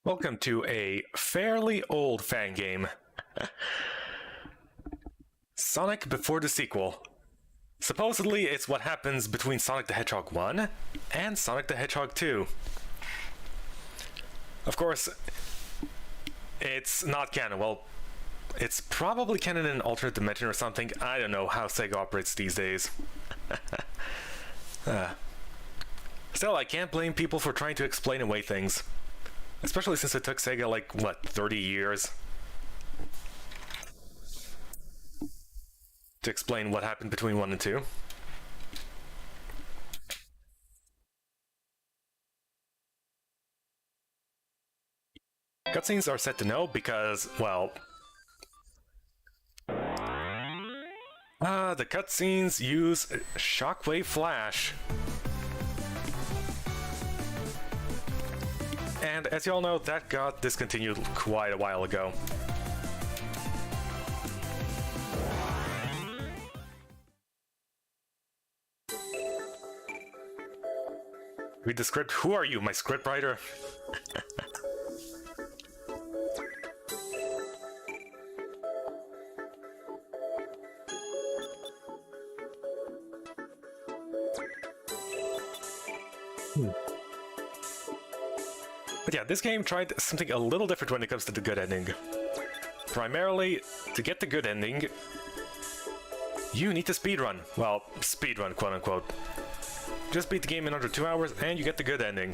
Welcome to a fairly old fan game. Sonic Before the Sequel. Supposedly, it's what happens between Sonic the Hedgehog 1 and Sonic the Hedgehog 2. Of course, it's not canon. Well, it's probably canon in an alternate dimension or something. I don't know how Sega operates these days. Still, I can't blame people for trying to explain away things. Especially since it took Sega, like, what, 30 years? To explain what happened between 1 and 2. Cutscenes are set to no because, well... the cutscenes use Shockwave Flash. And as y'all know, that got discontinued quite a while ago. Read the script. Who are you, my scriptwriter? But yeah, this game tried something a little different when it comes to the good ending. Primarily, to get the good ending, you need to speedrun. Well, speedrun, quote unquote. Just beat the game in under 2 hours and you get the good ending.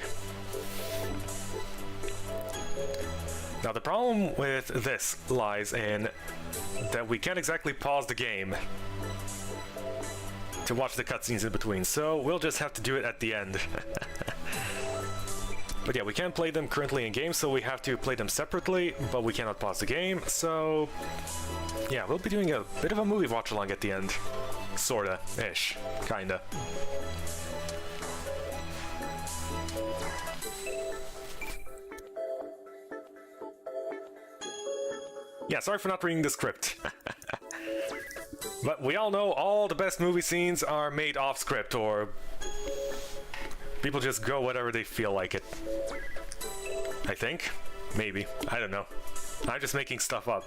Now the problem with this lies in that we can't exactly pause the game to watch the cutscenes in between, so we'll just have to do it at the end. But yeah, we can't play them currently in game, so we have to play them separately, but we cannot pause the game, so... yeah, we'll be doing a bit of a movie watch-along at the end. Sorta. Ish. Kinda. Yeah, sorry for not reading the script. But we all know all the best movie scenes are made off script, or... people just go whatever they feel like it. I think? Maybe. I don't know. I'm just making stuff up.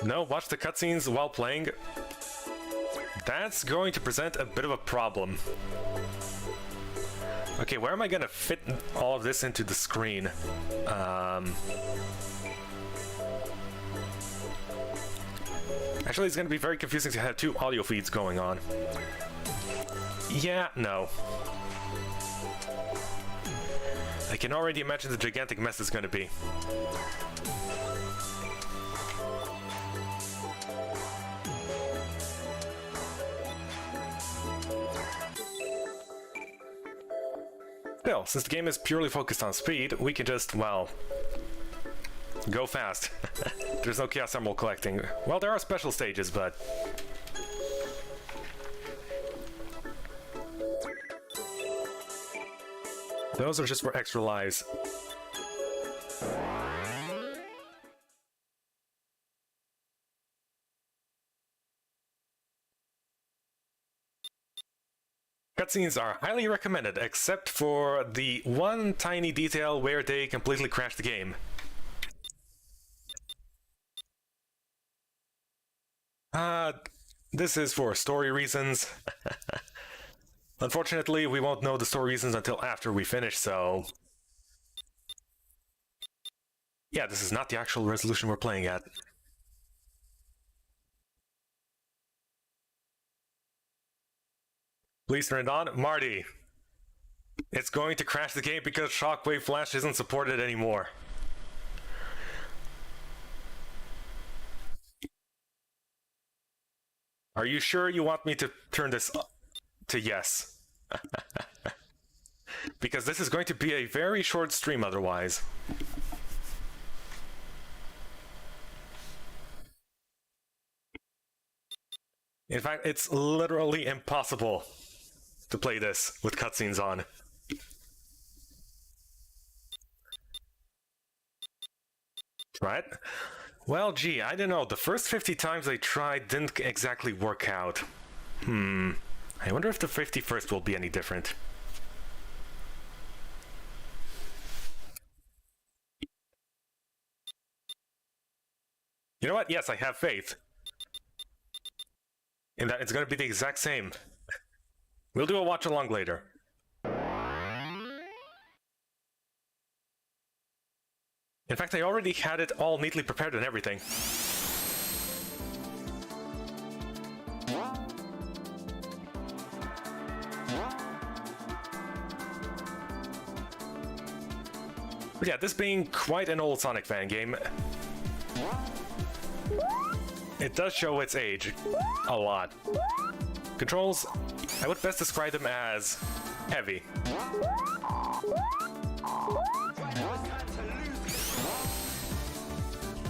No, watch the cutscenes while playing. That's going to present a bit of a problem. Okay, where am I gonna fit all of this into the screen? Actually, it's going to be very confusing to have two audio feeds going on. Yeah, no. I can already imagine the gigantic mess it's going to be. Still, since the game is purely focused on speed, we can just, well... go fast. There's no Chaos Emerald collecting. Well, there are special stages, but... those are just for extra lives. Cutscenes are highly recommended, except for the one tiny detail where they completely crash the game. This is for story reasons. Unfortunately, we won't know the story reasons until after we finish, so... yeah, this is not the actual resolution we're playing at. Please turn it on. Marty! It's going to crash the game because Shockwave Flash isn't supported anymore. Are you sure you want me to turn this to yes? Because this is going to be a very short stream otherwise. In fact, it's literally impossible to play this with cutscenes on. Right? Well, gee, I don't know. The first 50 times I tried didn't exactly work out. I wonder if the 51st will be any different. You know what? Yes, I have faith in that it's going to be the exact same. We'll do a watch along later. In fact, I already had it all neatly prepared and everything. But yeah, this being quite an old Sonic fan game, it does show its age a lot. Controls, I would best describe them as heavy.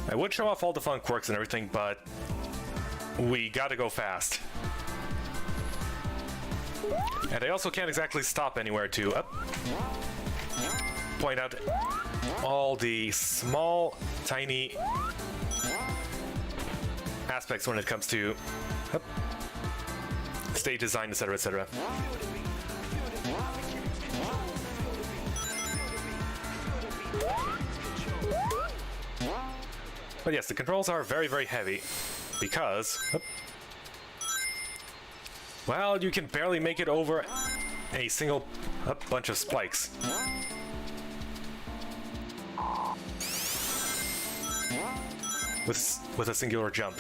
I would show off all the fun quirks and everything, but we gotta go fast. And I also can't exactly stop anywhere to point out all the small, tiny aspects when it comes to stage design, etc., etc. But yes, the controls are very, very heavy because, well, you can barely make it over a single bunch of spikes. With a singular jump.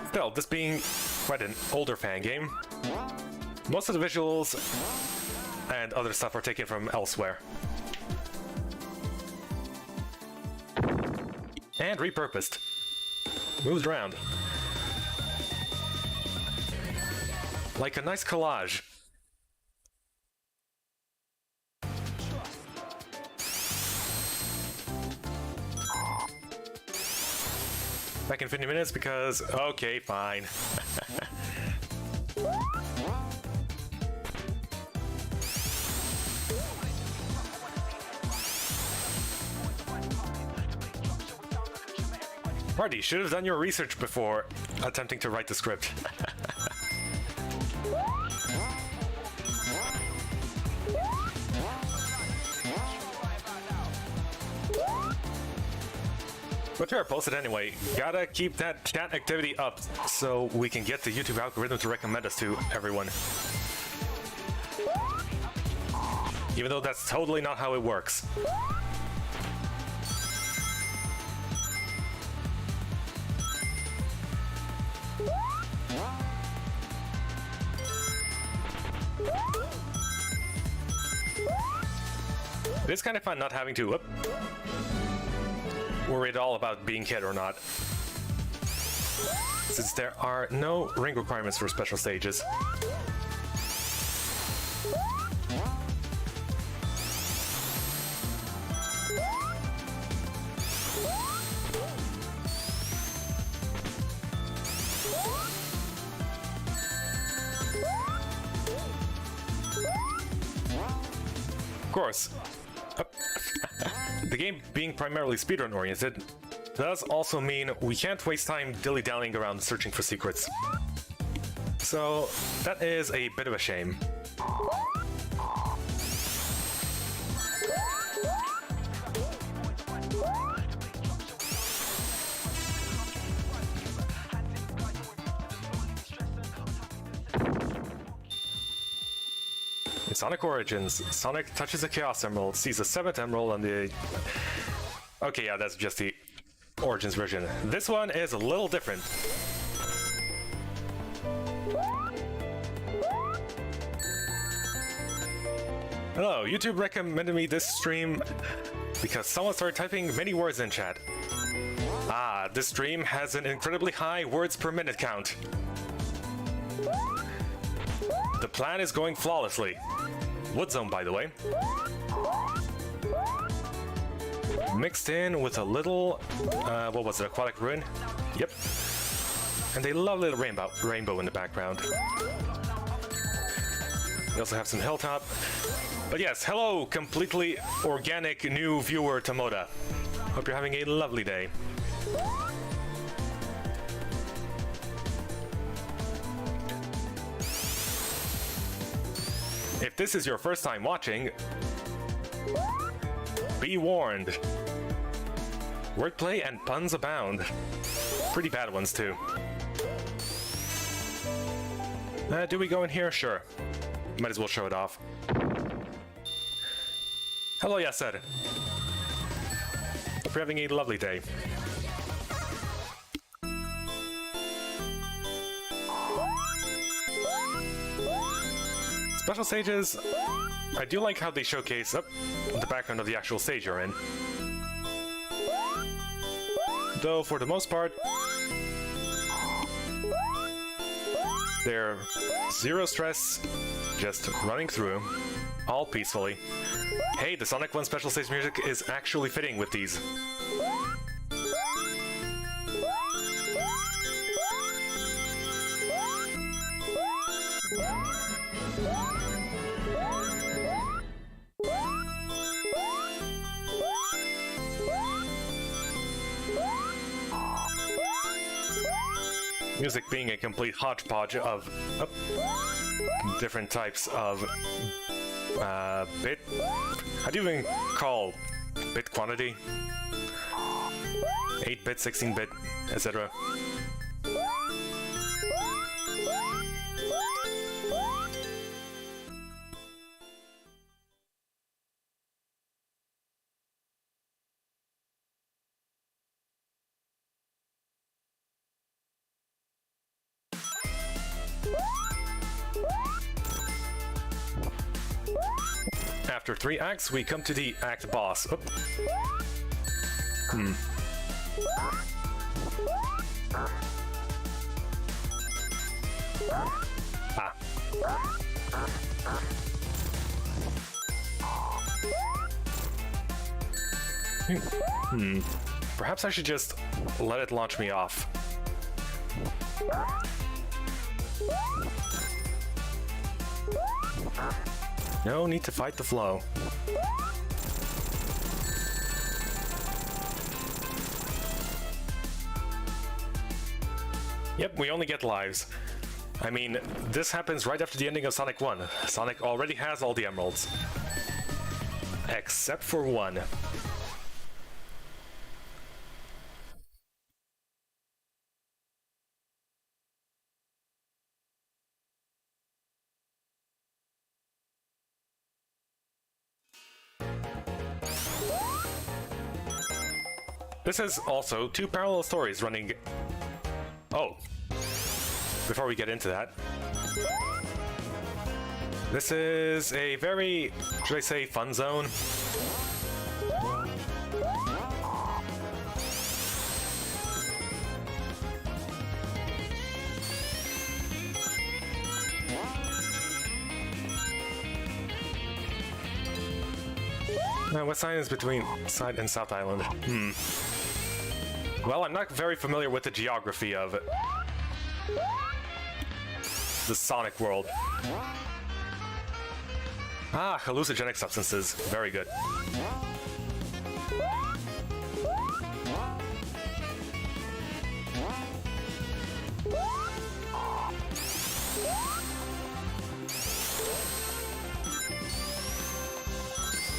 Still, this being quite an older fan game, most of the visuals and other stuff are taken from elsewhere. And repurposed. Moved around. Like a nice collage. Back in 50 minutes because, okay, fine. Marty, should have done your research before attempting to write the script. But here, post it anyway. Gotta keep that chat activity up so we can get the YouTube algorithm to recommend us to everyone. Even though that's totally not how it works. It is kind of fun not having to worry at all about being hit or not, since there are no ring requirements for special stages. Of course, the game being primarily speedrun oriented does also mean we can't waste time dilly-dallying around searching for secrets. So that is a bit of a shame. In Sonic Origins, Sonic touches a Chaos Emerald, sees a 7th Emerald on the... Okay, yeah, that's just the Origins version. This one is a little different. Hello, YouTube recommended me this stream because someone started typing many words in chat. Ah, this stream has an incredibly high words per minute count. The plan is going flawlessly. Wood Zone, by the way. Mixed in with a little, what was it, Aquatic Ruin? Yep. And a lovely little rainbow in the background. We also have some Hilltop. But yes, hello, completely organic new viewer Tomoda. Hope you're having a lovely day. If this is your first time watching, be warned. Wordplay and puns abound. Pretty bad ones, too. Do we go in here? Sure. Might as well show it off. Hello, Yasser. Hope you're having a lovely day. Special stages, I do like how they showcase the background of the actual stage you're in. Though, for the most part, they're zero stress, just running through, all peacefully. Hey, the Sonic 1 special stage music is actually fitting with these. Music being a complete hodgepodge of different types of bit. How do you even call bit quantity? 8-bit, 16-bit, etc. After 3 acts, we come to the act boss. Oh. Perhaps I should just let it launch me off. No need to fight the flow. Yep, we only get lives. I mean, this happens right after the ending of Sonic 1. Sonic already has all the emeralds. Except for one. This is also 2 parallel stories running... Oh. Before we get into that. This is a very, should I say, fun zone? What sign is between Side and South Island? Well, I'm not very familiar with the geography of the Sonic world. Ah, hallucinogenic substances. Very good.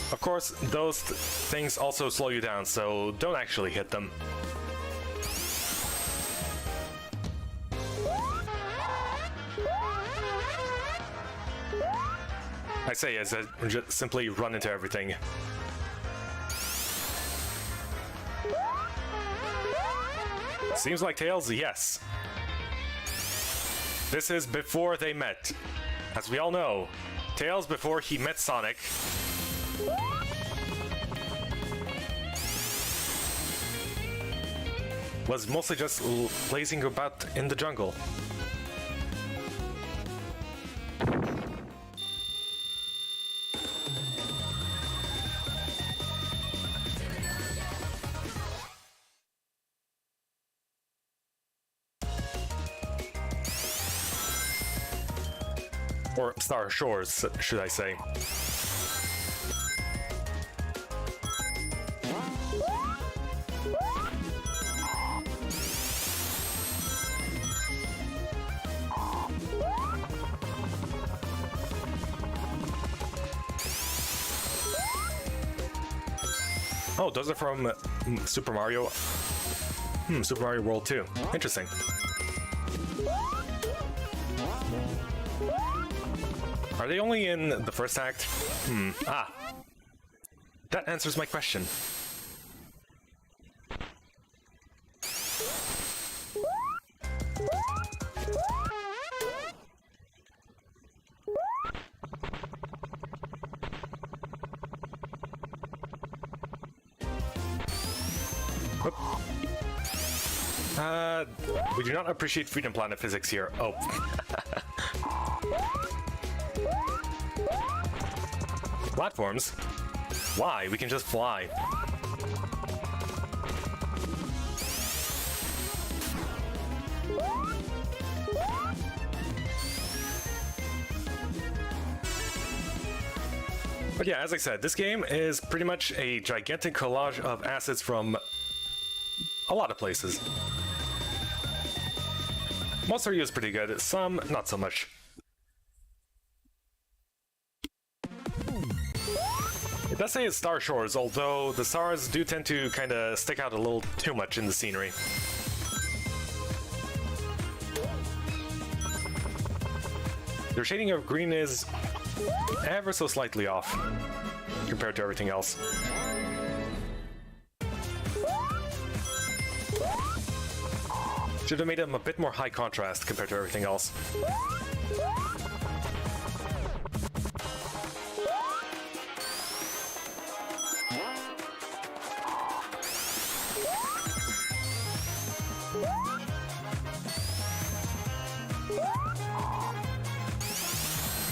Of course, those things also slow you down, so don't actually hit them. I say as I just simply run into everything. Seems like Tails, yes. This is before they met. As we all know, Tails before he met Sonic was mostly just lazing about in the jungle. Or Star Shores, should I say. Oh, those are from Super Mario. Super Mario World 2. Interesting. Are they only in the first act? Ah. That answers my question. We do not appreciate Freedom Planet physics here. Oh. Platforms? Why? We can just fly. But yeah, as I said, this game is pretty much a gigantic collage of assets from a lot of places. Most are used pretty good, some not so much. It does say it's Star Shores, although the stars do tend to kind of stick out a little too much in the scenery. Their shading of green is ever so slightly off compared to everything else. Should have made them a bit more high contrast compared to everything else.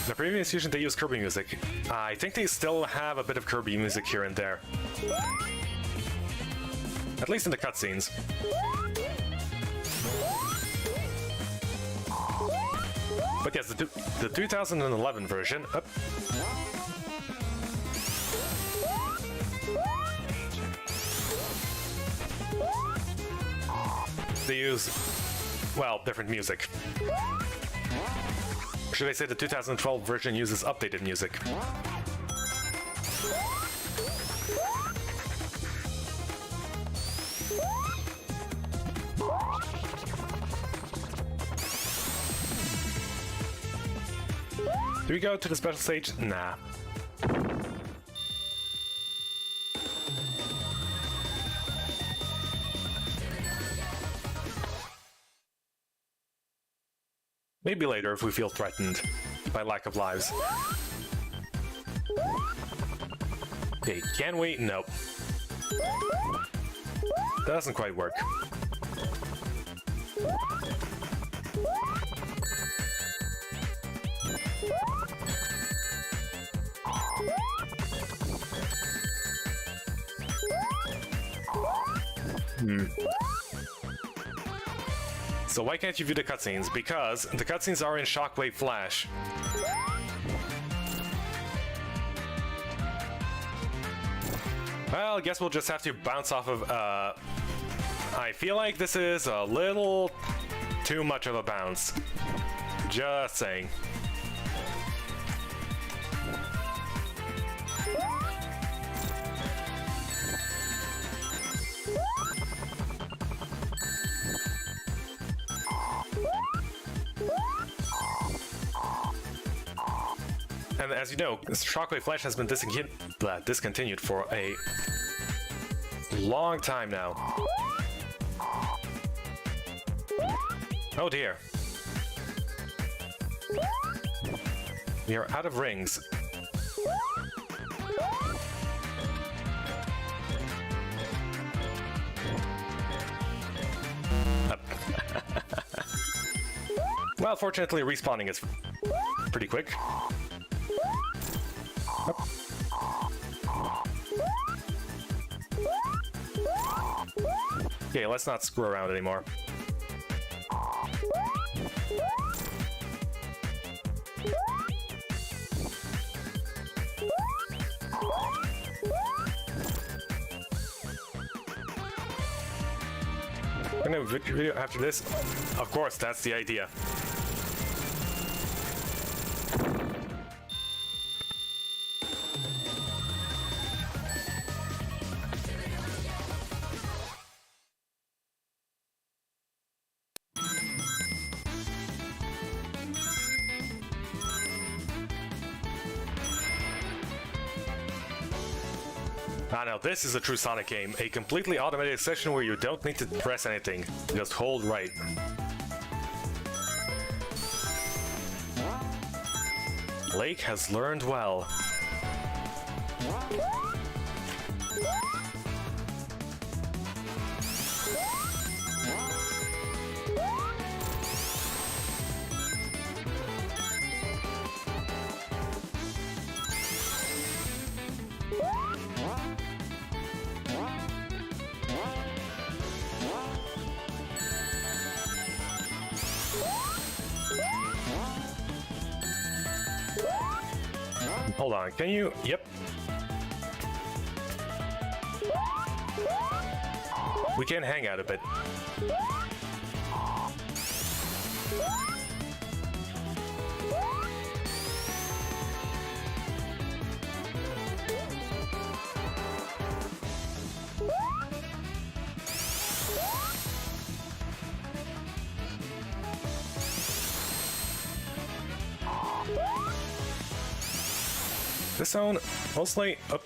The previous fusion they used Kirby music. I think they still have a bit of Kirby music here and there. At least in the cutscenes. But yes, the 2011 version. They use, well, different music. Should I say the 2012 version uses updated music? Do we go to the special stage? Nah. Maybe later if we feel threatened by lack of lives. Okay, can we? Nope. That doesn't quite work. So why can't you view the cutscenes? Because the cutscenes are in Shockwave Flash. Well, I guess we'll just have to bounce off of, I feel like this is a little too much of a bounce. Just saying. And as you know, Shockwave Flash has been discontinued for a long time now. Oh dear. We are out of rings. Well, fortunately, respawning is pretty quick. Okay, let's not screw around anymore. I'm gonna video after this. Of course, that's the idea. Ah, now this is a true Sonic game. A completely automated session where you don't need to press anything. Just hold right. Lake has learned well. Hold on, can you? Yep. We can hang out a bit. This zone, mostly up.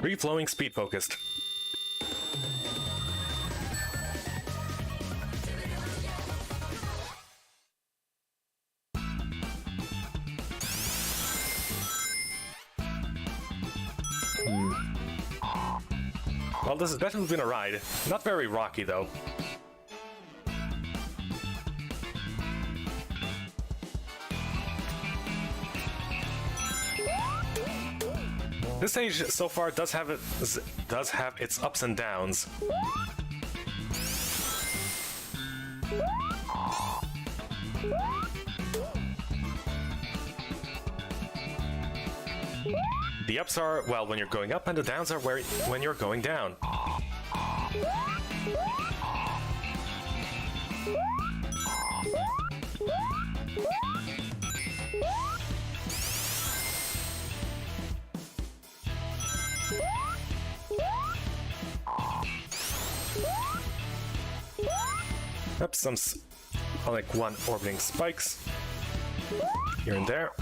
Reflowing speed focused. Well, this has definitely been a ride. Not very rocky though. This stage so far does have its ups and downs. The ups are, well, when you're going up, and the downs are when you're going down. Up some, like one orbiting spikes here and there.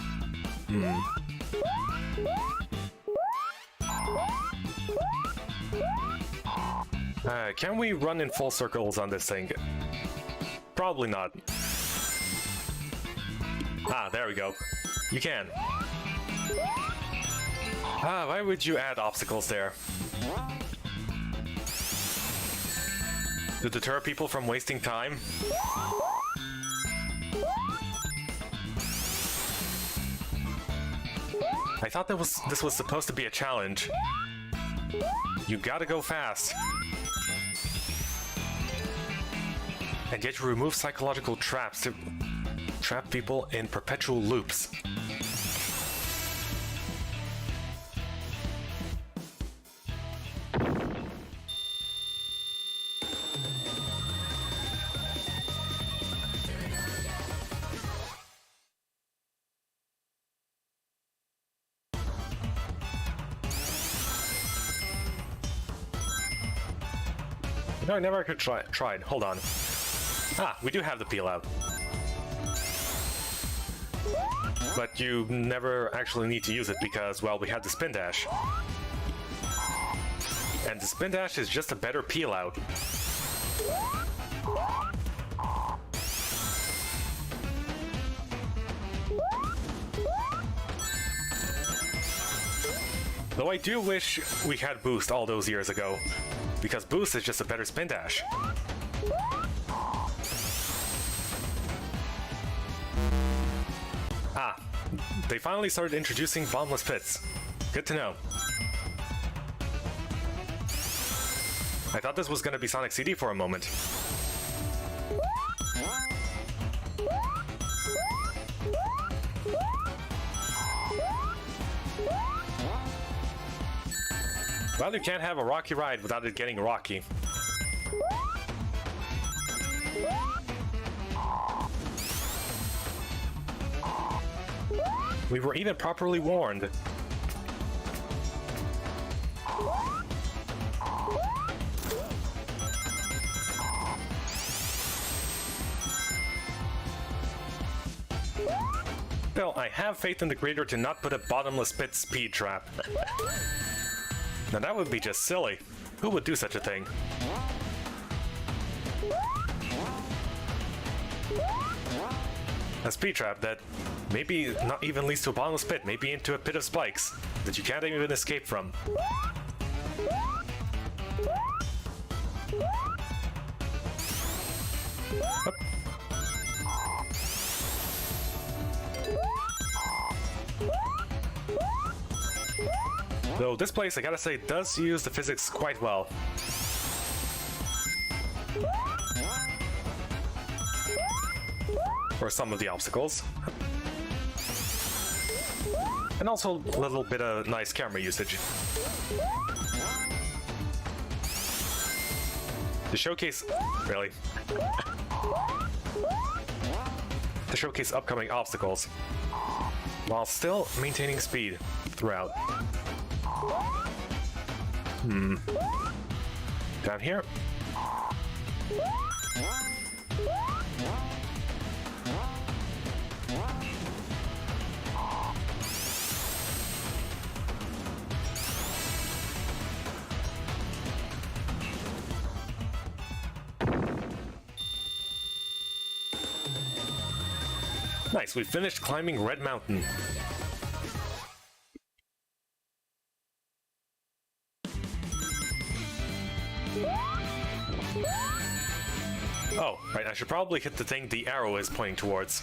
Can we run in full circles on this thing? Probably not. Ah, there we go. You can. Ah, why would you add obstacles there? To deter people from wasting time? I thought this was supposed to be a challenge. You gotta go fast. And yet you remove psychological traps to trap people in perpetual loops. No, I never could tried. Hold on. Ah, we do have the peel out. But you never actually need to use it because, well, we have the spin dash. And the spin dash is just a better peel out. Though I do wish we had Boost all those years ago, because Boost is just a better spin dash. Ah, they finally started introducing bombless pits. Good to know. I thought this was gonna be Sonic CD for a moment. Well, you can't have a rocky ride without it getting rocky. We were even properly warned. Still, I have faith in the creator to not put a bottomless pit speed trap. Now that would be just silly. Who would do such a thing? A speed trap that maybe not even leads to a bottomless pit, maybe into a pit of spikes that you can't even escape from. Up. Though this place, I gotta say, does use the physics quite well. For some of the obstacles. And also a little bit of nice camera usage. To showcase... really? To showcase upcoming obstacles, while still maintaining speed throughout. Down here. Nice, we finished climbing Red Mountain. Oh, right, I should probably hit the thing the arrow is pointing towards.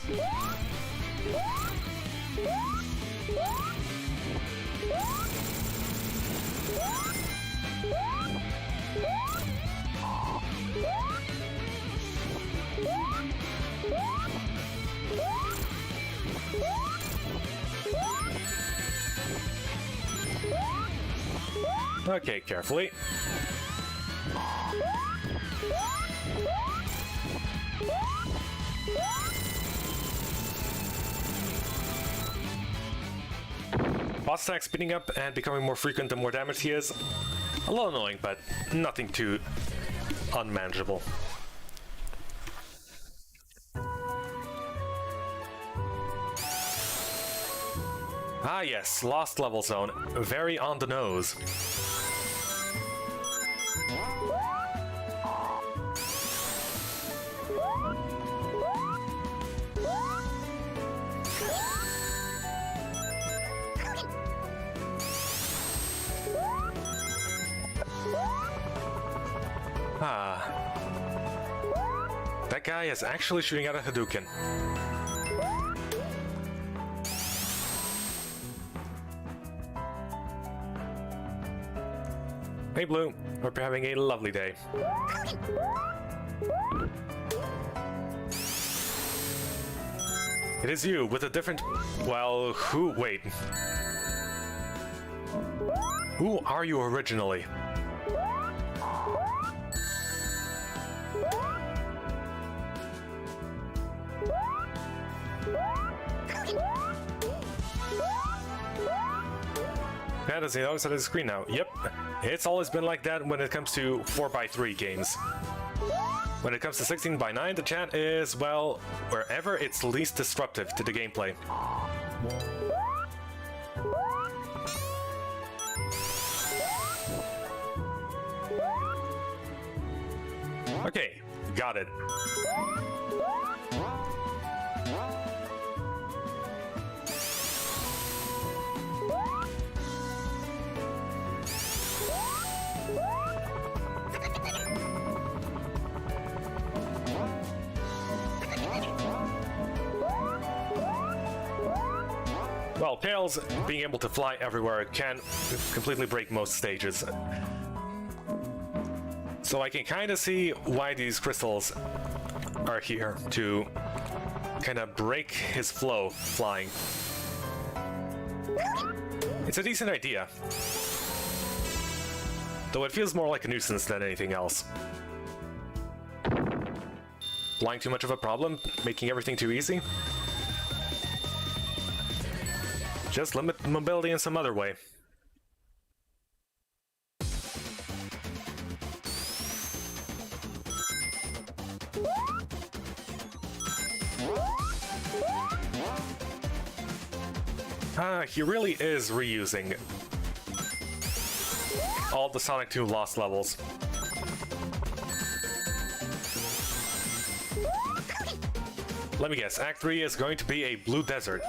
Okay, carefully. Boss attack speeding up and becoming more frequent the more damage he is. A little annoying, but nothing too unmanageable. Ah yes, Lost Level Zone. Very on the nose. Ah. That guy is actually shooting out a Hadouken. Hey Blue, hope you're having a lovely day. It is you, with a different... well, who... wait. Who are you originally? That is the other side of the screen now. Yep, it's always been like that when it comes to 4x3 games. When it comes to 16x9, the chat is, well, wherever it's least disruptive to the gameplay. Okay, got it. Well, Tails being able to fly everywhere can completely break most stages. So I can kind of see why these crystals are here, to kind of break his flow flying. It's a decent idea. Though it feels more like a nuisance than anything else. Flying too much of a problem? Making everything too easy? Just limit mobility in some other way. He really is reusing all the Sonic 2 lost levels. Let me guess, Act 3 is going to be a blue desert.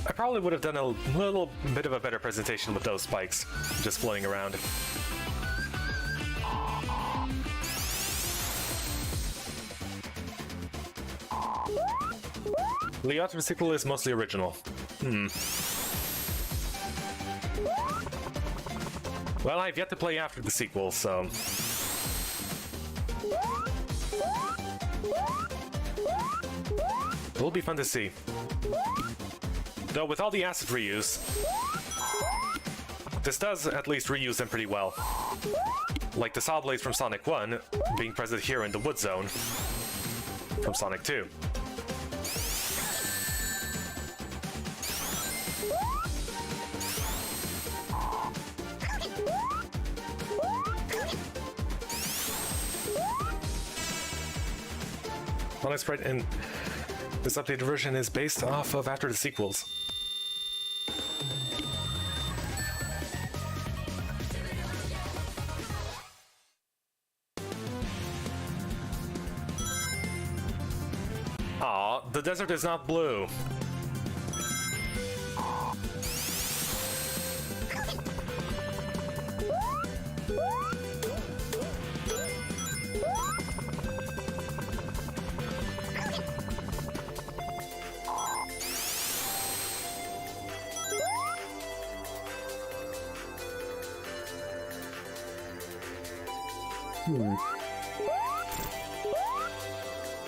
I probably would have done a little bit of a better presentation with those spikes just floating around. The Ultimate sequel is mostly original. Well, I've yet to play after the sequel, so... It'll be fun to see. Though with all the acid reuse, this does at least reuse them pretty well. Like the Saw Blades from Sonic 1 being present here in the Wood Zone from Sonic 2. Sonic Sprite in this updated version is based off of after the sequels. Aw, the desert is not blue.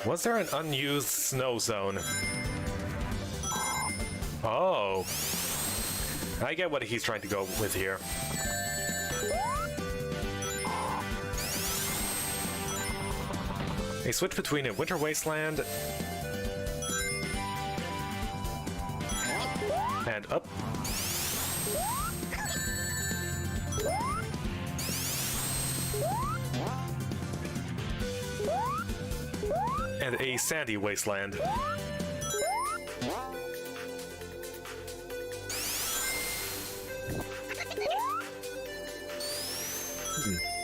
Was there an unused snow zone? Oh. I get what he's trying to go with here. A switch between a winter wasteland and up. And a sandy wasteland.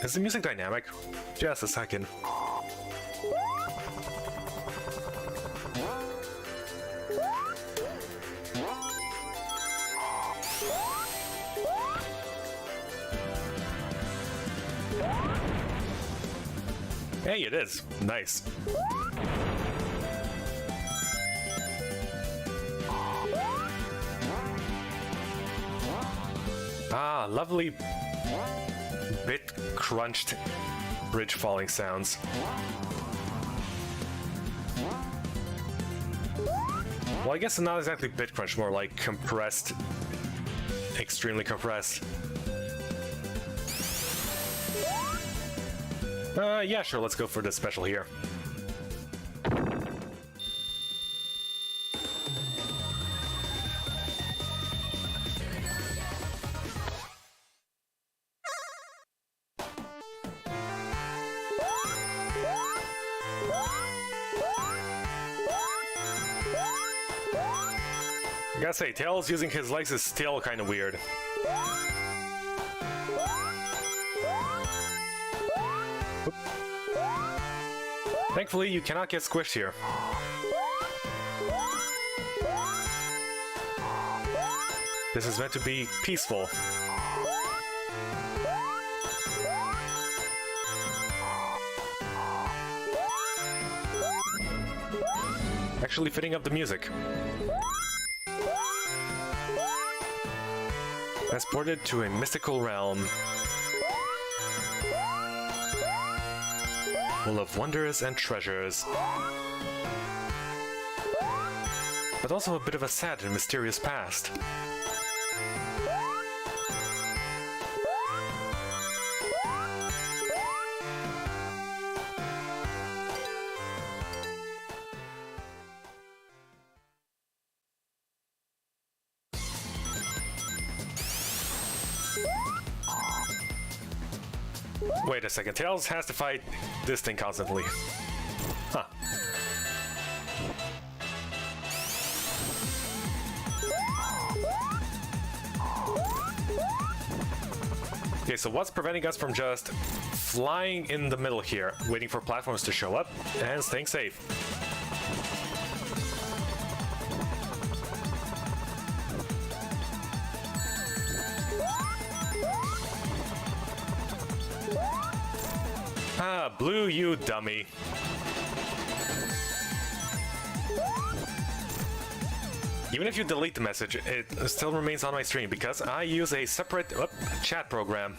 Is the music dynamic? Just a second. Hey, it is. Nice. Ah, lovely bit crunched bridge falling sounds. Well, I guess not exactly bit crunch, more like compressed, extremely compressed. Yeah, sure, let's go for the special here. I gotta say, Tails using his legs is still kind of weird. Oop. Thankfully, you cannot get squished here. This is meant to be peaceful. Actually fitting up the music. Transported to a mystical realm full of wonders and treasures. but also a bit of a sad and mysterious past. Wait a second, Tails has to fight this thing constantly. Huh. Okay, so what's preventing us from just flying in the middle here, waiting for platforms to show up, and staying safe? Ah, Blue, you dummy. Even if you delete the message, it still remains on my stream because I use a separate chat program.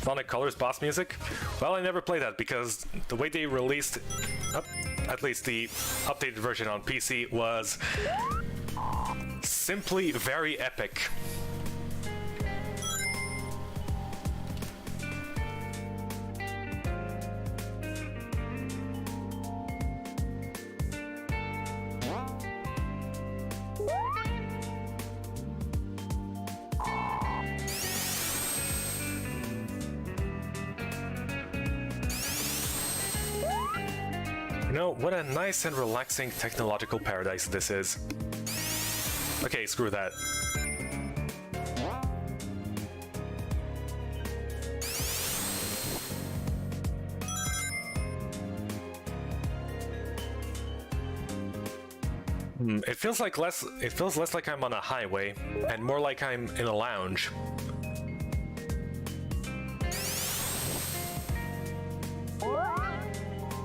Sonic Colors boss music? Well, I never played that because the way they released, at least the updated version on PC, was simply very epic. You know, what a nice and relaxing technological paradise this is. Okay, screw that. It feels less like I'm on a highway and more like I'm in a lounge.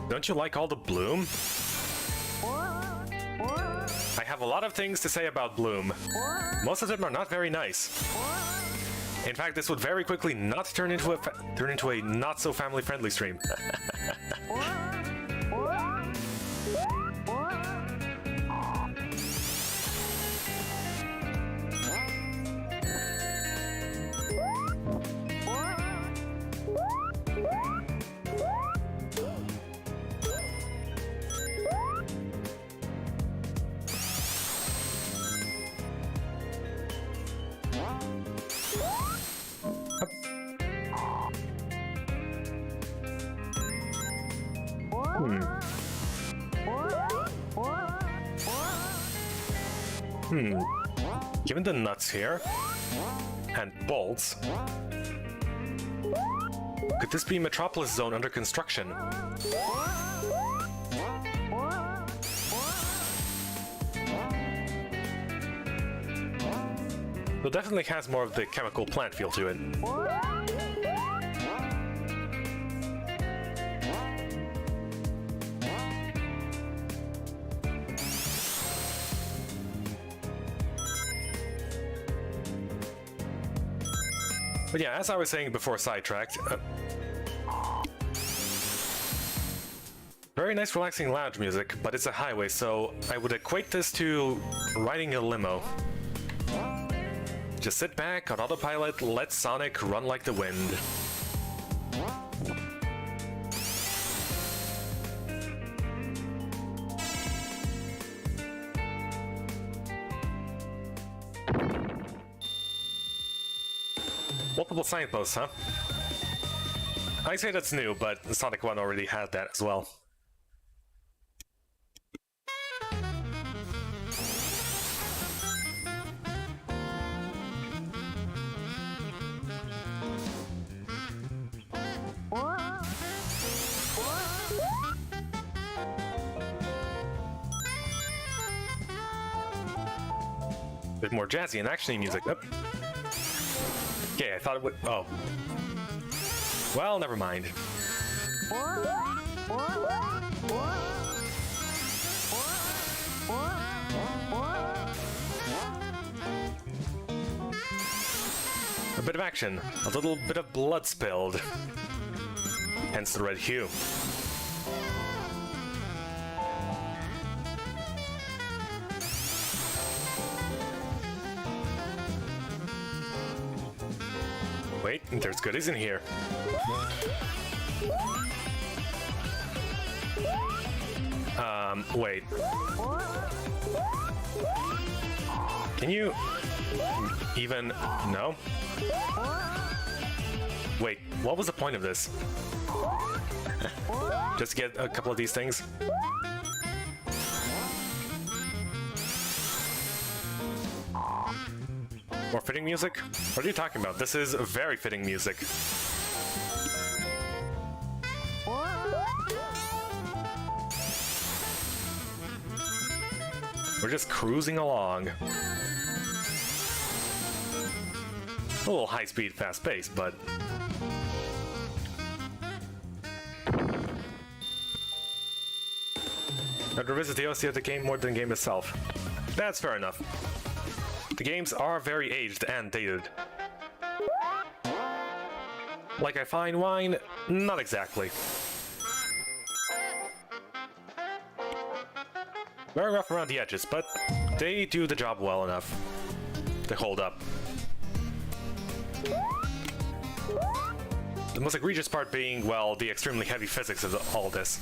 Don't you like all the bloom? I have a lot of things to say about bloom. Most of them are not very nice. In fact, this would very quickly not turn into a not so family friendly stream. Given the nuts here, and bolts, could this be Metropolis Zone under construction? It definitely has more of the chemical plant feel to it. But yeah, as I was saying before sidetracked, very nice relaxing lounge music, but it's a highway, so I would equate this to riding a limo. Just sit back on autopilot, let Sonic run like the wind. Multiple signposts, huh? I say that's new, but Sonic 1 already had that as well. Bit more jazzy and actiony music. Okay, I thought it would. Oh. Well, never mind. A bit of action, a little bit of blood spilled. Hence the red hue. Wait, there's goodies in here. Wait. Can you even... No? Wait, what was the point of this? Just get a couple of these things? More fitting music? What are you talking about? This is very fitting music. We're just cruising along. A little high speed, fast pace, but... I'd revisit the OST of the game more than the game itself. That's fair enough. The games are very aged and dated. Like a fine wine? Not exactly. Very rough around the edges, but they do the job well enough. They hold up. The most egregious part being, well, the extremely heavy physics of all this.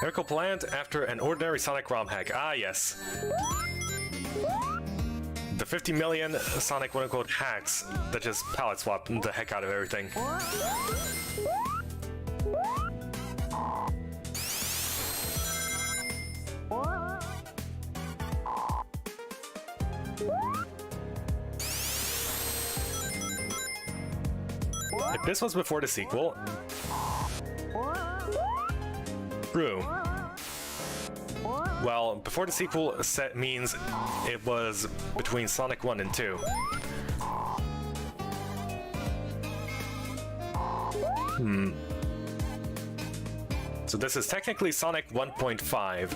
Miracle planned after an ordinary Sonic ROM hack. Ah, yes. The 50 million Sonic quote-unquote hacks that just palette swap the heck out of everything. If this was before the sequel... True. Well, before the sequel set means it was between Sonic 1 and 2. So this is technically Sonic 1.5.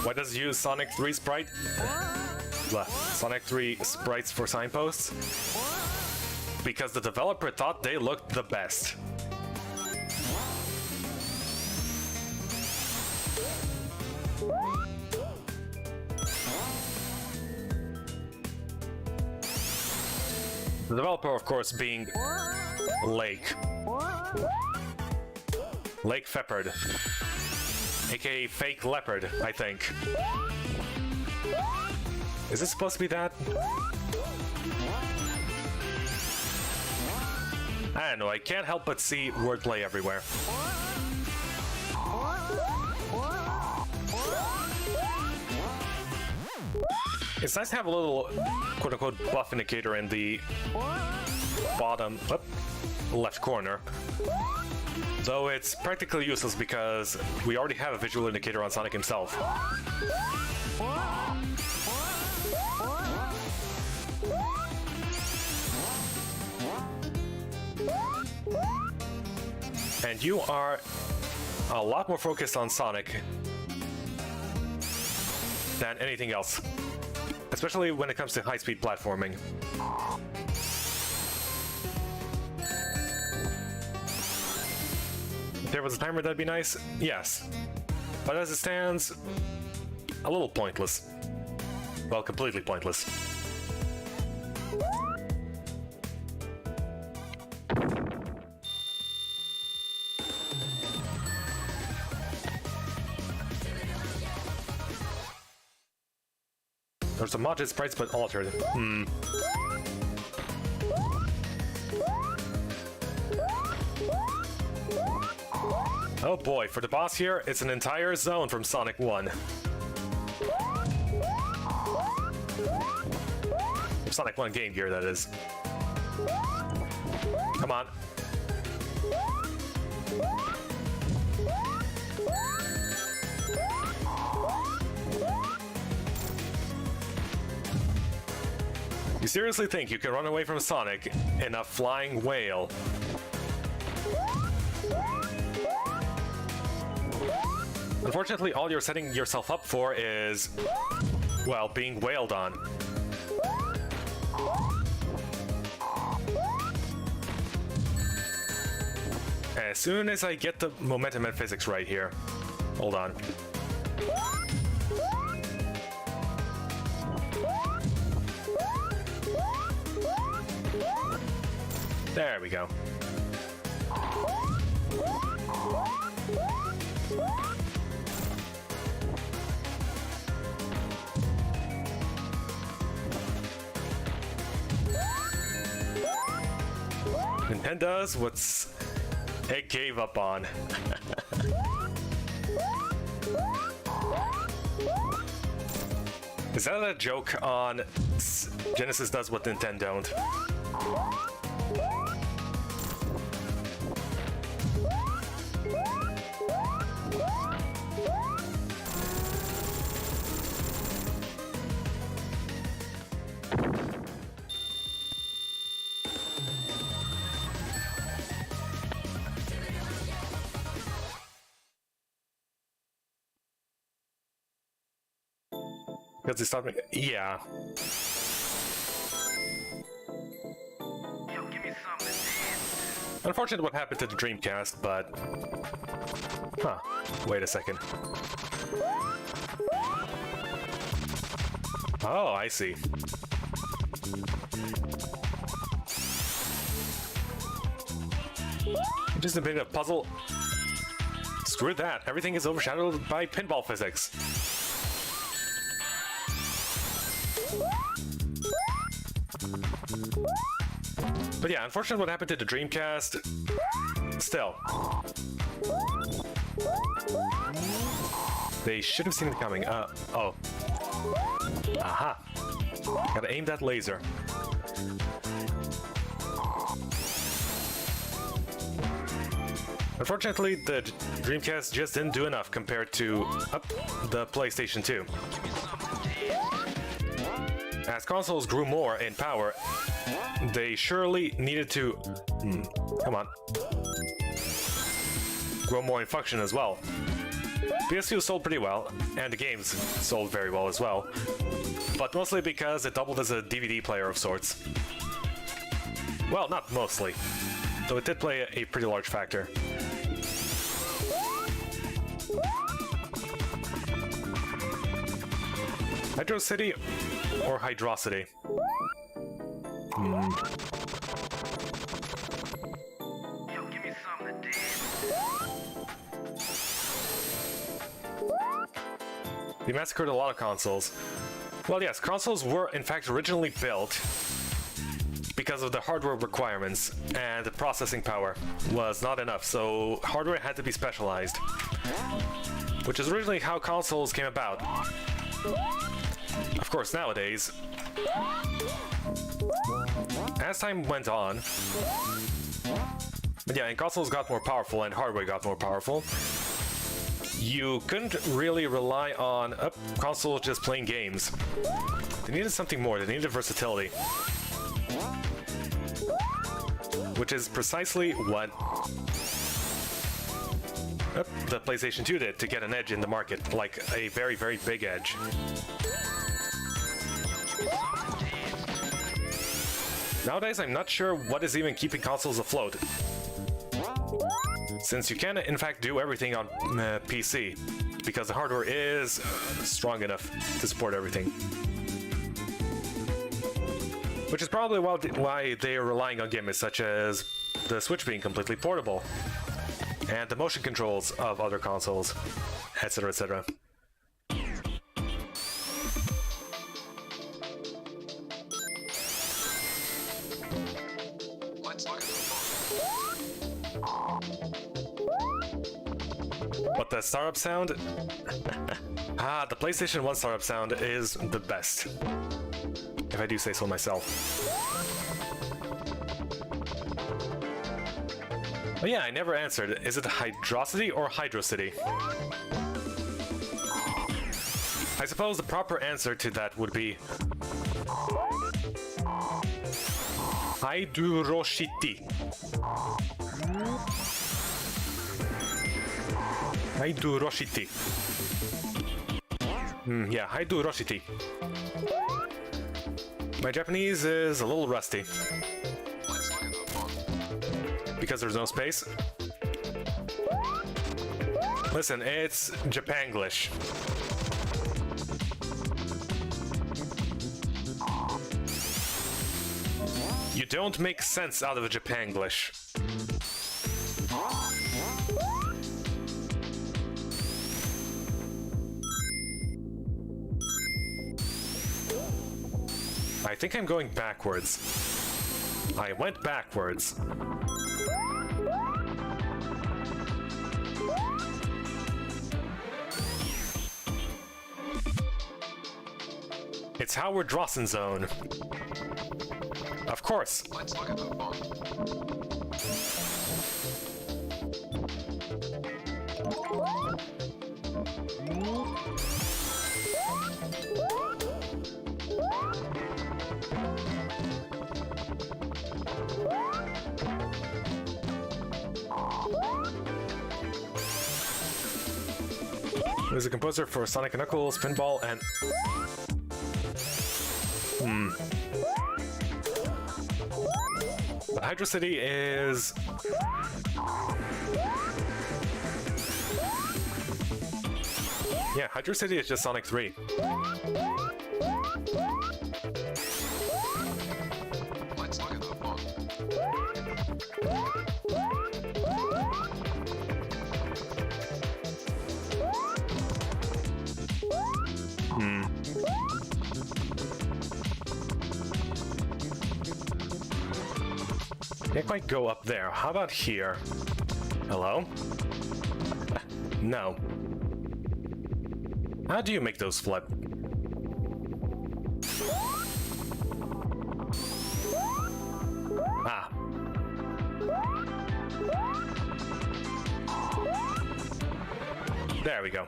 Why does it use Sonic 3 sprite? Sonic 3 sprites for signposts? Because the developer thought they looked the best. The developer, of course, being Lake. Lake Feppard. AKA Fake Leopard, I think. Is this supposed to be that? I don't know, I can't help but see wordplay everywhere. It's nice to have a little quote-unquote buff indicator in the bottom left corner. Though it's practically useless because we already have a visual indicator on Sonic himself. And you are a lot more focused on Sonic than anything else. Especially when it comes to high-speed platforming. If there was a timer, that'd be nice? Yes. But as it stands, a little pointless. Well, completely pointless. There's some modded sprites, but altered. Oh boy, for the boss here, it's an entire zone from Sonic 1. Sonic 1 Game Gear, that is. Come on. You seriously think you can run away from Sonic in a flying whale? Unfortunately, all you're setting yourself up for is, well, being wailed on. As soon as I get the momentum and physics right here. Hold on. There we go. Nintendo's what's it gave up on. Is that a joke on Genesis does what Nintendo don't? Because they stopped me. Yeah. Unfortunate what happened to the Dreamcast, but... Huh. Wait a second. Oh, I see. Just a bit of puzzle. Screw that. Everything is overshadowed by pinball physics. But yeah, unfortunately what happened to the Dreamcast, still. They should have seen it coming. Oh. Aha. Gotta aim that laser. Unfortunately, the Dreamcast just didn't do enough compared to the PlayStation 2. As consoles grew more in power, they surely needed to... come on. Grow more in function as well. PS2 sold pretty well, and the games sold very well as well. But mostly because it doubled as a DVD player of sorts. Well, not mostly, though it did play a pretty large factor. Hydro City or Hydrocity? They massacred a lot of consoles. Well, yes, consoles were in fact originally built because of the hardware requirements, and the processing power was not enough, so hardware had to be specialized. Which is originally how consoles came about. Of course, nowadays, as time went on, yeah, and consoles got more powerful and hardware got more powerful, you couldn't really rely on consoles just playing games. They needed something more, they needed versatility. Which is precisely what the PlayStation 2 did to get an edge in the market, like a very, very big edge. Nowadays, I'm not sure what is even keeping consoles afloat, since you can, in fact, do everything on PC, because the hardware is strong enough to support everything. Which is probably why they are relying on gimmicks such as the Switch being completely portable, and the motion controls of other consoles, etc., etc. But the startup sound? The PlayStation 1 startup sound is the best, if I do say so myself. Oh yeah, I never answered. Is it Hydrocity or Hydrocity? I suppose the proper answer to that would be Hydroshiti. Hydroshiti. Yeah, Hydroshiti. My Japanese is a little rusty. Because there's no space. Listen, it's Japanglish. You don't make sense out of Japanglish. I think I'm going backwards. I went backwards. It's Howard Drossen Zone. Of course. Let's look at the phone. There's a composer for Sonic & Knuckles, Pinball, and... But Hydrocity is... Yeah, Hydrocity is just Sonic 3. Let's look at the phone. Can't quite go up there. How about here? Hello? No. How do you make those flip? Ah. There we go.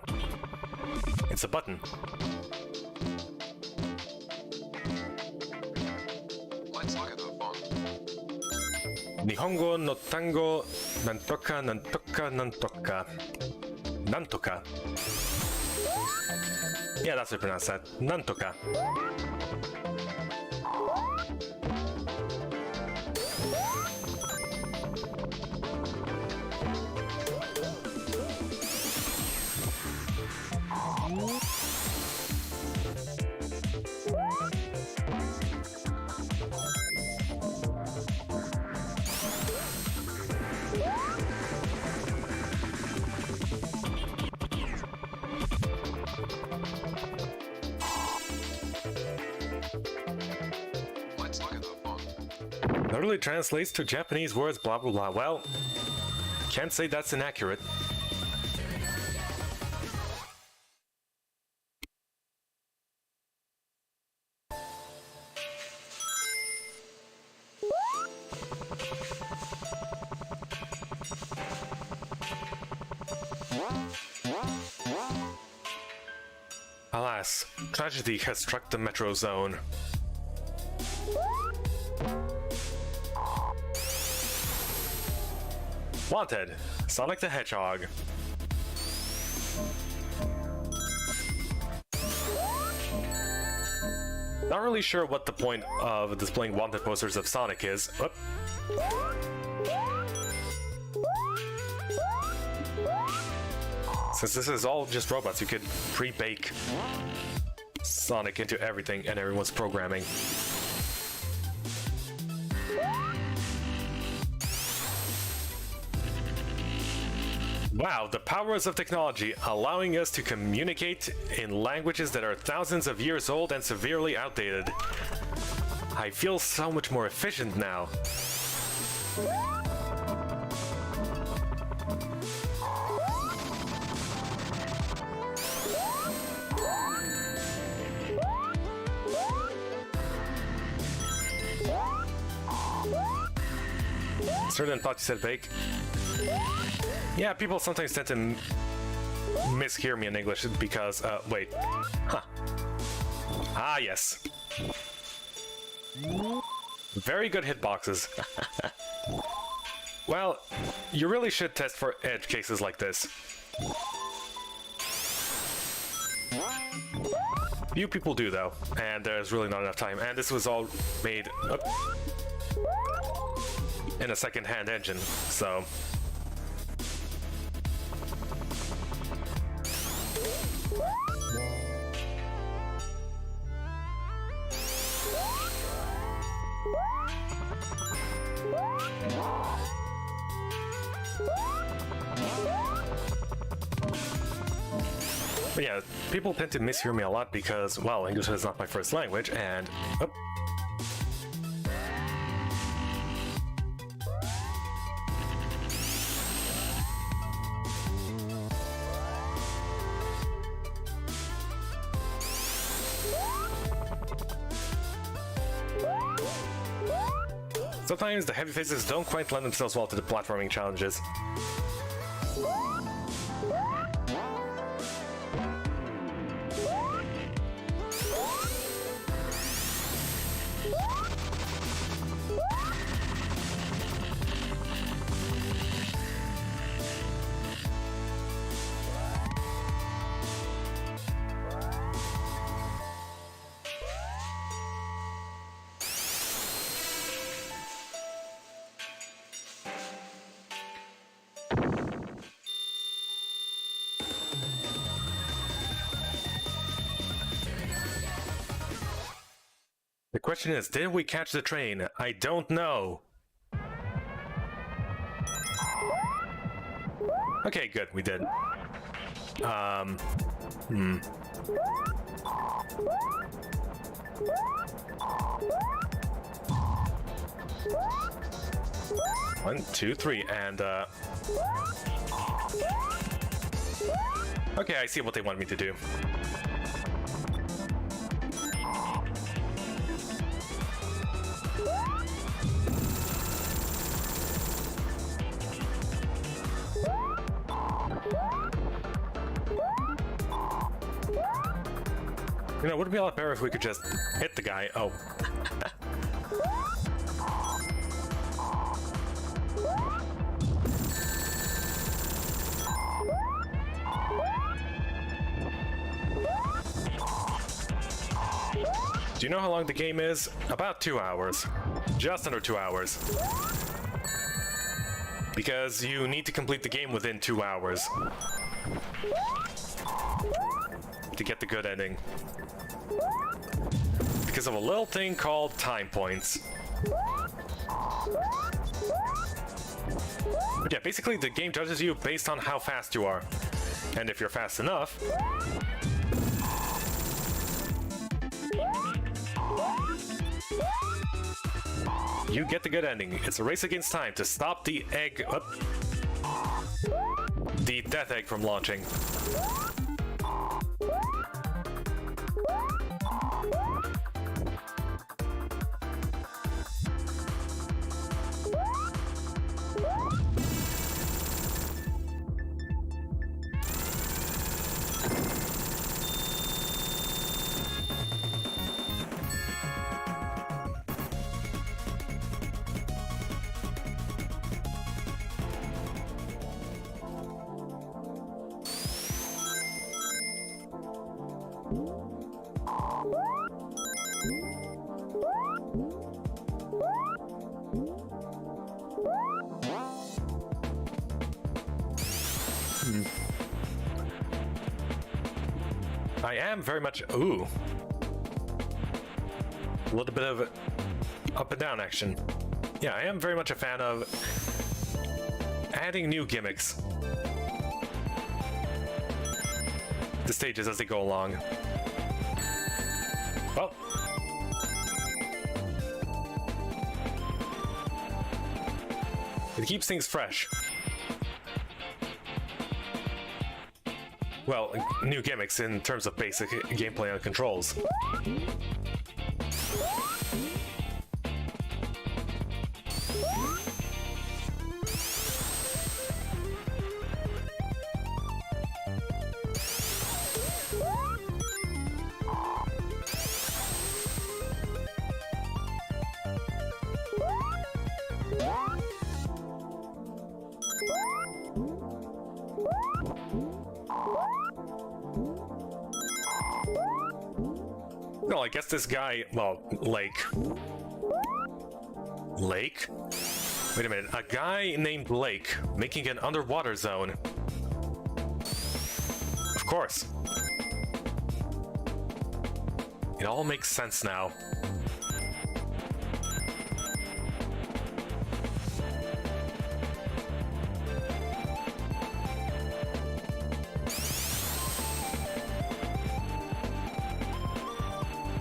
It's a button. Let's look at the phone. Nihongo no tango nantoka nantoka nantoka. Nantoka. Yeah, that's how you pronounce that. Nantoka. Literally translates to Japanese words, blah blah blah. Well, can't say that's inaccurate. Alas, tragedy has struck the Metro Zone. Wanted, Sonic the Hedgehog. Not really sure what the point of displaying wanted posters of Sonic is. Whoop. Since this is all just robots, you could pre-bake Sonic into everything and everyone's programming. Wow, the powers of technology allowing us to communicate in languages that are thousands of years old and severely outdated. I feel so much more efficient now. Certain thought you said bake. Yeah, people sometimes tend to mishear me in English because, wait. Huh. Ah, yes. Very good hitboxes. Well, you really should test for edge cases like this. Few people do, though, and there's really not enough time. And this was all made in a second-hand engine, so... But yeah, people tend to mishear me a lot because, well, English is not my first language, and... Oh. Sometimes the heavy physics don't quite lend themselves well to the platforming challenges. The question is, did we catch the train? I don't know. Okay, good, we did. One, two, three, and okay, I see what they want me to do. You know, it would be a lot better if we could just hit the guy. Oh. Do you know how long the game is? About 2 hours. Just under 2 hours. Because you need to complete the game within 2 hours to get the good ending. Because of a little thing called time points. But yeah, basically the game judges you based on how fast you are. And if you're fast enough, you get the good ending. It's a race against time to stop the egg... the death egg from launching. I am very much... Ooh. A little bit of up and down action. Yeah, I am very much a fan of adding new gimmicks. The stages as they go along. Oh. It keeps things fresh. Well, new gimmicks in terms of basic gameplay and controls. No, I guess this guy, well, Lake. Lake? Wait a minute, a guy named Lake making an underwater zone. Of course. It all makes sense now.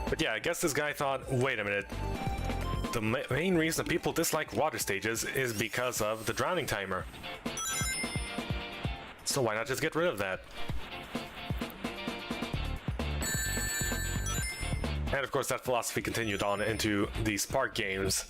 But yeah, I guess this guy thought, wait a minute. The main reason people dislike water stages is because of the drowning timer. So why not just get rid of that? And of course that philosophy continued on into the Spark games.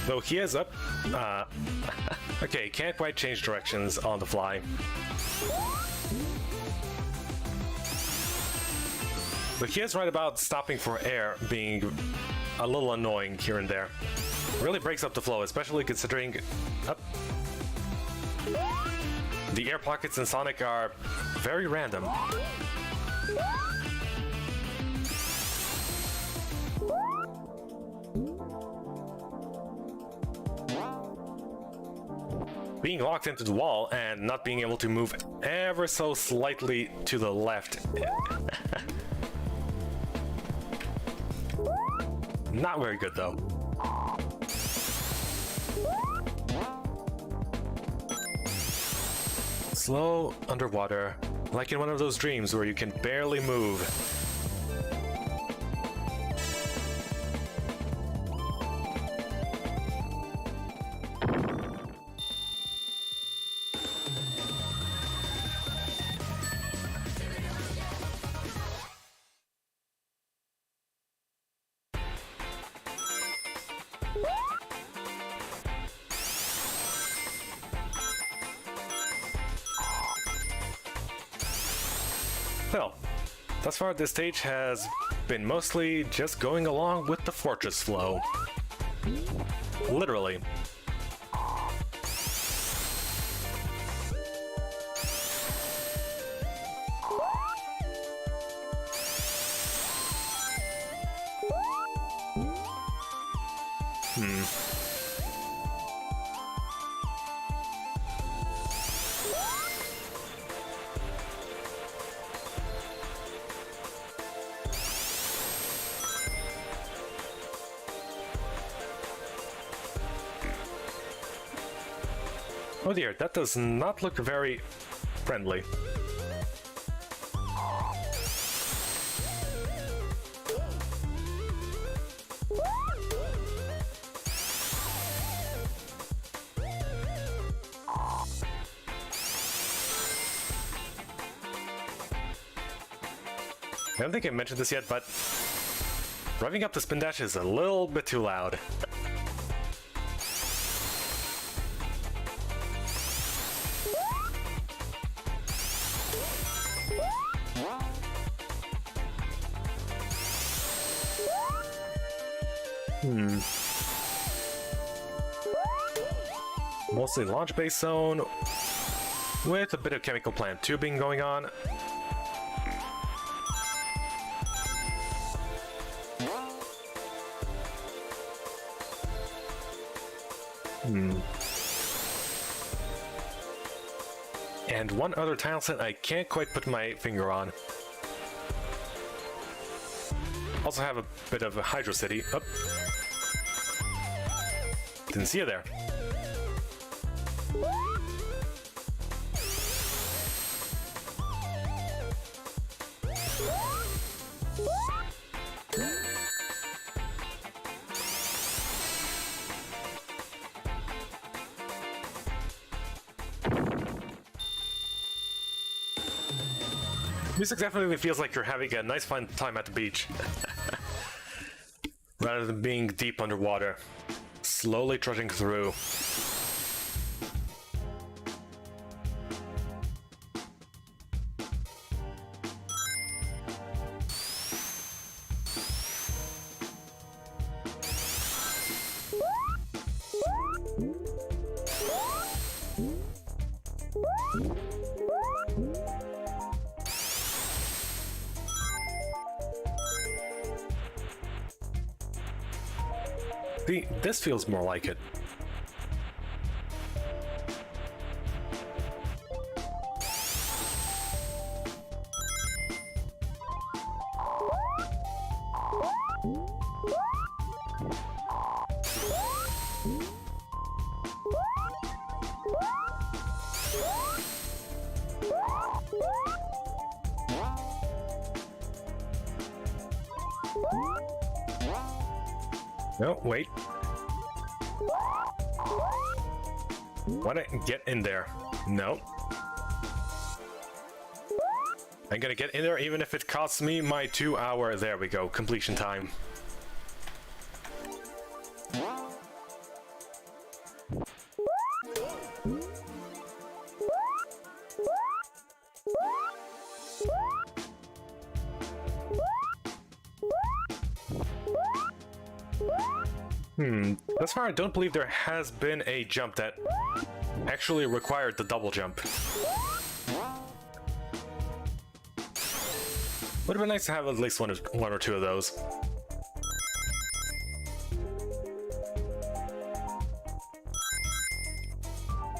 Though he is up. Okay, can't quite change directions on the fly. But he is right about stopping for air being a little annoying here and there. Really breaks up the flow, especially considering the air pockets in Sonic are very random. Being locked into the wall and not being able to move ever so slightly to the left. Not very good though. Slow underwater, like in one of those dreams where you can barely move. Well, thus far this stage has been mostly just going along with the fortress flow. Literally. Oh dear, that does not look very friendly. I don't think I mentioned this yet, but revving up the spin dash is a little bit too loud. Mostly launch base zone with a bit of chemical plant tubing going on. And one other tile set I can't quite put my finger on. Also have a bit of a Hydro City. Oh. Didn't see you there. Music definitely feels like you're having a nice fun time at the beach. Rather than being deep underwater. Slowly trudging through. See, this feels more like it. No, wait. Wanna get in there? No. I'm gonna get in there even if it costs me my 2-hour, there we go, completion time. Thus far, I don't believe there has been a jump that actually required the double jump. Would have been nice to have at least one or two of those.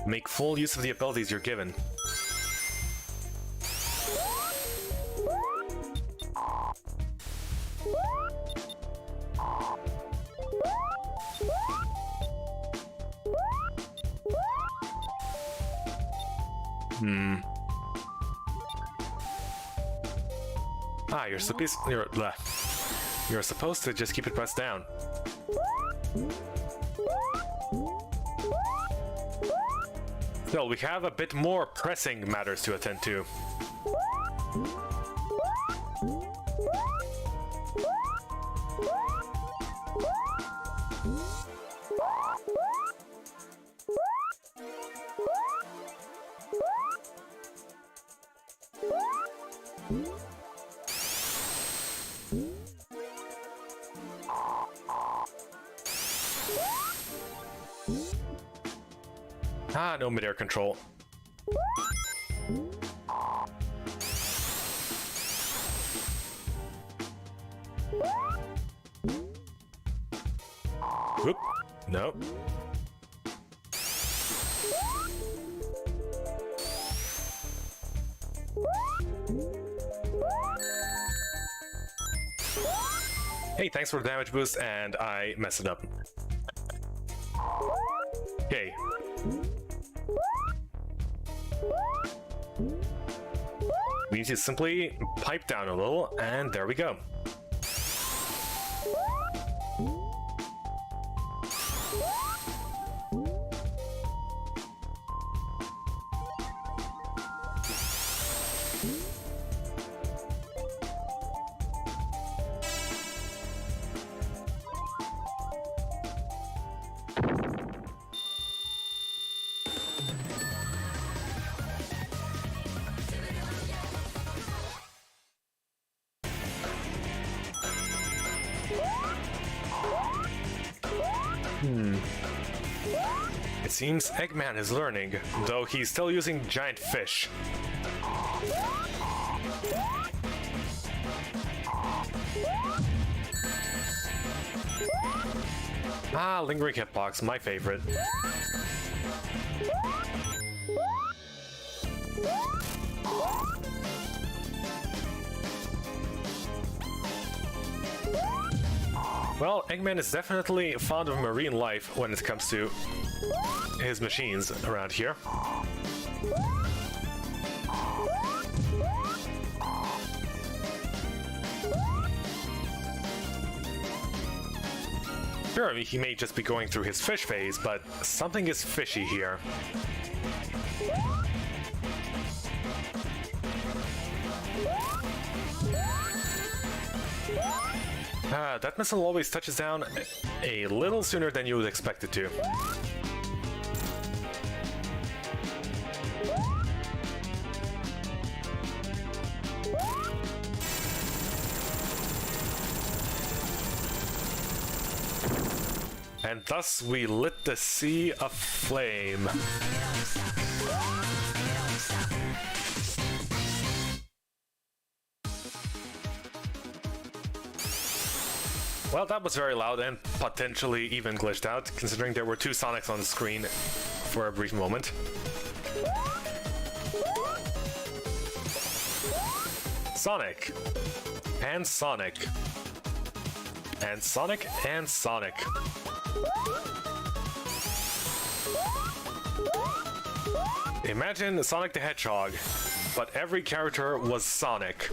Make full use of the abilities you're given. Ah, you're supposed to just keep it pressed down. Still, we have a bit more pressing matters to attend to. Ah, no mid-air control. Whoop. No. Hey, thanks for the damage boost, and I messed it up. Okay. We need to simply pipe down a little, and there we go. It seems Eggman is learning, though he's still using giant fish. Ah, lingering hitbox, my favorite. Well, Eggman is definitely fond of marine life when it comes to his machines around here. Sure, he may just be going through his fish phase, but something is fishy here. That missile always touches down a little sooner than you would expect it to. And thus we lit the sea aflame. Well, that was very loud and potentially even glitched out, considering there were two Sonics on the screen for a brief moment. Sonic. And Sonic. And Sonic and Sonic. Imagine Sonic the Hedgehog, but every character was Sonic.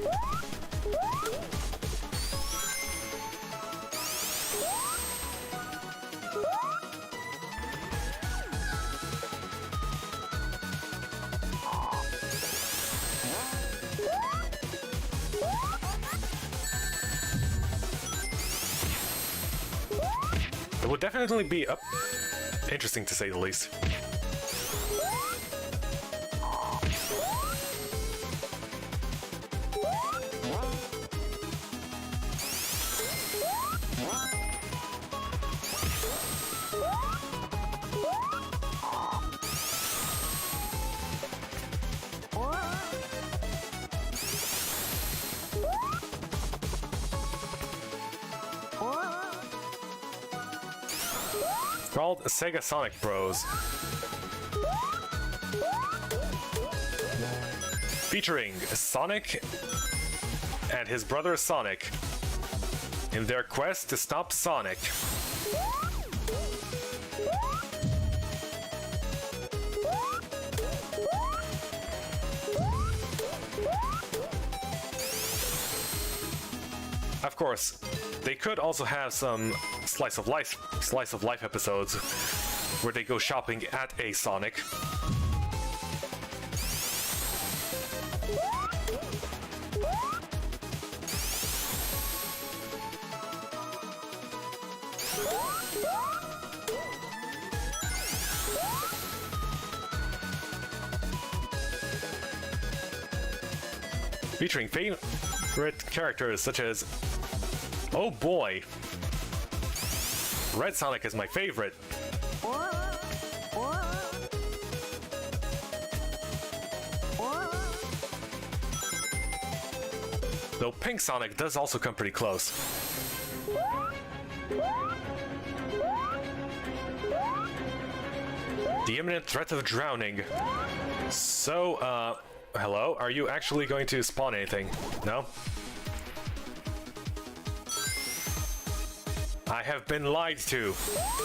It would definitely be interesting to say the least. Called Sega Sonic Bros. Featuring Sonic and his brother Sonic in their quest to stop Sonic. Of course, they could also have some slice of life episodes where they go shopping at a Sonic. Featuring favorite characters such as, oh boy, Red Sonic is my favorite. Though Pink Sonic does also come pretty close. The imminent threat of drowning. So, hello? Are you actually going to spawn anything? No? I have been lied to.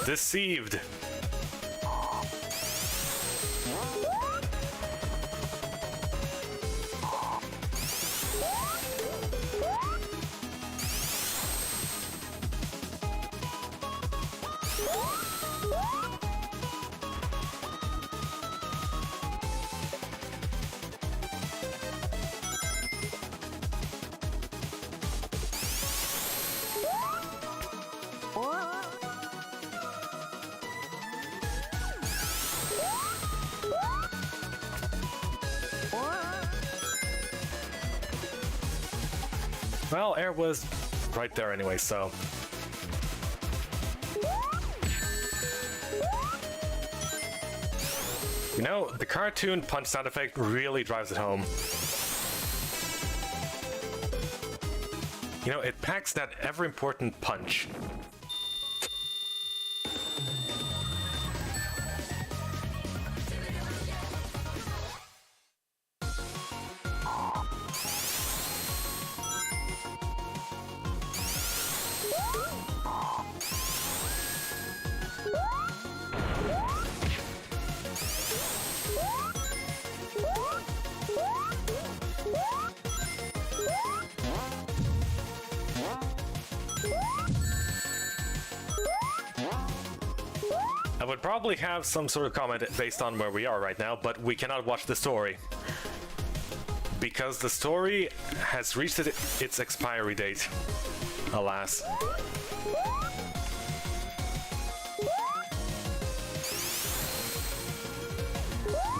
Deceived. Well, air was right there anyway, so... You know, the cartoon punch sound effect really drives it home. You know, it packs that ever-important punch. I would probably have some sort of comment based on where we are right now, but we cannot watch the story. Because the story has reached its expiry date. Alas.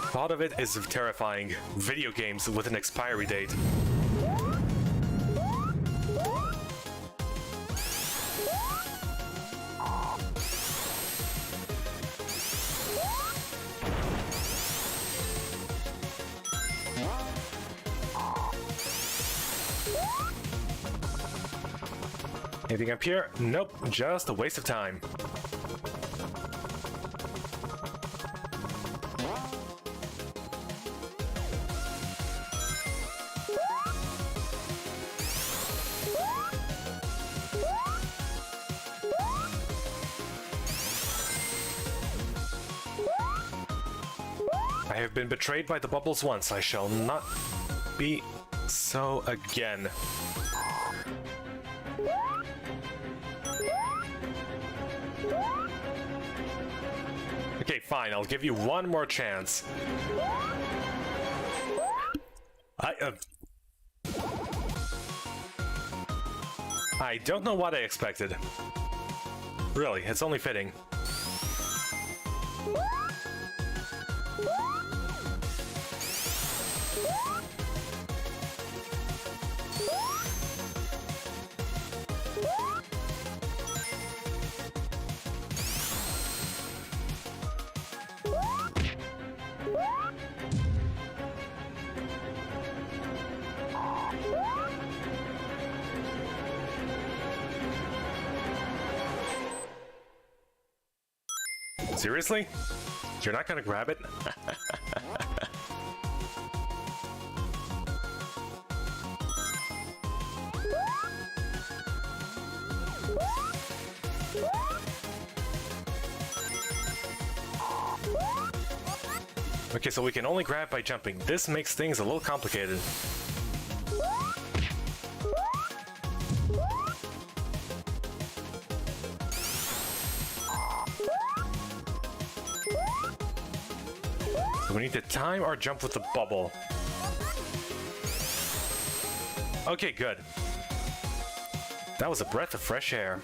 The thought of it is terrifying. Video games with an expiry date. Anything up here? Nope, just a waste of time. I have been betrayed by the bubbles once. I shall not be so again. Okay, fine. I'll give you one more chance. I don't know what I expected. Really, it's only fitting. Seriously? You're not gonna grab it? Okay, so we can only grab by jumping. This makes things a little complicated. We need to time our jump with the bubble. Okay, good. That was a breath of fresh air.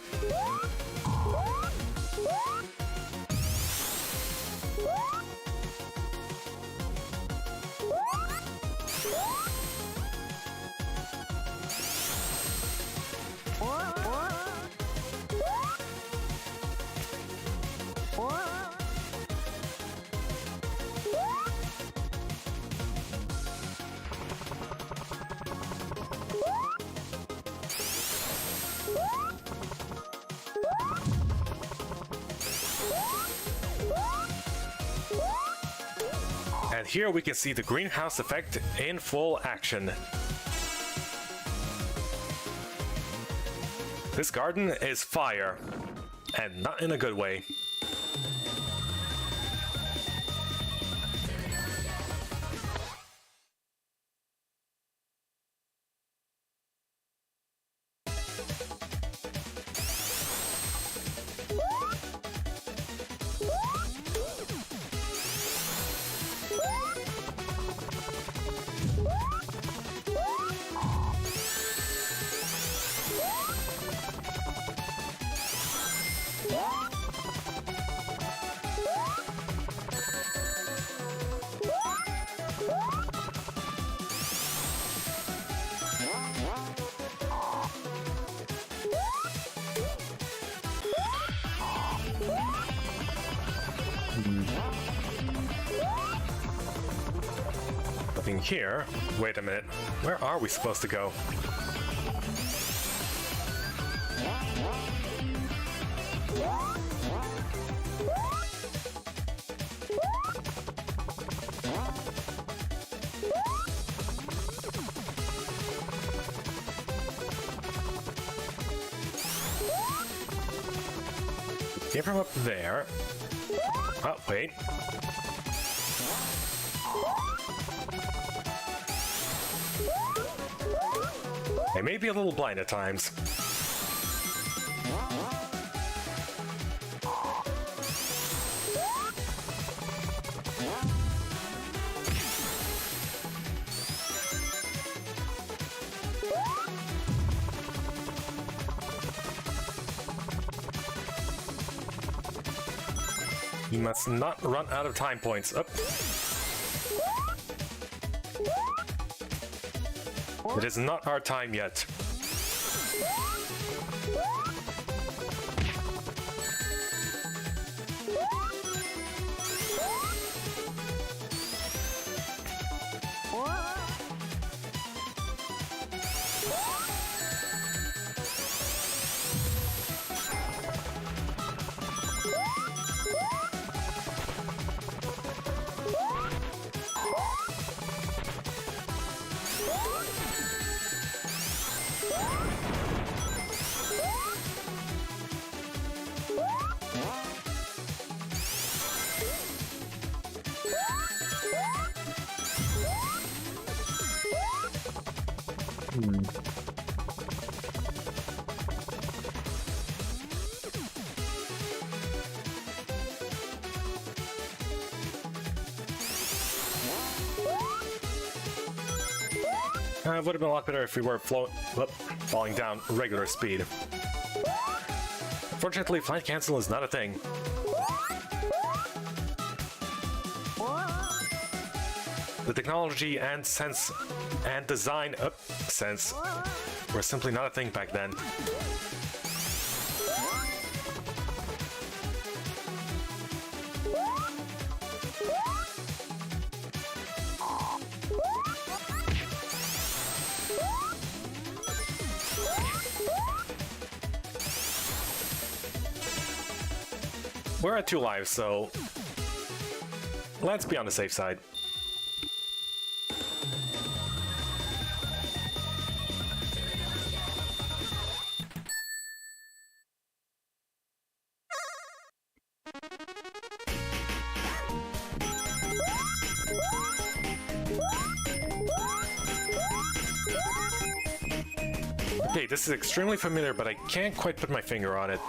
And here we can see the greenhouse effect in full action. This garden is fire, and not in a good way. Nothing here. Wait a minute. Where are we supposed to go? Came from up there. Oh, wait. I may be a little blind at times. You must not run out of time points. Up. It is not our time yet. It would have been a lot better if we were falling down regular speed. Fortunately, flight cancel is not a thing. The technology and sense and design sense were simply not a thing back then. We're at 2 lives, so let's be on the safe side. Okay, this is extremely familiar, but I can't quite put my finger on it.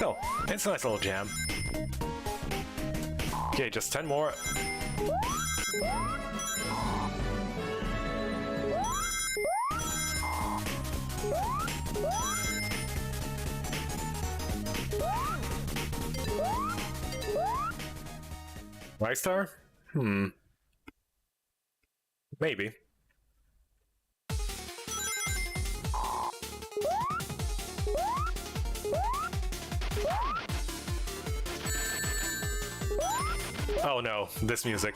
Oh, it's a nice little jam. Okay, just 10 more. Y-Star? Maybe. Oh no, this music.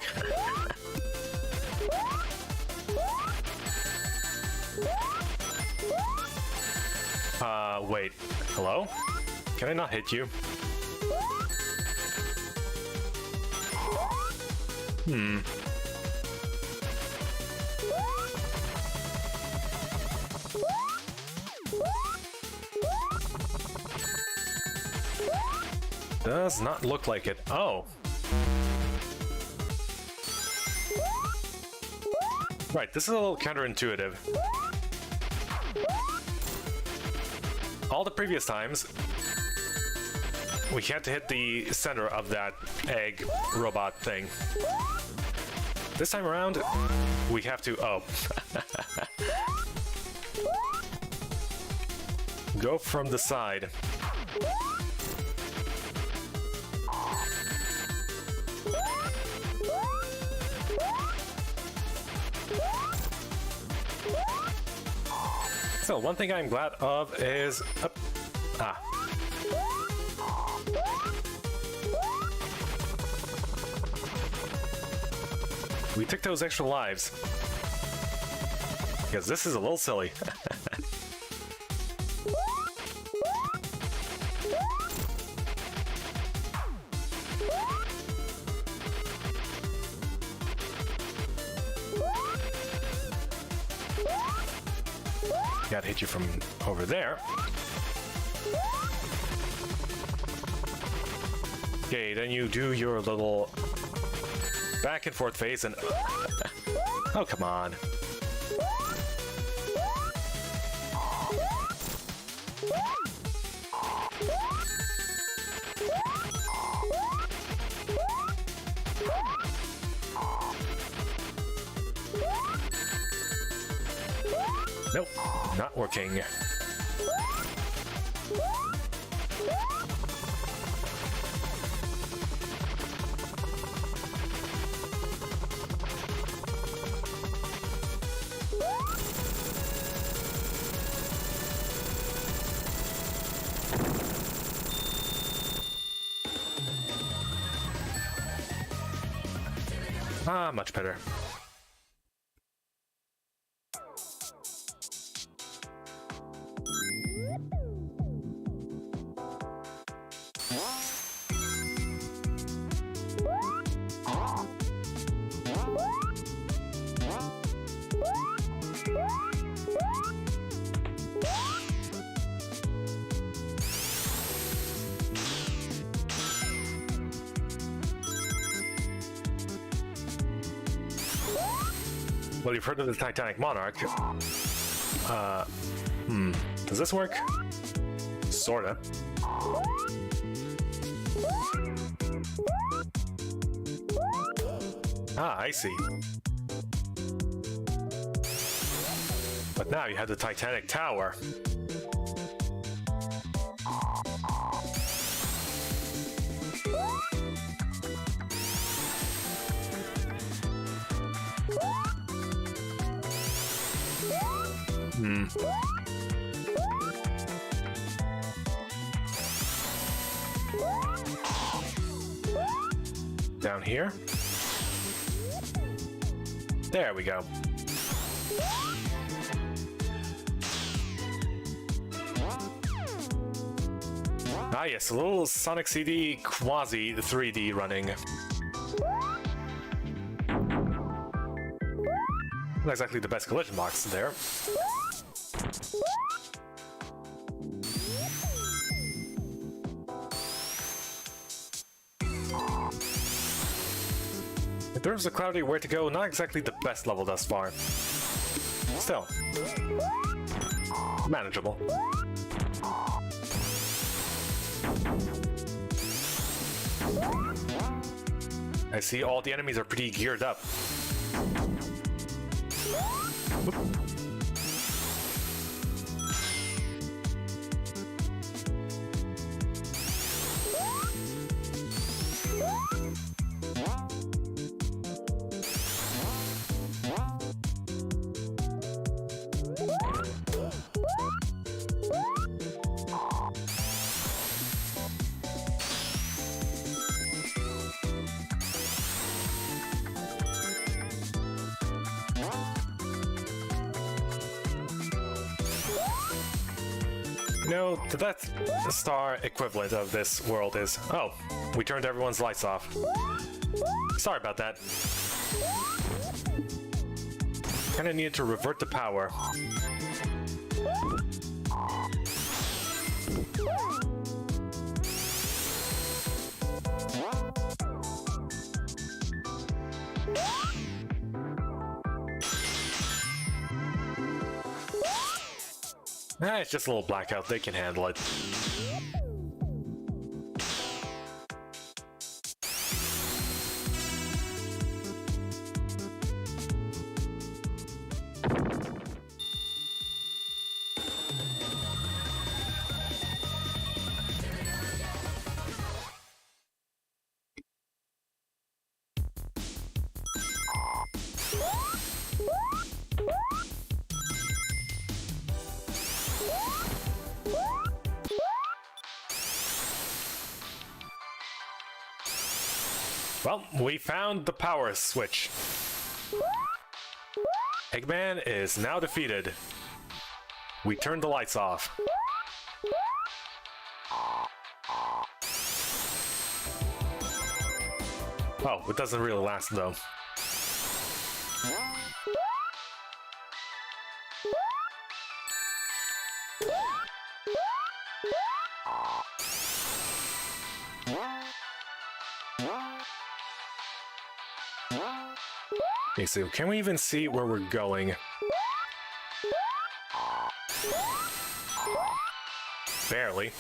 Wait. Hello? Can I not hit you? Does not look like it. Oh. Right, this is a little counterintuitive. All the previous times, we had to hit the center of that egg robot thing. This time around, we have to... oh. Go from the side. So, one thing I'm glad of is... we took those extra lives. Because this is a little silly. Gotta hit you from over there. Okay, then you do your little back and forth phase and... oh, come on. Nope, not working. Ah, much better. Well, you've heard of the Titanic Monarch. Does this work? Sorta. Ah, I see. But now you have the Titanic Tower. Down here. There we go. Ah yes, a little Sonic CD quasi 3D running. Not exactly the best collision box there. In terms of Cloudy Where to Go, not exactly the best level thus far. Still, manageable. I see all the enemies are pretty geared up. You know, the Death Star equivalent of this world is, oh, we turned everyone's lights off. Sorry about that. Kinda needed to revert the power. It's just a little blackout, they can handle it. Well, we found the power switch. Eggman is now defeated. We turned the lights off. Oh, it doesn't really last though. Okay, so can we even see where we're going? Barely.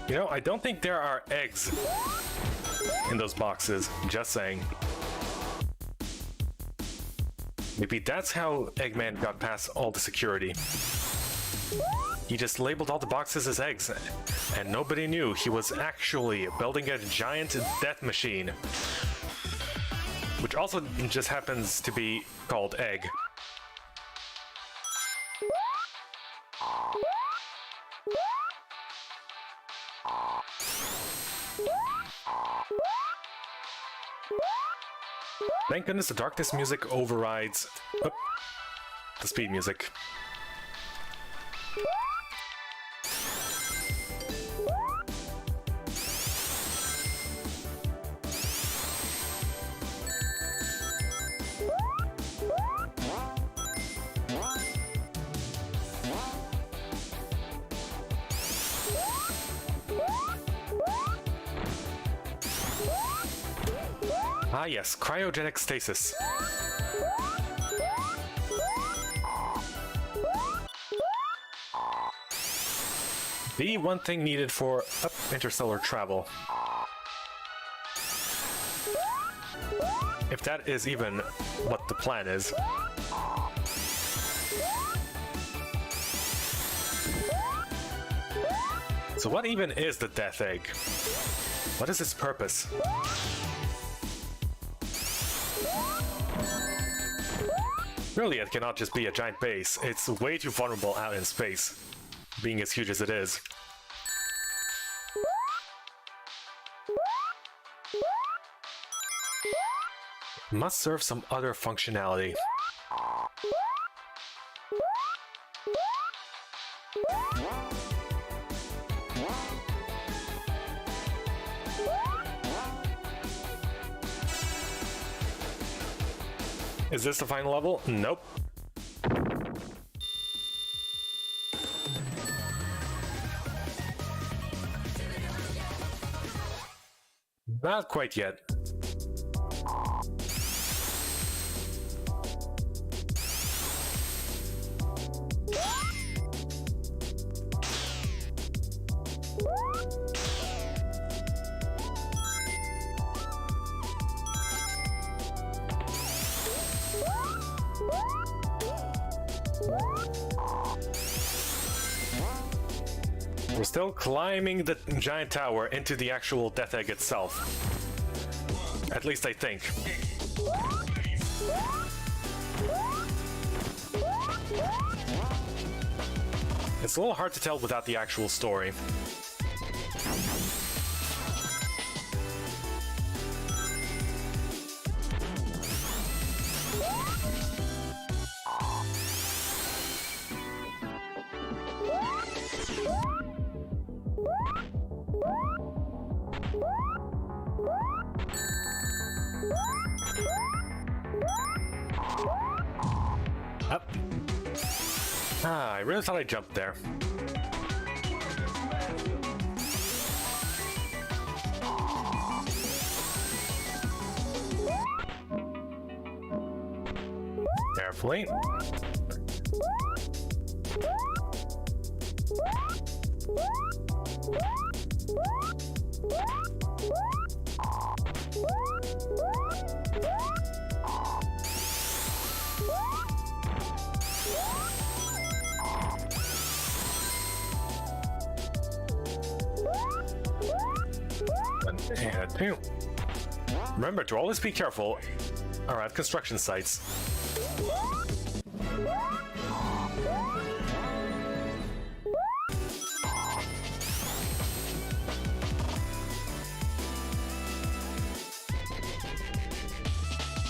You know, I don't think there are eggs in those boxes, just saying. Maybe that's how Eggman got past all the security. He just labeled all the boxes as eggs, and nobody knew he was actually building a giant death machine. Which also just happens to be called Egg. Thank goodness the darkness music overrides the speed music. Ah yes, cryogenic stasis. The one thing needed for interstellar travel. If that is even what the plan is. So what even is the Death Egg? What is its purpose? Really, it cannot just be a giant base. It's way too vulnerable out in space, being as huge as it is. Must serve some other functionality. Is this the final level? Nope. Not quite yet. We're still climbing the giant tower into the actual Death Egg itself. At least I think. It's a little hard to tell without the actual story. Up. Ah, I really thought I jumped there. Carefully. And two. Remember to always be careful around construction sites.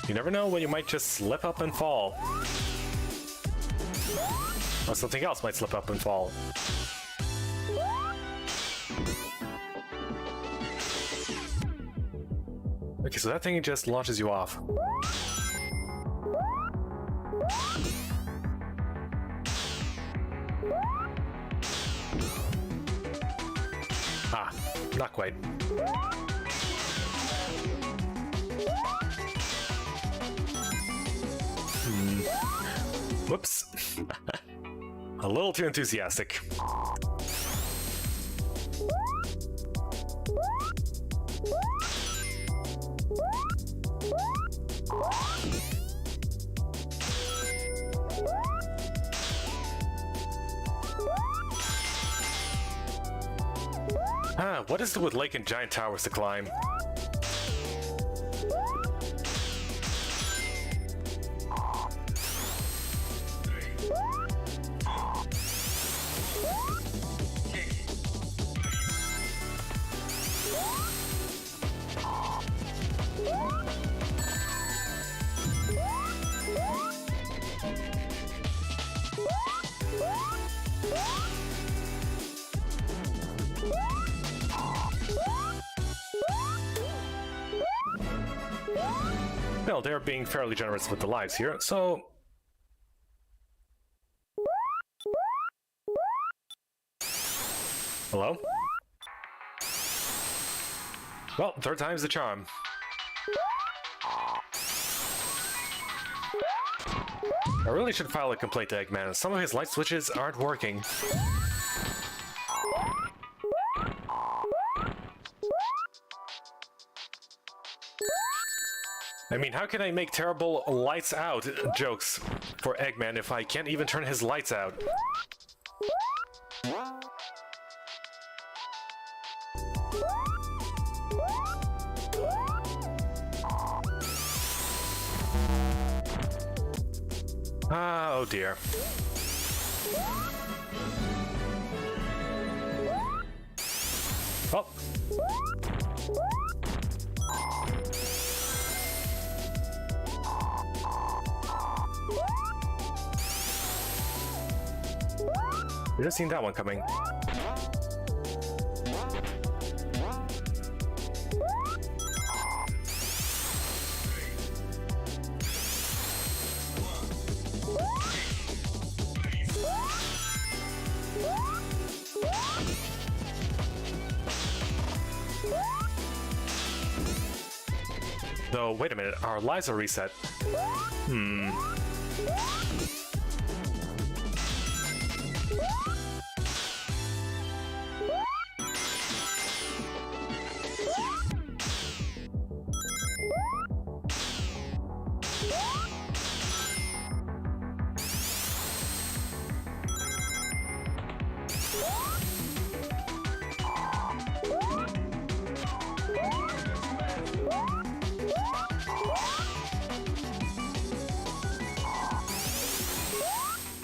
You never know when you might just slip up and fall. Or something else might slip up and fall. Okay, so that thing just launches you off. Ah, not quite. Whoops. A little too enthusiastic. Ah, what is it with lake and giant towers to climb? Well, they're being fairly generous with the lives here, so... Hello? Well, third time's the charm. I really should file a complaint to Eggman. Some of his light switches aren't working. I mean, how can I make terrible lights out jokes for Eggman if I can't even turn his lights out? Ah, oh dear. Oh. We've just seen that one coming. Though, wait a minute, our lives are reset.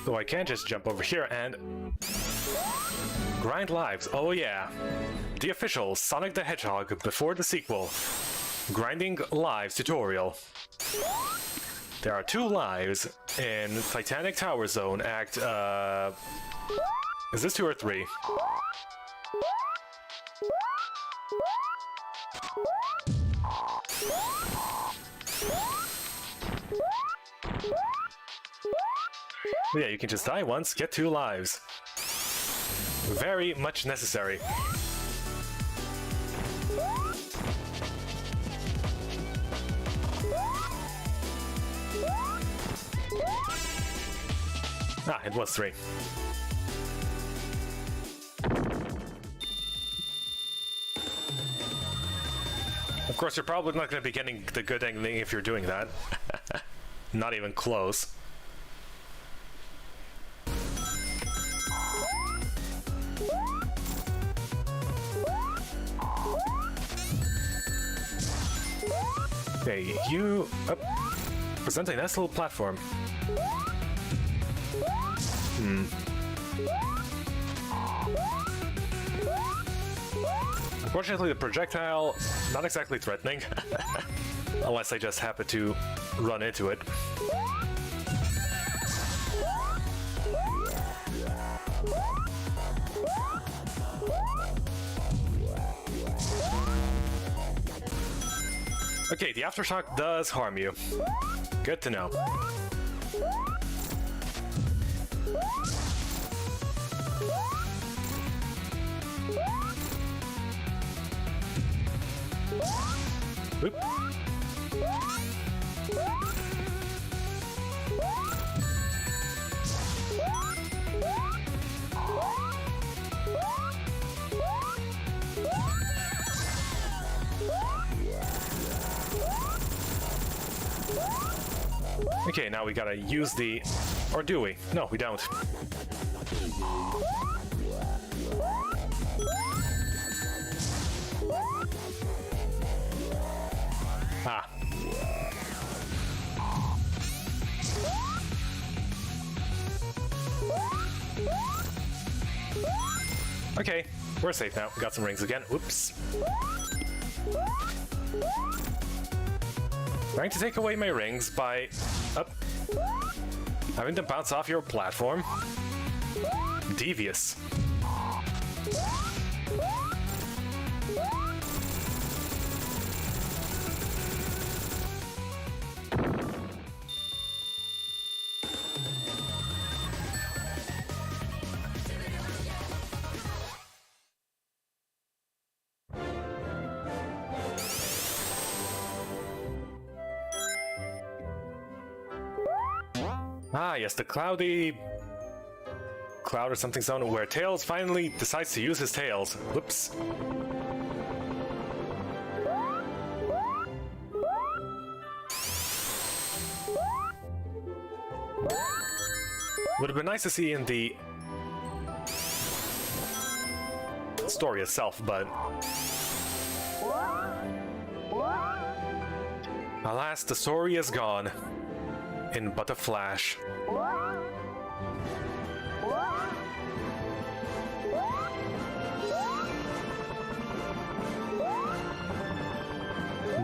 So I can't just jump over here and... grind lives, oh yeah. The official Sonic the Hedgehog before the sequel. Grinding lives tutorial. There are 2 lives in Titanic Tower Zone Act, is this 2 or 3? Yeah, you can just die once, get 2 lives. Very much necessary. Ah, it was 3. Of course, you're probably not going to be getting the good ending if you're doing that. Not even close. Okay, you... present a nice little platform. Unfortunately, the projectile, not exactly threatening. Unless I just happen to run into it. Okay, the aftershock does harm you. Good to know. Oop. Okay, now we gotta use the... or do we? No, we don't. Ah. Okay, we're safe now. We got some rings again. Oops. Trying to take away my rings by having them bounce off your platform. Devious. Ah, yes, the cloudy... Cloud or something zone where Tails finally decides to use his tails. Whoops. Would have been nice to see in the story itself, but alas, the story is gone in but a flash.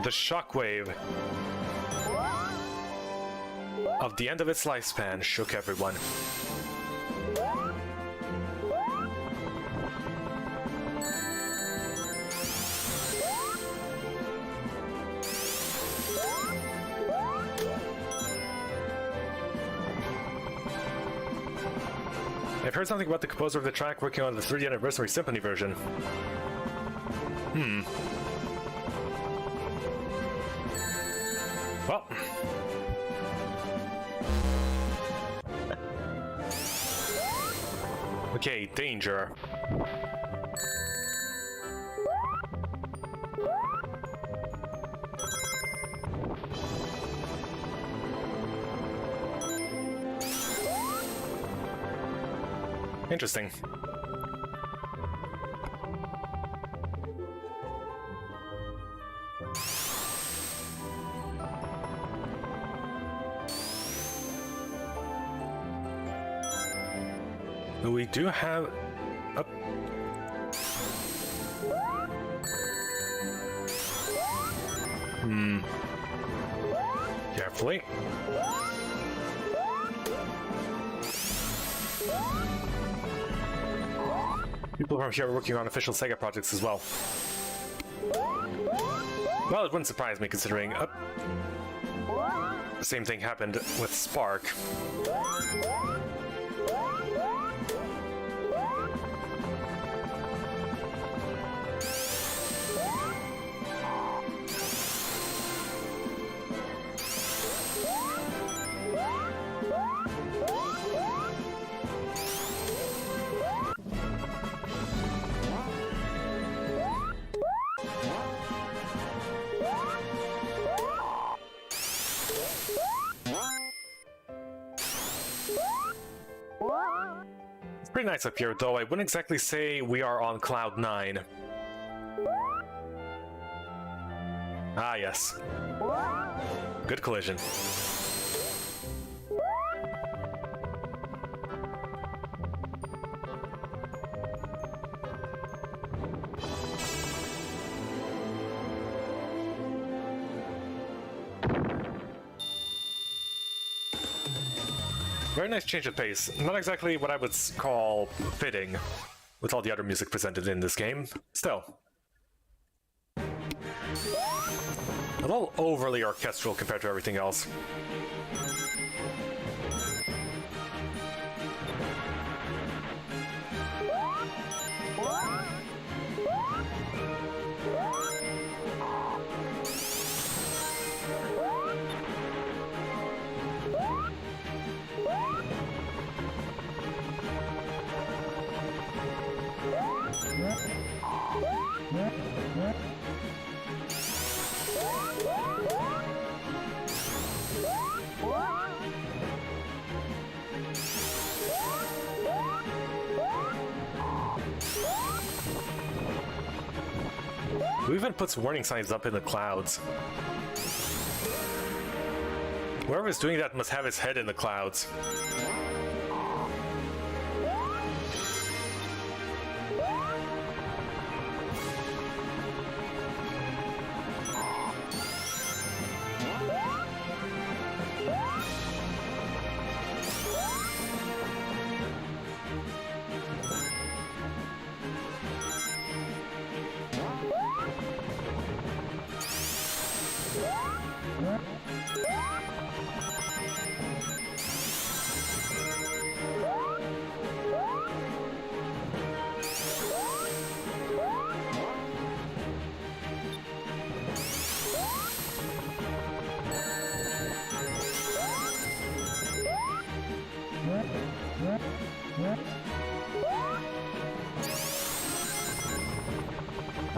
The shockwave of the end of its lifespan shook everyone. I've heard something about the composer of the track working on the 30th anniversary symphony version. Well. Okay, danger. Interesting. We do have a... Carefully. People from here are working on official Sega projects as well. Well, it wouldn't surprise me considering the same thing happened with Spark. Pretty nice up here, though I wouldn't exactly say we are on Cloud 9. Ah, yes. Good collision. Very nice change of pace. Not exactly what I would call fitting with all the other music presented in this game. Still. A little overly orchestral compared to everything else. Who even puts warning signs up in the clouds? Whoever's doing that must have his head in the clouds.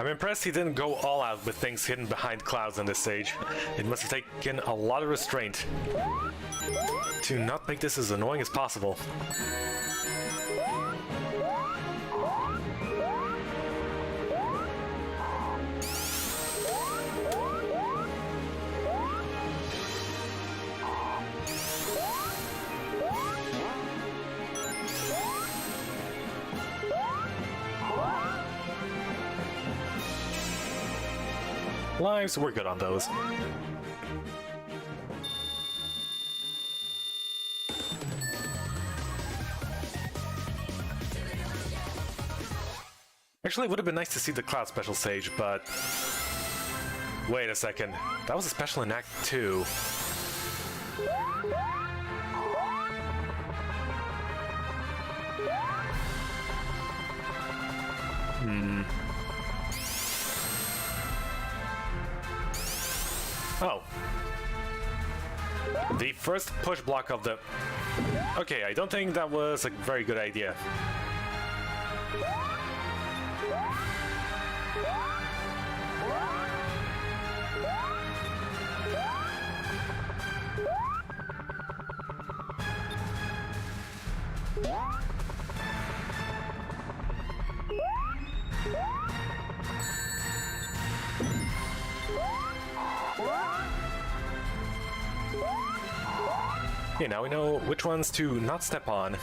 I'm impressed he didn't go all out with things hidden behind clouds on this stage. It must have taken a lot of restraint to not make this as annoying as possible. Lives, we're good on those. Actually, it would have been nice to see the Cloud special stage, but... Wait a second. That was a special in Act 2. Oh. The first push block of the... Okay, I don't think that was a very good idea. Okay, now we know which ones to not step on.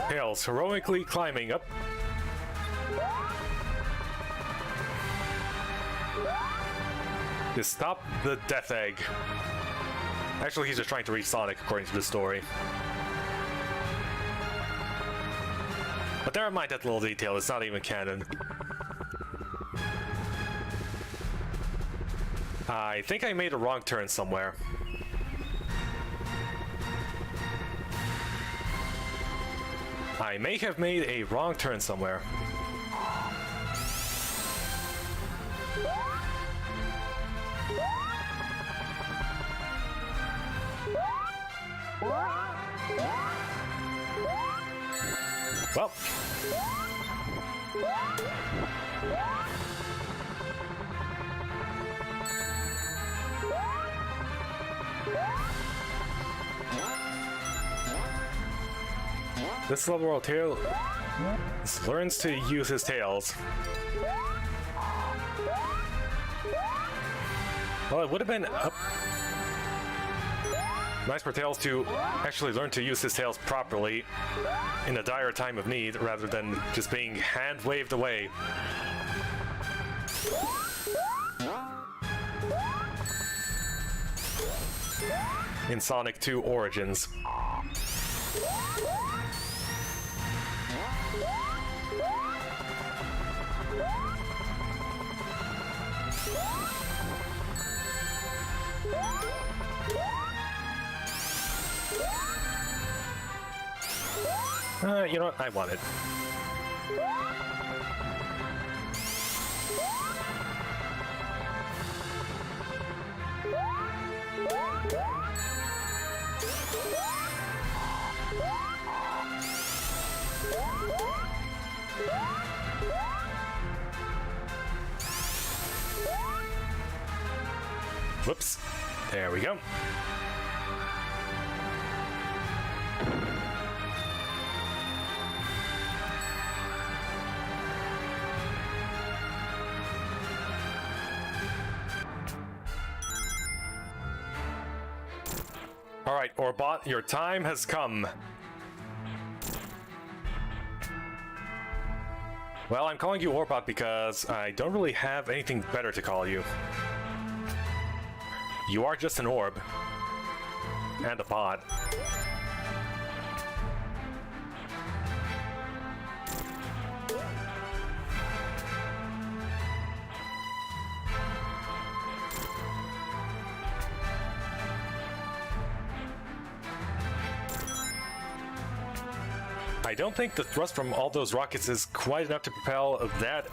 Tails heroically climbing up. To stop the Death Egg. Actually, he's just trying to reach Sonic, according to the story. But never mind that little detail, it's not even canon. I think I made a wrong turn somewhere. I may have made a wrong turn somewhere. Well. This level of tail learns to use his tails. Well, it would have been nice for Tails to actually learn to use his tails properly in a dire time of need, rather than just being hand-waved away. In Sonic 2 Origins. You know what? I want it. Whoops. There we go. Alright, Orbot, your time has come. Well, I'm calling you Orbot because I don't really have anything better to call you. You are just an orb. And a bot. I don't think the thrust from all those rockets is quite enough to propel that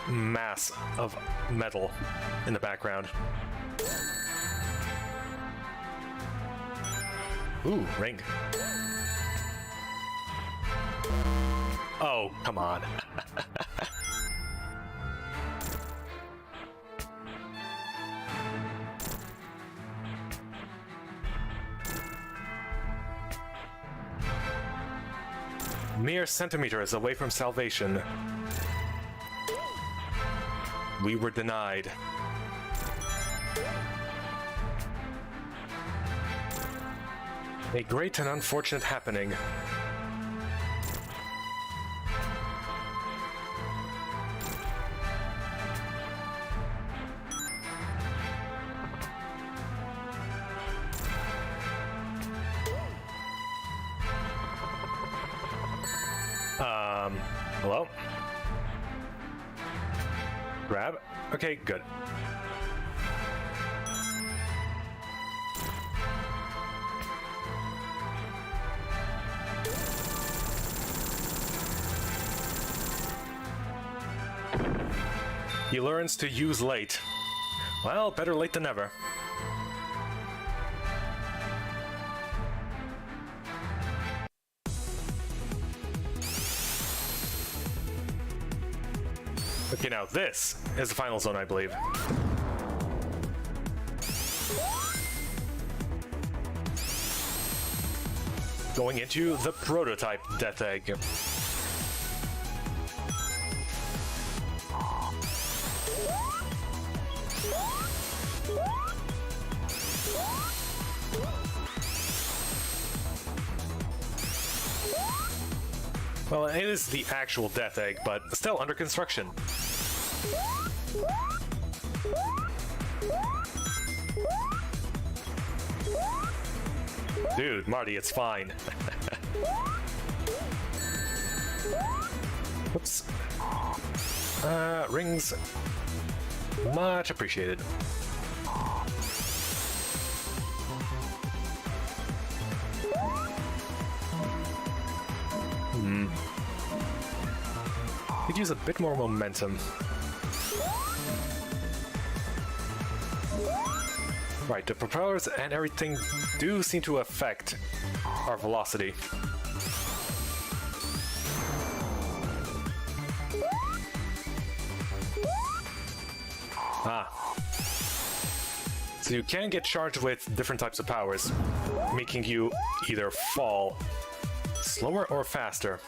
mass of metal in the background. Ooh, ring. Oh, come on. Mere centimeters away from salvation. We were denied. A great and unfortunate happening. Hello? Grab? Okay, good. He learns to use late. Well, better late than never. Okay, now this is the final zone, I believe. Going into the prototype Death Egg. Well, it is the actual Death Egg, but still under construction. Dude, Marty, it's fine. Whoops. Rings. Much appreciated. Could use a bit more momentum. Right, the propellers and everything do seem to affect our velocity. Ah. So you can get charged with different types of powers, making you either fall slower or faster.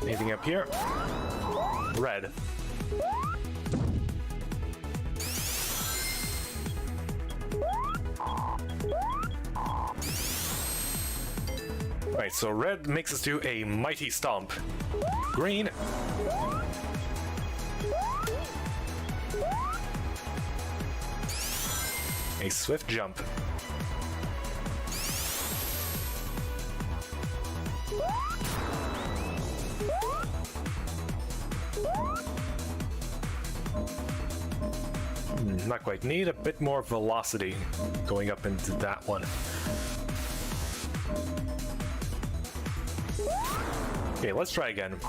Anything up here? Red. Right, so red makes us do a mighty stomp. Green. A swift jump. Not quite. Need a bit more velocity going up into that one. Okay, let's try again.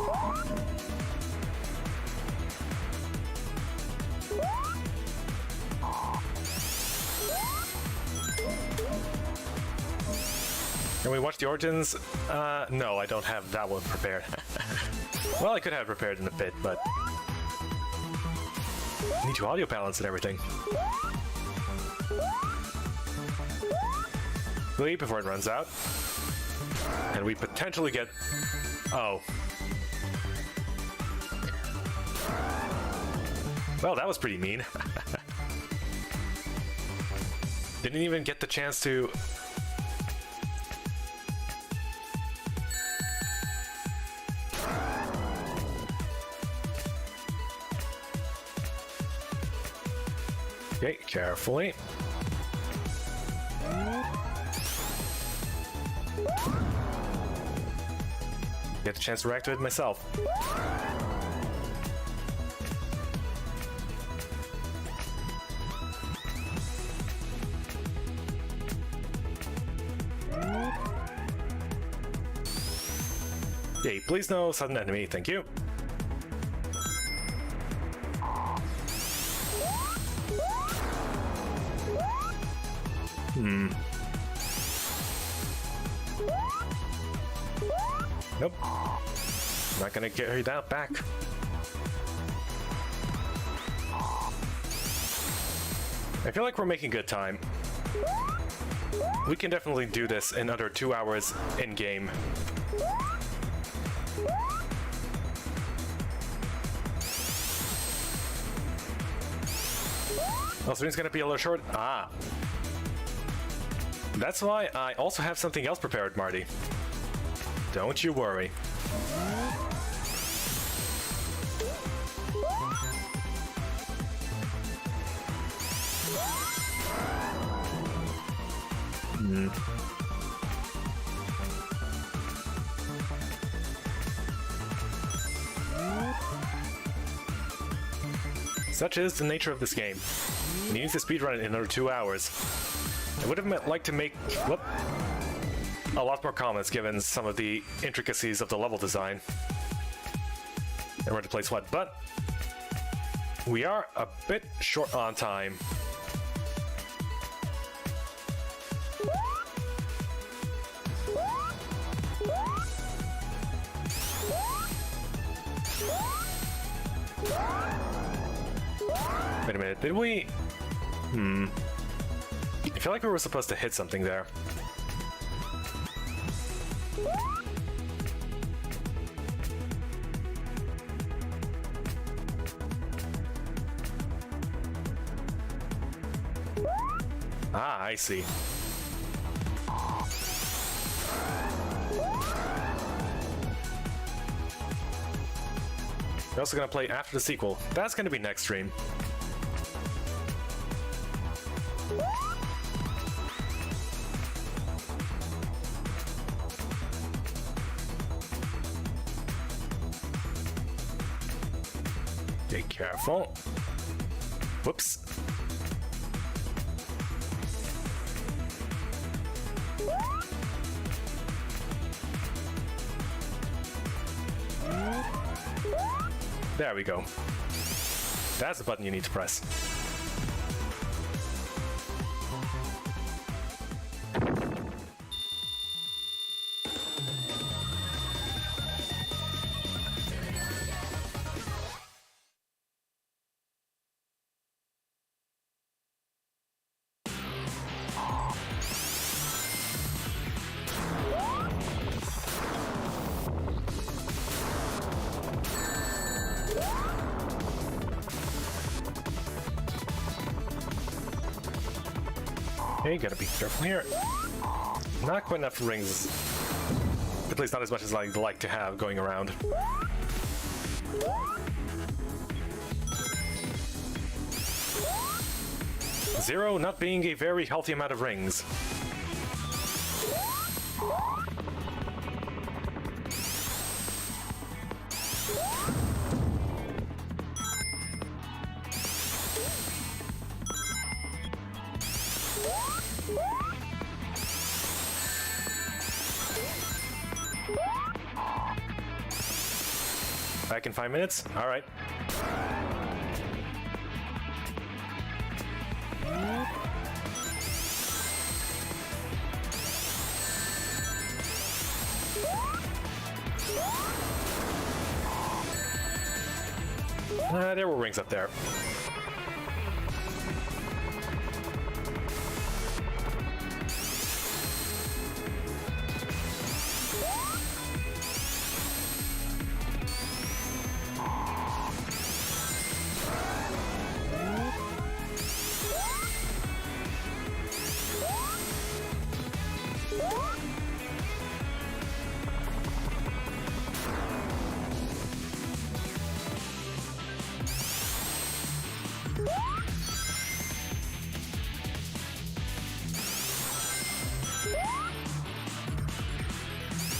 Can we watch the Origins? No, I don't have that one prepared. Well, I could have prepared in a bit, but need to audio balance and everything. Leave before it runs out. And we potentially get... Oh. Well, that was pretty mean. Didn't even get the chance to... Okay, carefully. Get a chance to react to it myself. Yay, please no sudden enemy, thank you. Nope. Not gonna carry that back. I feel like we're making good time. We can definitely do this in under 2 hours in-game. Oh, so it's gonna be a little short? Ah. That's why I also have something else prepared, Marty. Don't you worry. Such is the nature of this game. You need to speedrun it in under 2 hours. I would have liked to make a lot more comments given some of the intricacies of the level design and where to place what, but we are a bit short on time. Wait a minute, did we? I feel like we were supposed to hit something there. Ah, I see. We're also gonna play after the sequel. That's gonna be next stream. Be careful. Whoops. There we go. That's the button you need to press. Okay, gotta be careful here. Not quite enough rings. At least not as much as I'd like to have going around. Zero not being a very healthy amount of rings. Back in 5 minutes? Alright. There were rings up there.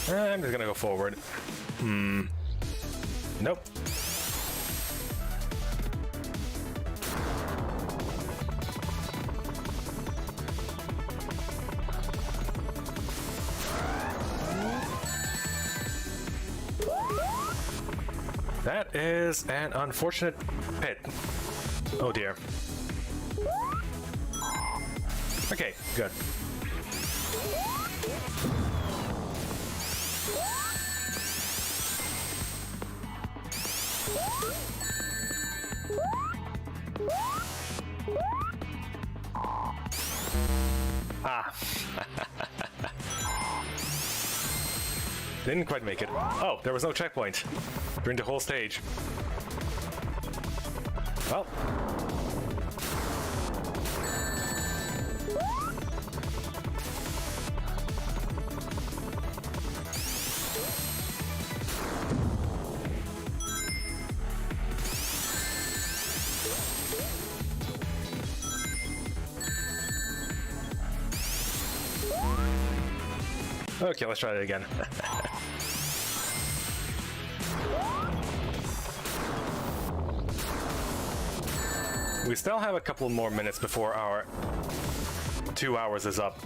I'm just gonna go forward. Nope. That is an unfortunate pit. Oh dear. Okay, good. Ah. Didn't quite make it. Oh, there was no checkpoint during the whole stage. Well. Okay, let's try it again. We still have a couple more minutes before our 2 hours is up.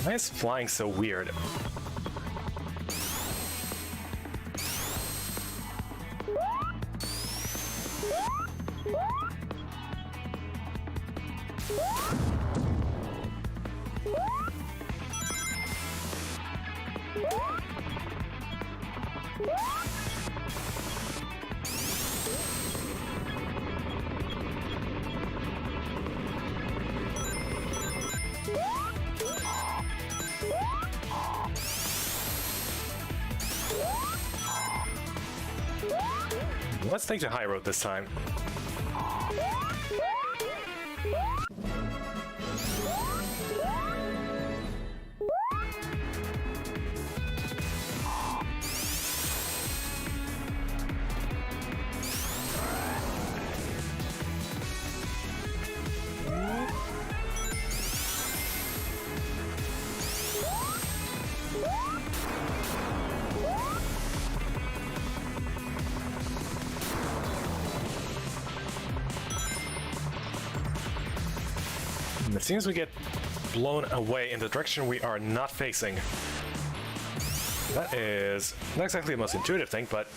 Why is flying so weird? Let's take the high road this time. It seems we get blown away in the direction we are not facing. That is not exactly the most intuitive thing, but...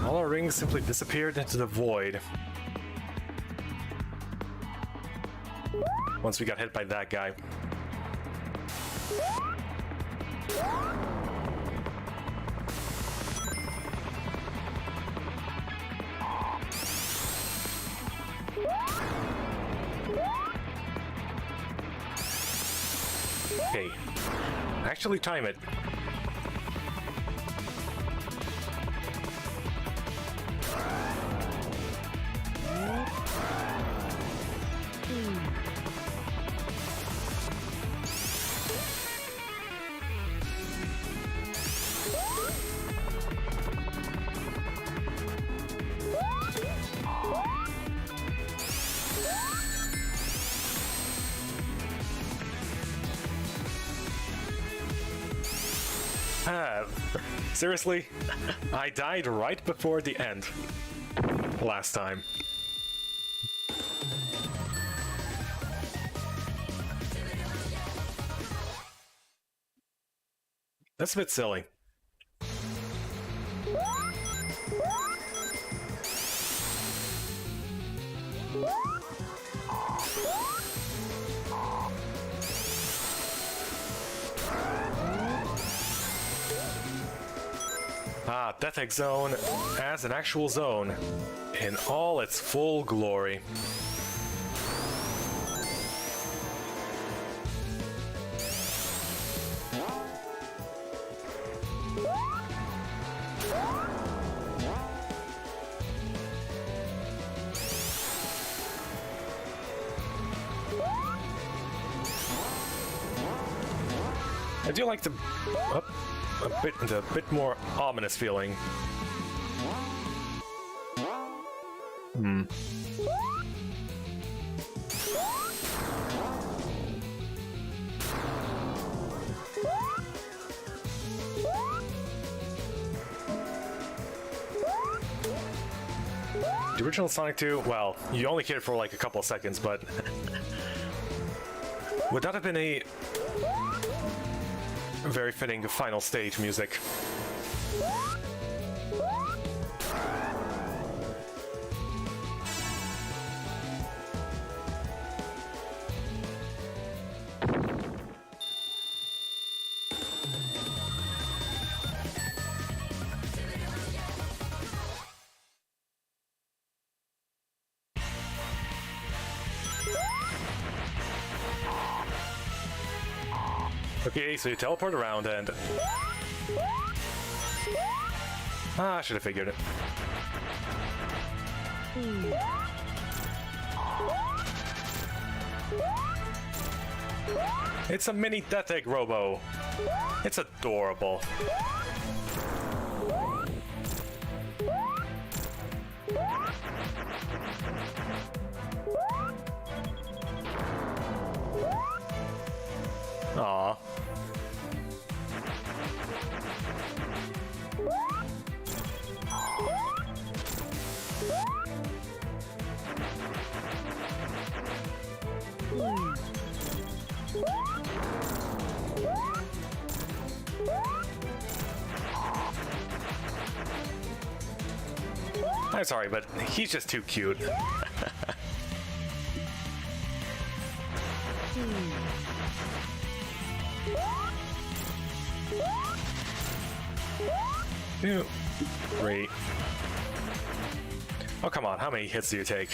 all our rings simply disappeared into the void once we got hit by that guy. Okay, actually time it. Seriously? I died right before the end last time. That's a bit silly. Death Egg Zone as an actual zone in all its full glory. I do like the bit more ominous feeling. The original Sonic 2, well, you only cared for like a couple of seconds, but would that have been a very fitting final stage music? Okay, so you teleport around and... I should have figured it. It's a mini Death Egg Robo. It's adorable. Aww. I'm sorry, but he's just too cute. Ew. Great. Oh, come on. How many hits do you take?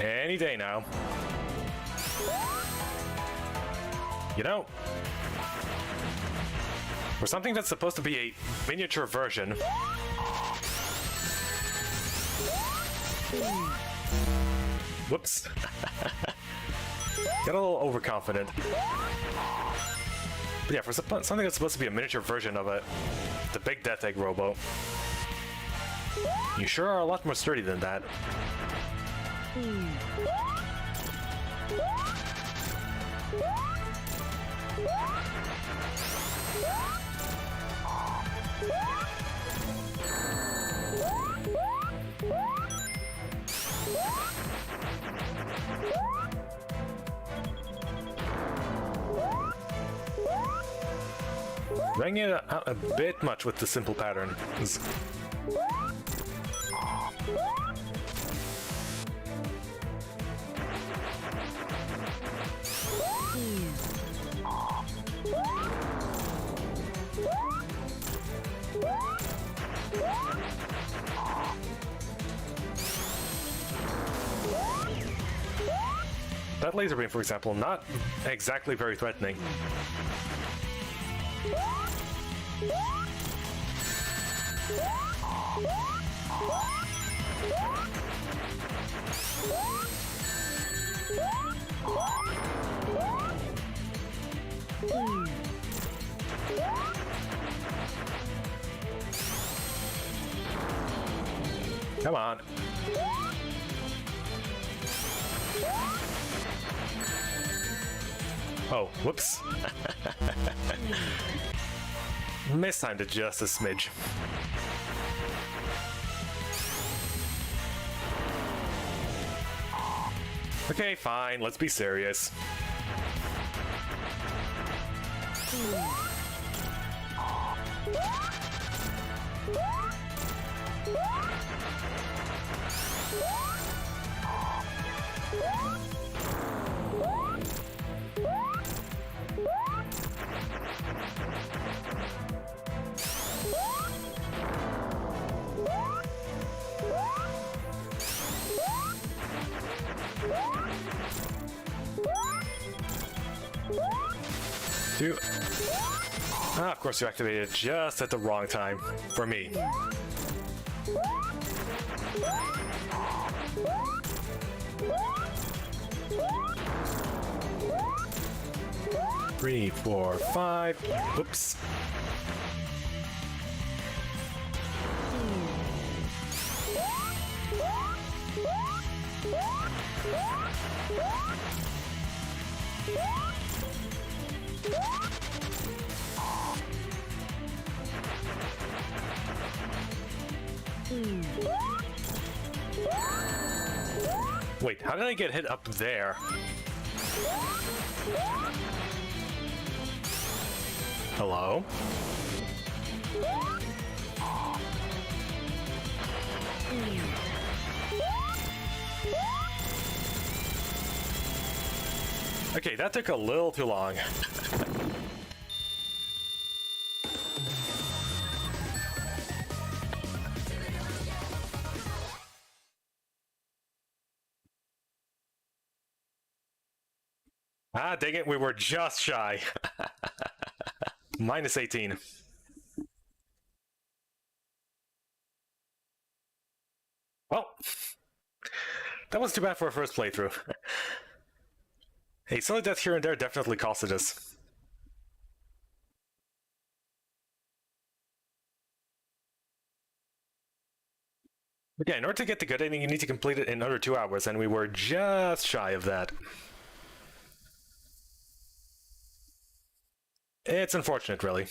Any day now. You know, for something that's supposed to be a miniature version, whoops, got a little overconfident. But yeah, for something that's supposed to be a miniature version of it, the big Death Egg Robo, you sure are a lot more sturdy than that. Bringing it out a bit much with the simple pattern. That laser beam, for example, not exactly very threatening. Come on. Oh, whoops. Mistimed it just a smidge. Okay, fine, let's be serious. Of course you activated it just at the wrong time. For me. Three, four, five. Oops. Wait, how did I get hit up there? Hello? Okay, that took a little too long. Ah, dang it, we were just shy. Minus 18. Well, that was too bad for a first playthrough. Hey, silly death here and there definitely costed us. But yeah, in order to get the good ending, you need to complete it in under 2 hours, and we were just shy of that. It's unfortunate, really.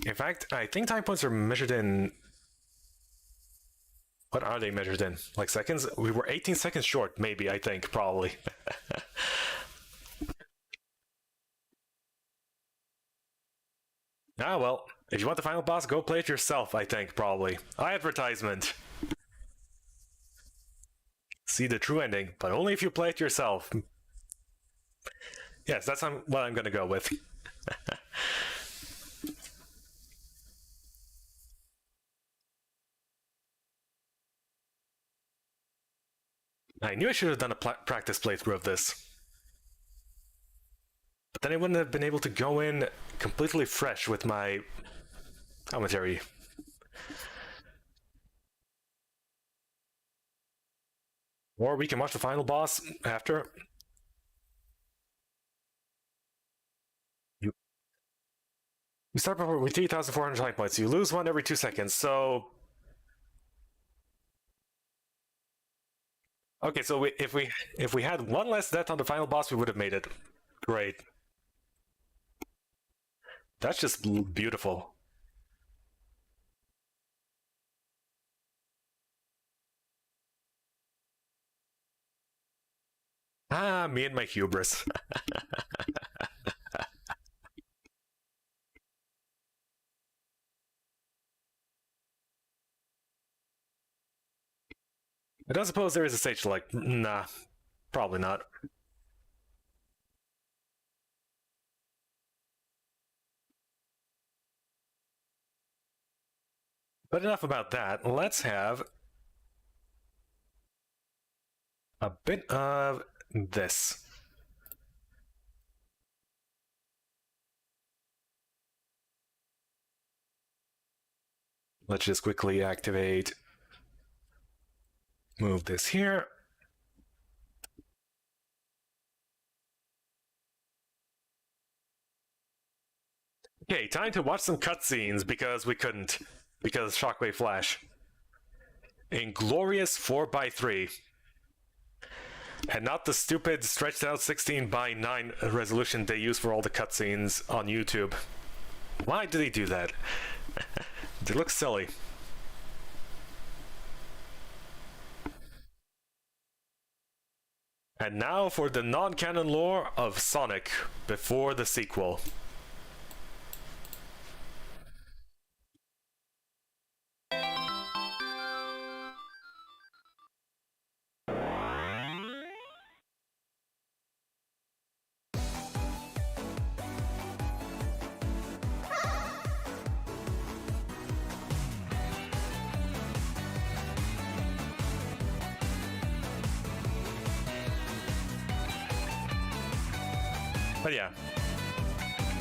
In fact, I think time points are measured in... What are they measured in? Like seconds? We were 18 seconds short, maybe, I think, probably. Ah, well, if you want the final boss, go play it yourself, I think, probably. Advertisement. See the true ending, but only if you play it yourself. Yes, that's what I'm gonna go with. I knew I should have done a practice playthrough of this. But then I wouldn't have been able to go in completely fresh with my commentary. Or we can watch the final boss after. You start with 3,400 time points. You lose one every 2 seconds, so... Okay, so if we had one less death on the final boss, we would have made it. Great. That's just beautiful. Ah, me and my hubris. I don't suppose there is a stage like, nah, probably not. But enough about that. Let's have a bit of this. Let's just quickly activate. Move this here. Okay, time to watch some cutscenes because we couldn't. Because Shockwave Flash. Inglorious 4x3. And not the stupid stretched out 16:9 resolution they use for all the cutscenes on YouTube. Why do they do that? They look silly. And now for the non-canon lore of Sonic before the sequel. But yeah,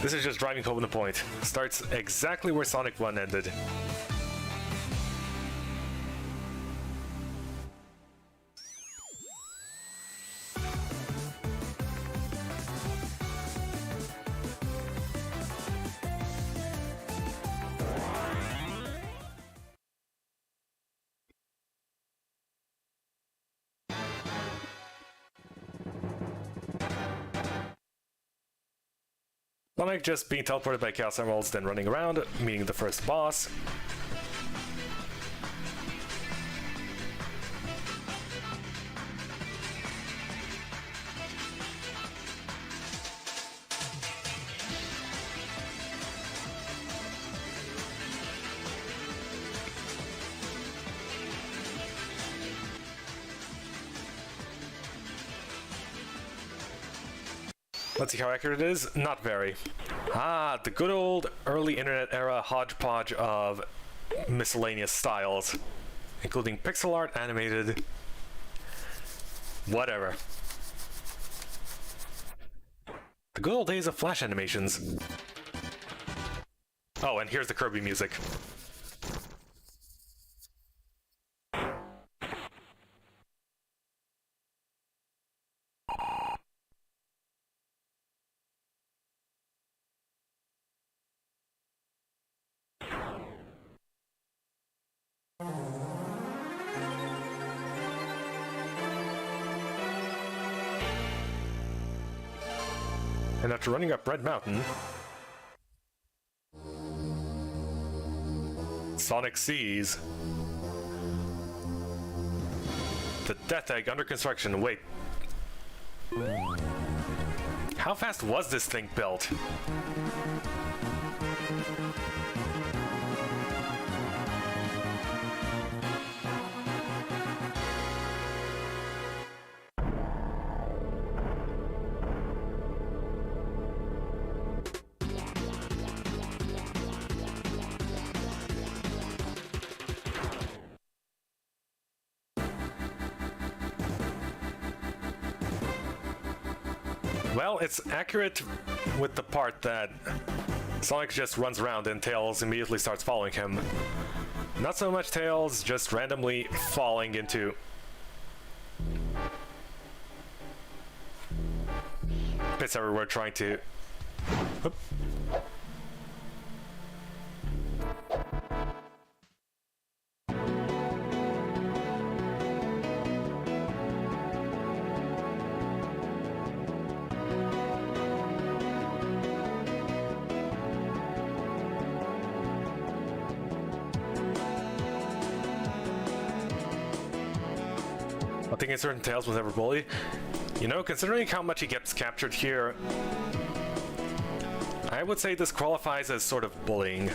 this is just driving home the point. Starts exactly where Sonic 1 ended. Sonic just being teleported by Chaos Emeralds, then running around, meeting the first boss. Let's see how accurate it is. Not very. Ah, the good old early internet era hodgepodge of miscellaneous styles, including pixel art, animated, whatever. The good old days of Flash animations. Oh, and here's the Kirby music. And after running up Red Mountain, Sonic sees the Death Egg under construction. Wait. How fast was this thing built? Well, it's accurate with the part that Sonic just runs around and Tails immediately starts following him. Not so much Tails just randomly falling into pits everywhere trying to... Oop. I think certain Tails was ever bullied. You know, considering how much he gets captured here, I would say this qualifies as sort of bullying.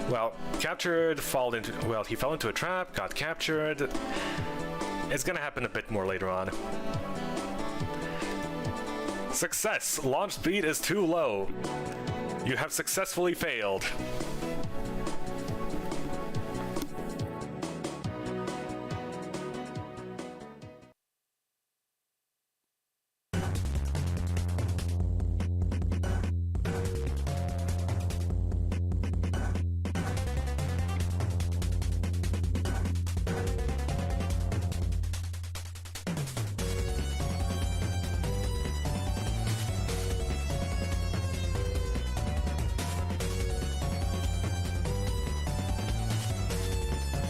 Well, captured, he fell into a trap, got captured. It's gonna happen a bit more later on. Success! Launch speed is too low. You have successfully failed.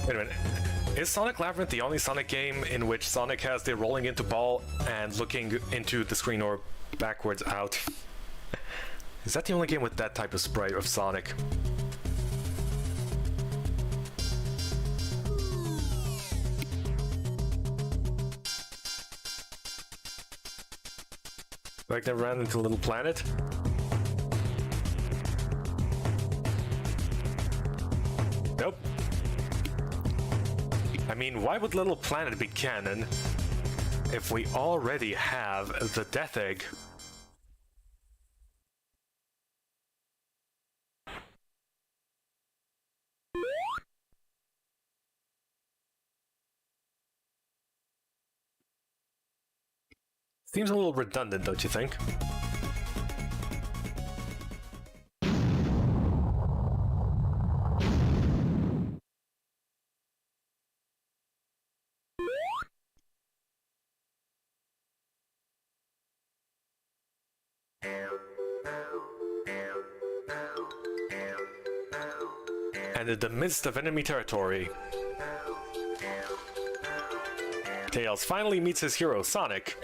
Wait a minute. Is Sonic Labyrinth the only Sonic game in which Sonic has the rolling into ball and looking into the screen or backwards out? Is that the only game with that type of sprite of Sonic? Like they ran into Little Planet? Nope. I mean, why would Little Planet be canon if we already have the Death Egg? Seems a little redundant, don't you think? And in the midst of enemy territory, Tails finally meets his hero, Sonic.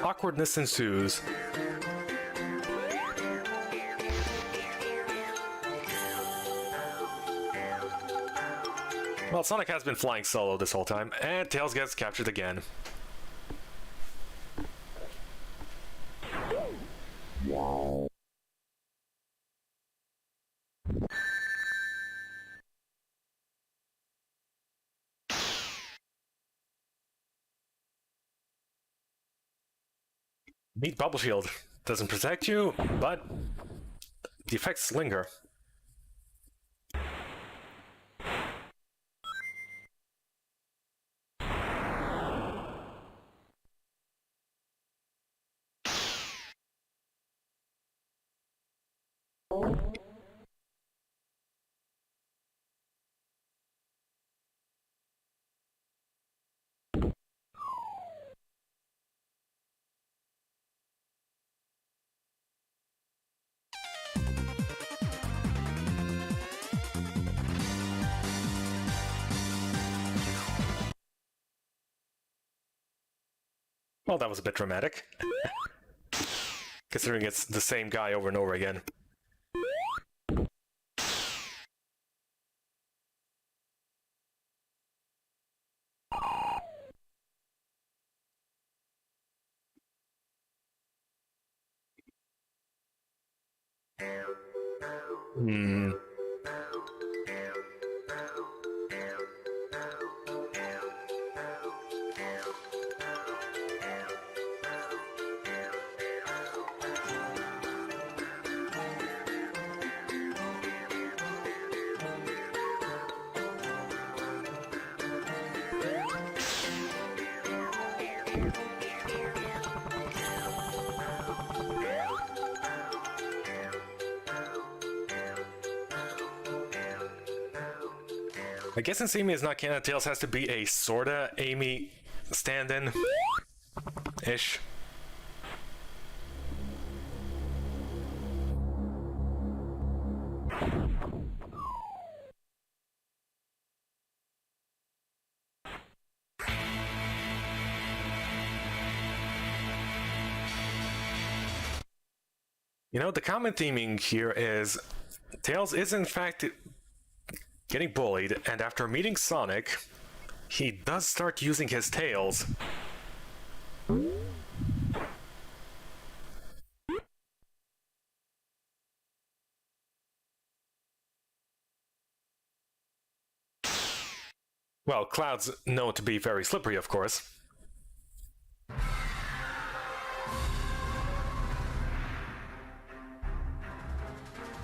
Awkwardness ensues. Well, Sonic has been flying solo this whole time, and Tails gets captured again. Neat bubble shield. Doesn't protect you, but the effects linger. Well, that was a bit dramatic. Considering it's the same guy over and over again. Hmm. I guess since Amy is not canon, Tails has to be a sorta Amy stand-in ish. You know, the common theming here is Tails is in fact getting bullied, and after meeting Sonic, he does start using his tails. Well, Cloud's known to be very slippery, of course.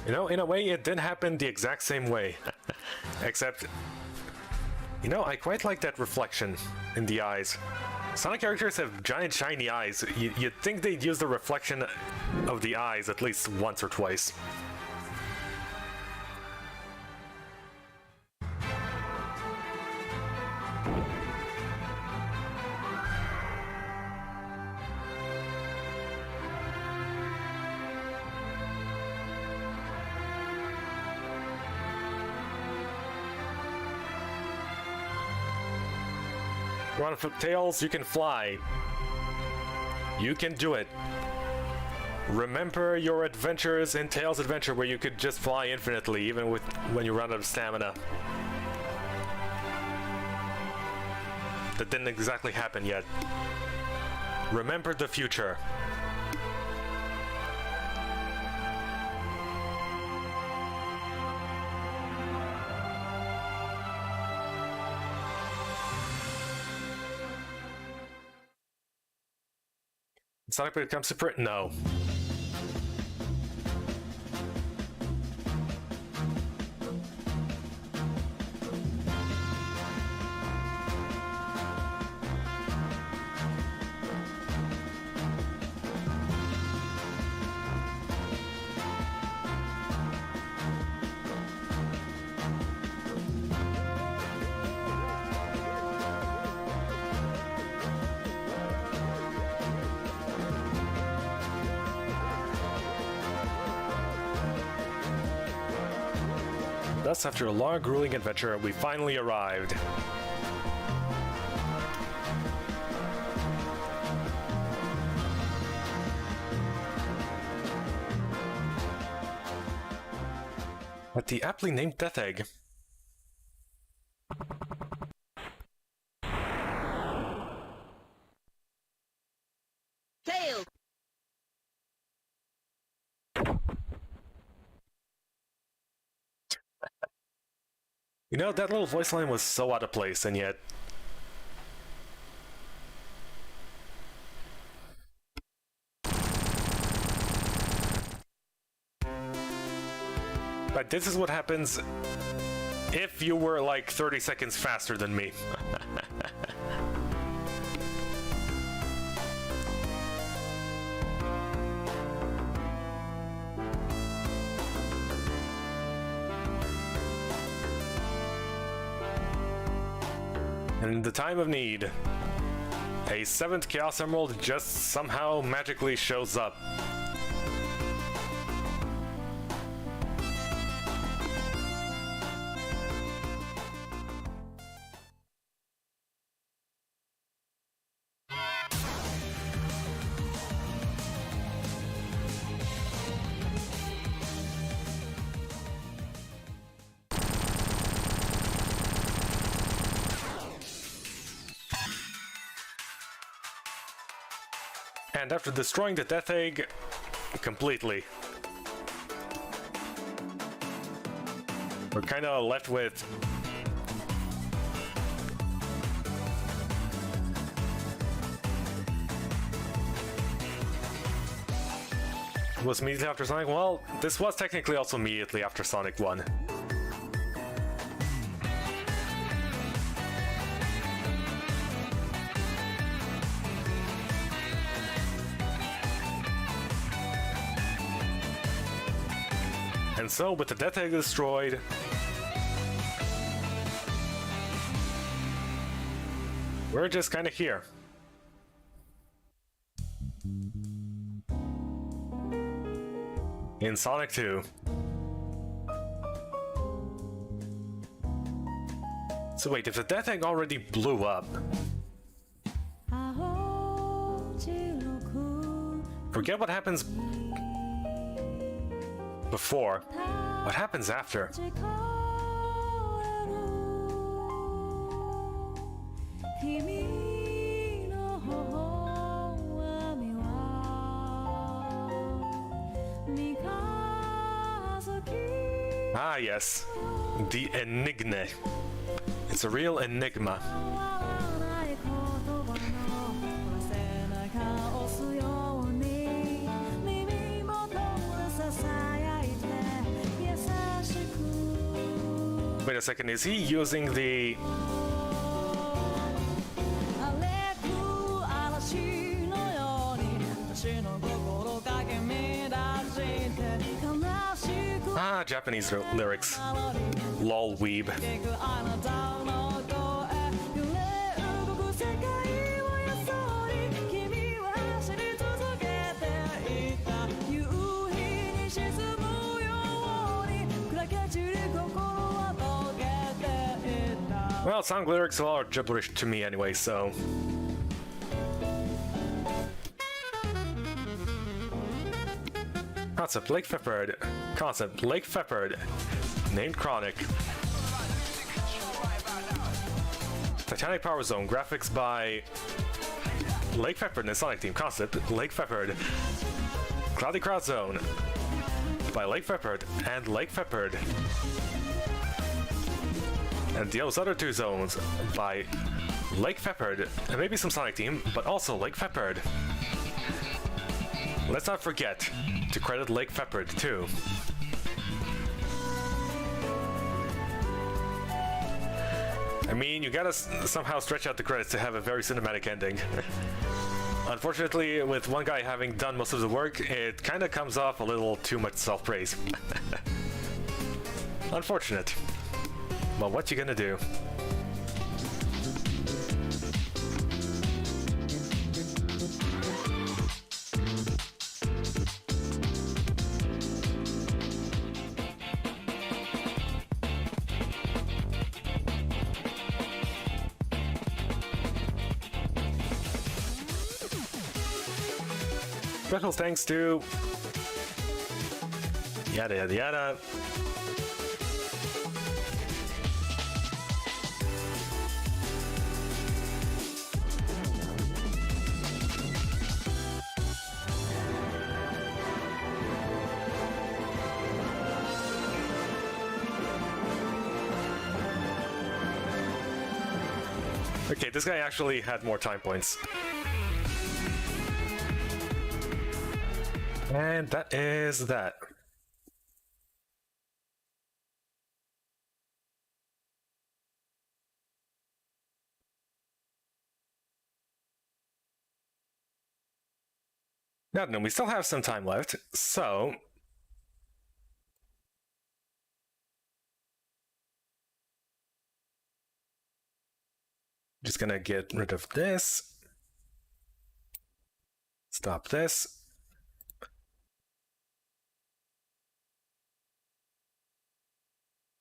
You know, in a way, it did happen the exact same way. Except, you know, I quite like that reflection in the eyes. Sonic characters have giant shiny eyes. You'd think they'd use the reflection of the eyes at least once or twice. You want to flip tails? You can fly. You can do it. Remember your adventures in Tails Adventure where you could just fly infinitely even when you run out of stamina. That didn't exactly happen yet. Remember the future. Sonic becomes super. No. Thus, after a long, grueling adventure, we finally arrived. At the aptly named Death Egg. Tails! You know, that little voice line was so out of place, and yet... But this is what happens if you were like 30 seconds faster than me. And in the time of need, a 7th Chaos Emerald just somehow magically shows up. And after destroying the Death Egg completely, we're kind of left with was immediately after Sonic. Well, this was technically also immediately after Sonic 1. And so, with the Death Egg destroyed, we're just kind of here. In Sonic 2. So wait, if the Death Egg already blew up, forget what happens before. What happens after? Ah, yes. The Enigma. It's a real enigma. Wait a second, is he using the... Ah, Japanese lyrics. Lol weeb. Well, song lyrics are all gibberish to me anyway, so... Concept, Lake Peppered. Concept, Lake Peppered. Named Chronic. Titanic Power Zone. Graphics by... Lake Peppered and Sonic Team. Concept, Lake Peppered. Cloudy Crowd Zone. By Lake Peppered and Lake Peppered. And those other two zones by Lake Peppered, and maybe some Sonic Team, but also Lake Peppered. Let's not forget to credit Lake Peppered too. I mean, you gotta somehow stretch out the credits to have a very cinematic ending. Unfortunately, with one guy having done most of the work, it kinda comes off a little too much self-praise. Unfortunate. But what you gonna do? Special thanks to yada yada yada. Okay, this guy actually had more time points. And that is that. Now, no, we still have some time left, so... Just gonna get rid of this. Stop this.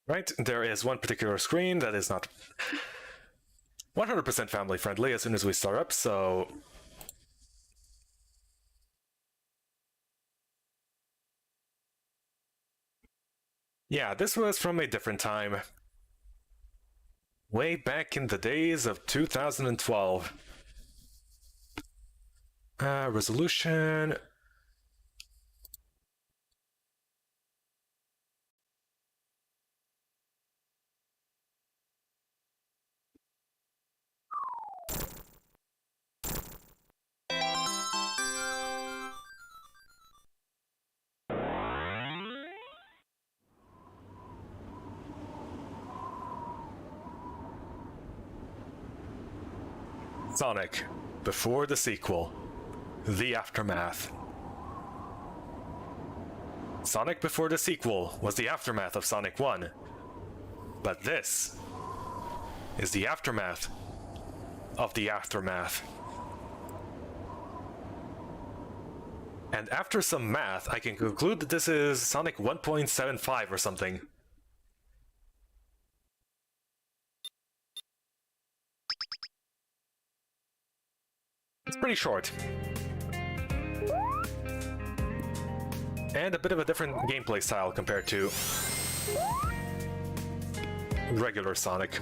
Right, there is one particular screen that is not 100% family friendly as soon as we start up, so... Yeah, this was from a different time. Way back in the days of 2012. Resolution... Sonic, before the sequel, The Aftermath. Sonic before the sequel was the aftermath of Sonic 1, but this is the aftermath of the aftermath. And after some math, I can conclude that this is Sonic 1.75 or something. It's pretty short. And a bit of a different gameplay style compared to regular Sonic.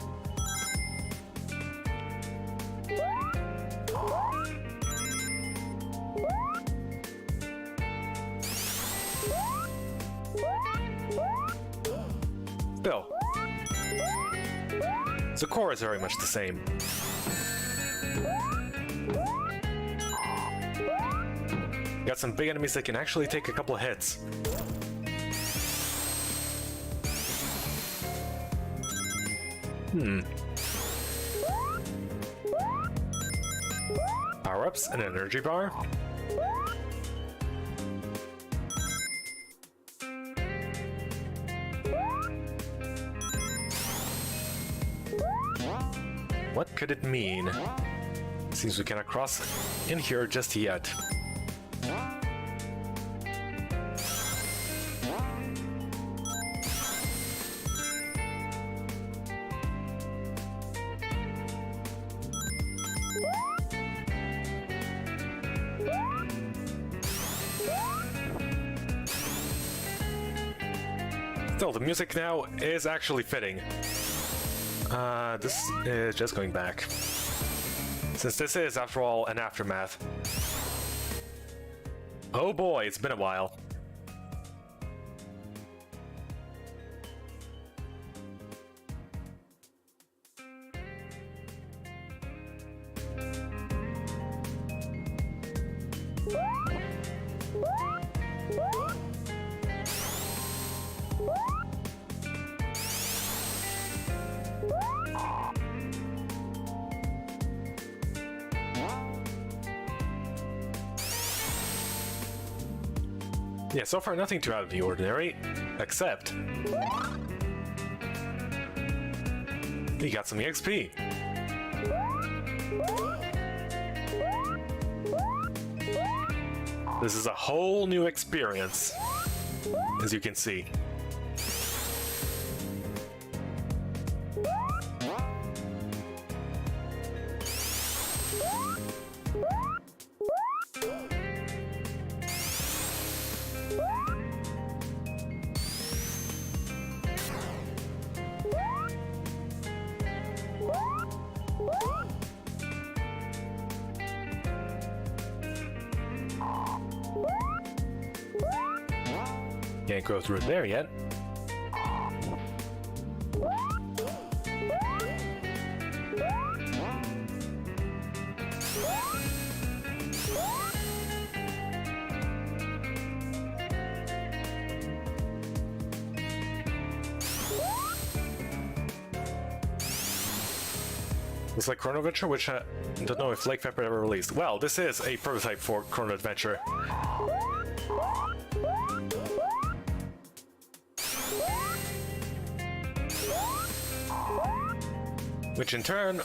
Still, the core is very much the same. Got some big enemies that can actually take a couple of hits. Power-ups, an energy bar. What could it mean? Seems we cannot cross in here just yet. Still, the music now is actually fitting. This is just going back. Since this is, after all, an aftermath. Oh boy, it's been a while. Yeah, so far nothing too out of the ordinary, except we got some EXP. This is a whole new experience, as you can see. Can't go through there yet. Looks like Chrono Adventure, which I don't know if Lake Pepper ever released. Well, this is a prototype for Chrono Adventure. Which in turn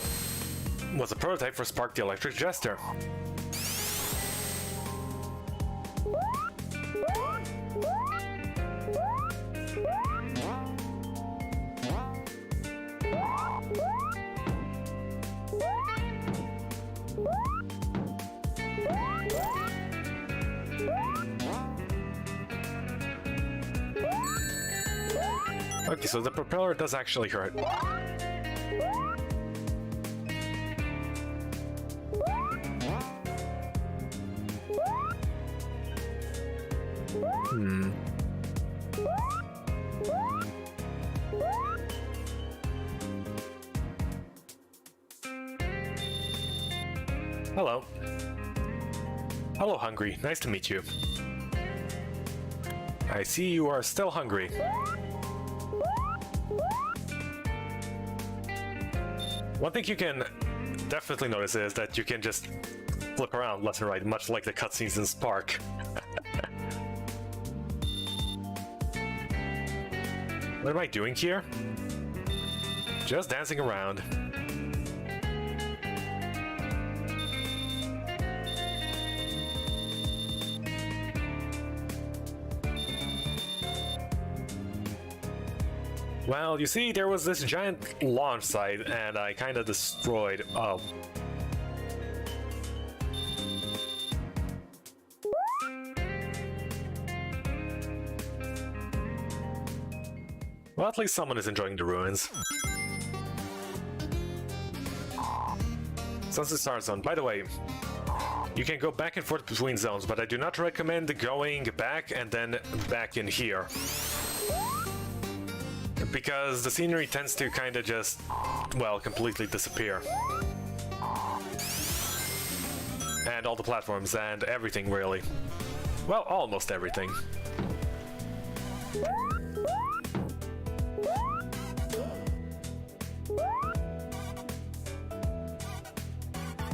was a prototype for Spark the Electric Jester. Okay, so the propeller does actually hurt. Hello. Hello, Hungry. Nice to meet you. I see you are still hungry. One thing you can definitely notice is that you can just flip around left and right, much like the cutscenes in Spark. What am I doing here? Just dancing around. Well, you see, there was this giant launch site, and I kinda destroyed... Oh. Well, at least someone is enjoying the ruins. Sunset Star Zone. By the way, you can go back and forth between zones, but I do not recommend going back and then back in here. Because the scenery tends to kind of just, well, completely disappear. And all the platforms and everything, really. Well, almost everything.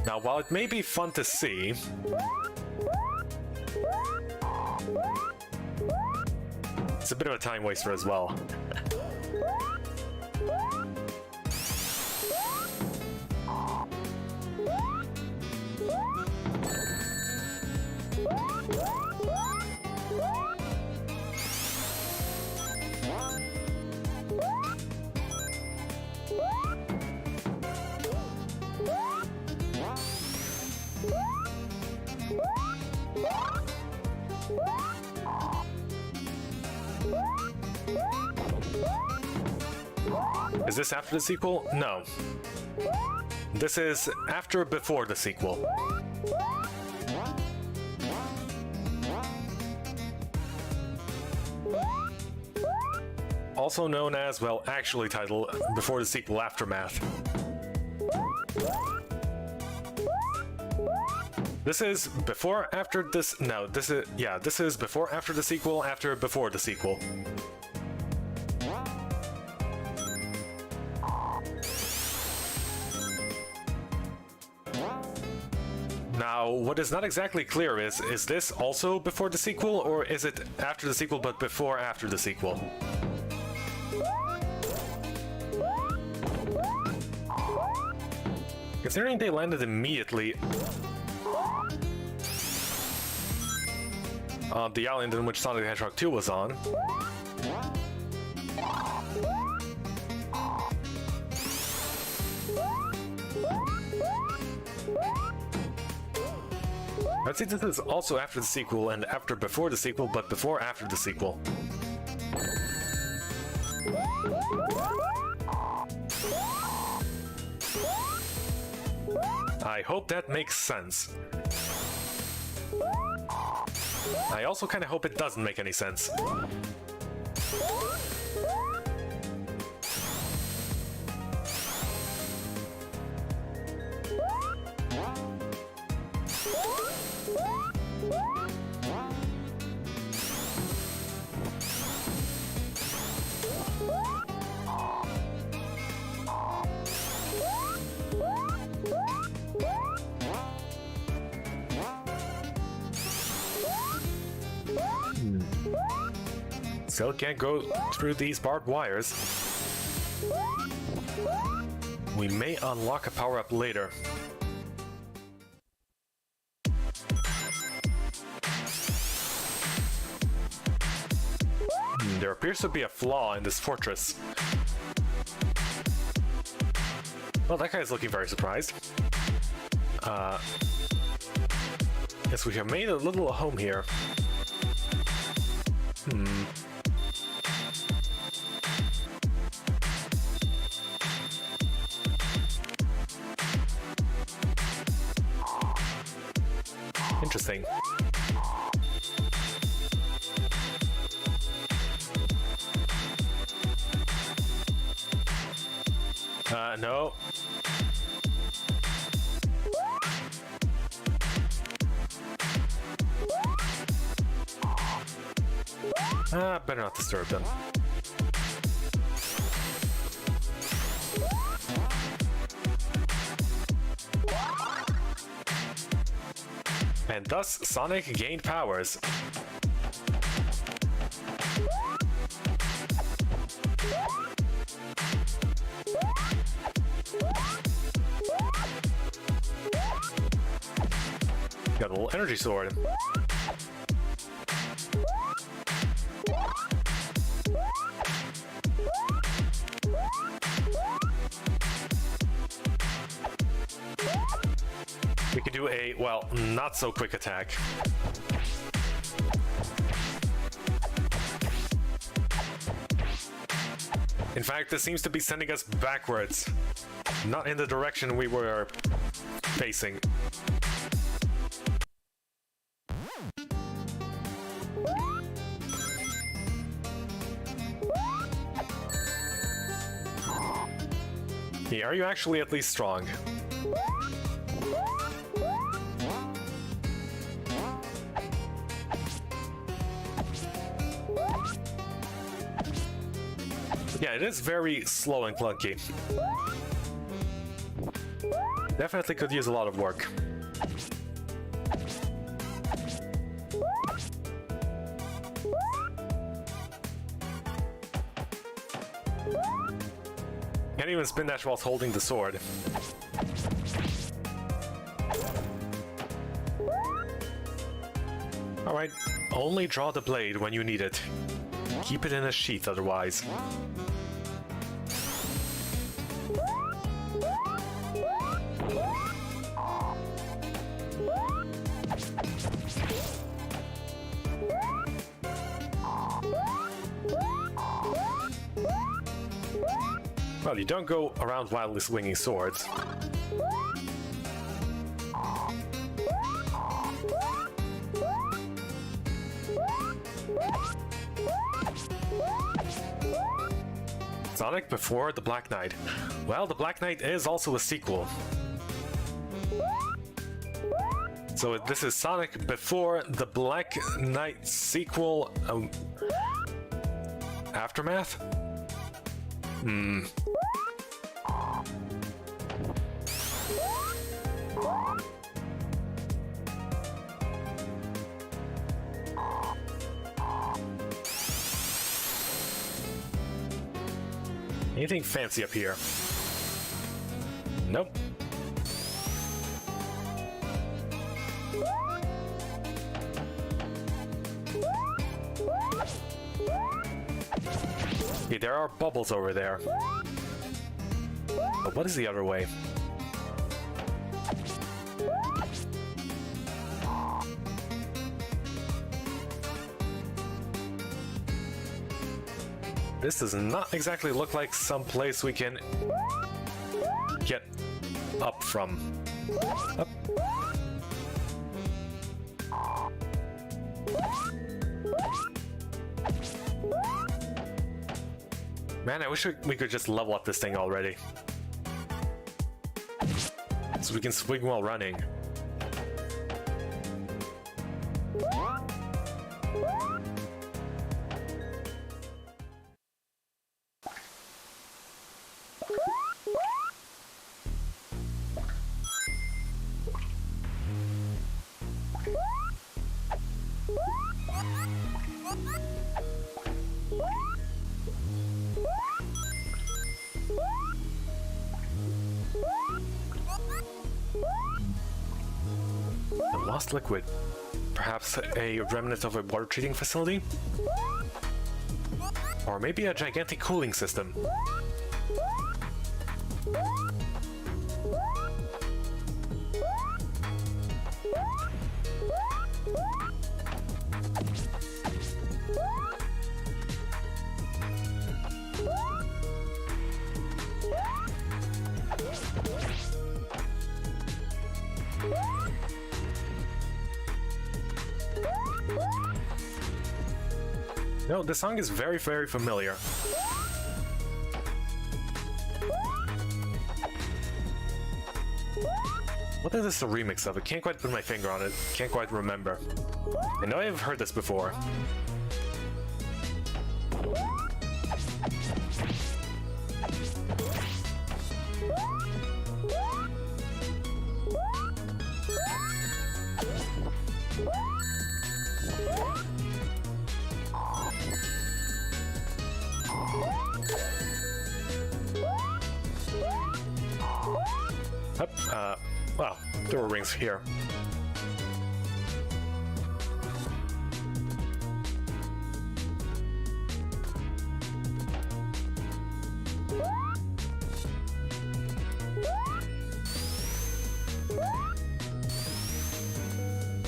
Now, while it may be fun to see, it's a bit of a time waster as well. Is this after the sequel? No. This is after before the sequel. Also known as, well, actually titled Before the Sequel Aftermath. This is before, after this, no, this is, yeah, this is before, after the sequel, after, before the sequel. Now, what is not exactly clear is this also before the sequel, or is it after the sequel but before, after the sequel? Considering they landed immediately on the island in which Sonic the Hedgehog 2 was on. Let's see, this is also after the sequel and after before the sequel, but before after the sequel. I hope that makes sense. I also kind of hope it doesn't make any sense. Still can't go through these barbed wires. We may unlock a power-up later. There appears to be a flaw in this fortress. Well, that guy is looking very surprised. Yes, we have made a little home here. Interesting. No. Better not disturb them. And thus, Sonic gained powers. Got a little energy sword. We can do a, well, not so quick attack. In fact, this seems to be sending us backwards, not in the direction we were facing. Yeah, are you actually at least strong? Yeah, it is very slow and clunky. Definitely could use a lot of work. Can't even spin dash whilst holding the sword. Alright, only draw the blade when you need it. Keep it in a sheath otherwise. Well, you don't go around wildly swinging swords. Sonic before the Black Knight. Well, the Black Knight is also a sequel. So this is Sonic before the Black Knight sequel. Aftermath? Anything fancy up here? Nope. Okay, there are bubbles over there. But what is the other way? This does not exactly look like some place we can get up from. Up. Man, I wish we could just level up this thing already. So we can swing while running. Lost liquid. Perhaps a remnant of a water treating facility? Or maybe a gigantic cooling system. No, the song is very, very familiar. What is this a remix of? I can't quite put my finger on it. Can't quite remember. I know I've heard this before. Wow, there were rings here.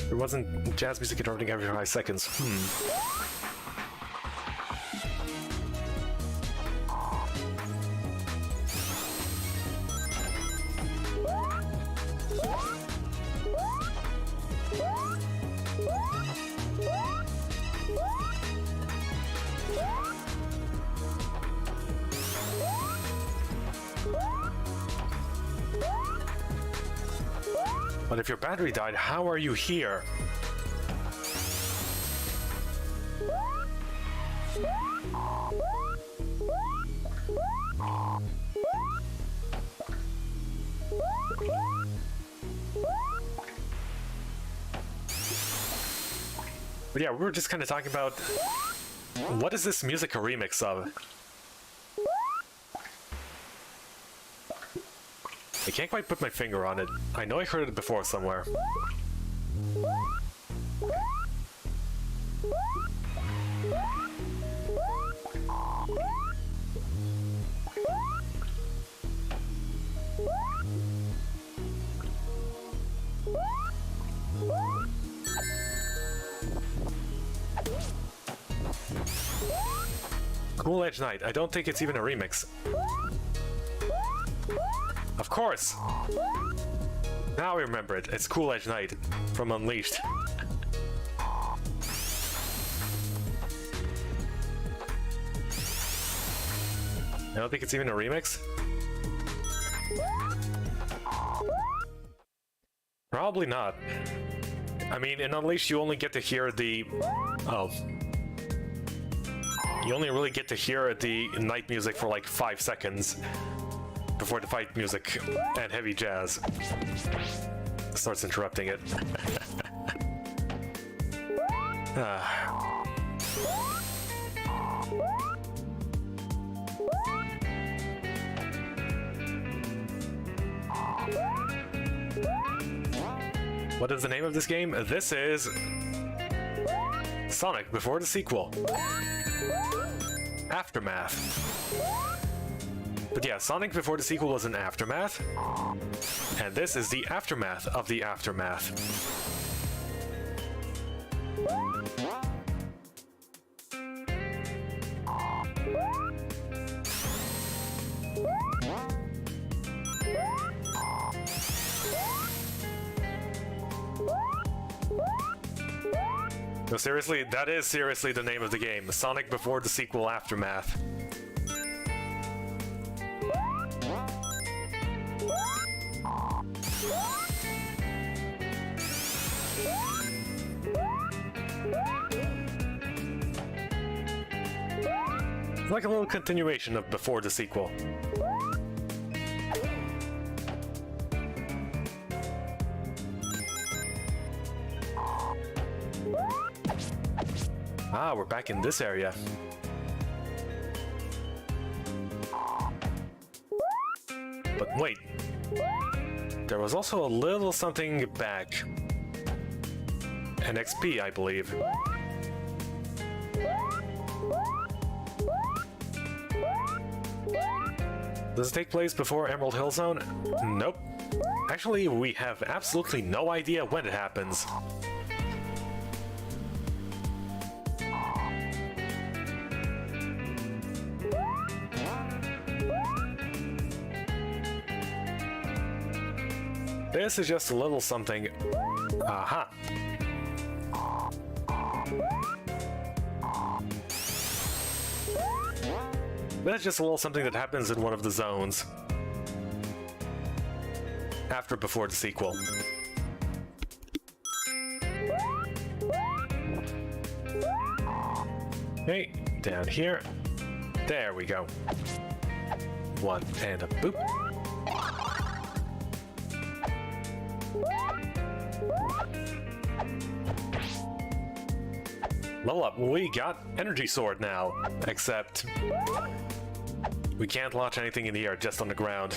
There wasn't jazz music interrupting every 5 seconds. But if your battery died, how are you here? But yeah, we were just kind of talking about what is this music a remix of? I can't quite put my finger on it. I know I heard it before somewhere. Cool Edge Knight. I don't think it's even a remix. Of course! Now I remember it. It's Cool Edge Knight from Unleashed. I don't think it's even a remix. Probably not. I mean, in Unleashed you only get to hear the... Oh. You only really get to hear the night music for like 5 seconds before the fight music and heavy jazz starts interrupting it. What is the name of this game? This is Sonic Before the Sequel. Aftermath. But yeah, Sonic Before the Sequel was an Aftermath, and this is the aftermath of the aftermath. No, seriously, that is seriously the name of the game. Sonic Before the Sequel Aftermath. It's like a little continuation of Before the Sequel. Ah, we're back in this area. But wait. There was also a little something back. An XP, I believe. Does it take place before Emerald Hill Zone? Nope. Actually, we have absolutely no idea when it happens. This is just a little something. Aha. That's just a little something that happens in one of the zones. After Before the Sequel. Okay, down here. There we go. One and a boop. Level up. We got Energy Sword now, except we can't launch anything in the air, just on the ground.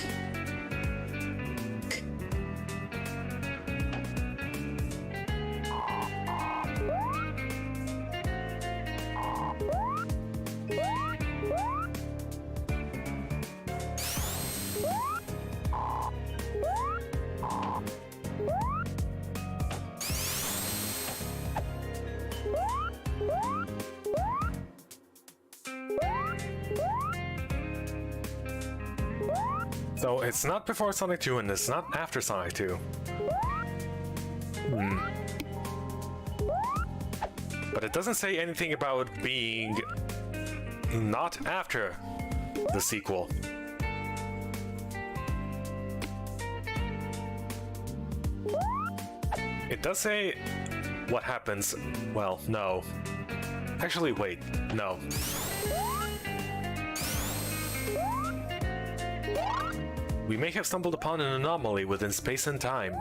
So it's not before Sonic 2 and it's not after Sonic 2. But it doesn't say anything about being not after the sequel. It does say what happens. Well, no. Actually, wait, no. We may have stumbled upon an anomaly within space and time.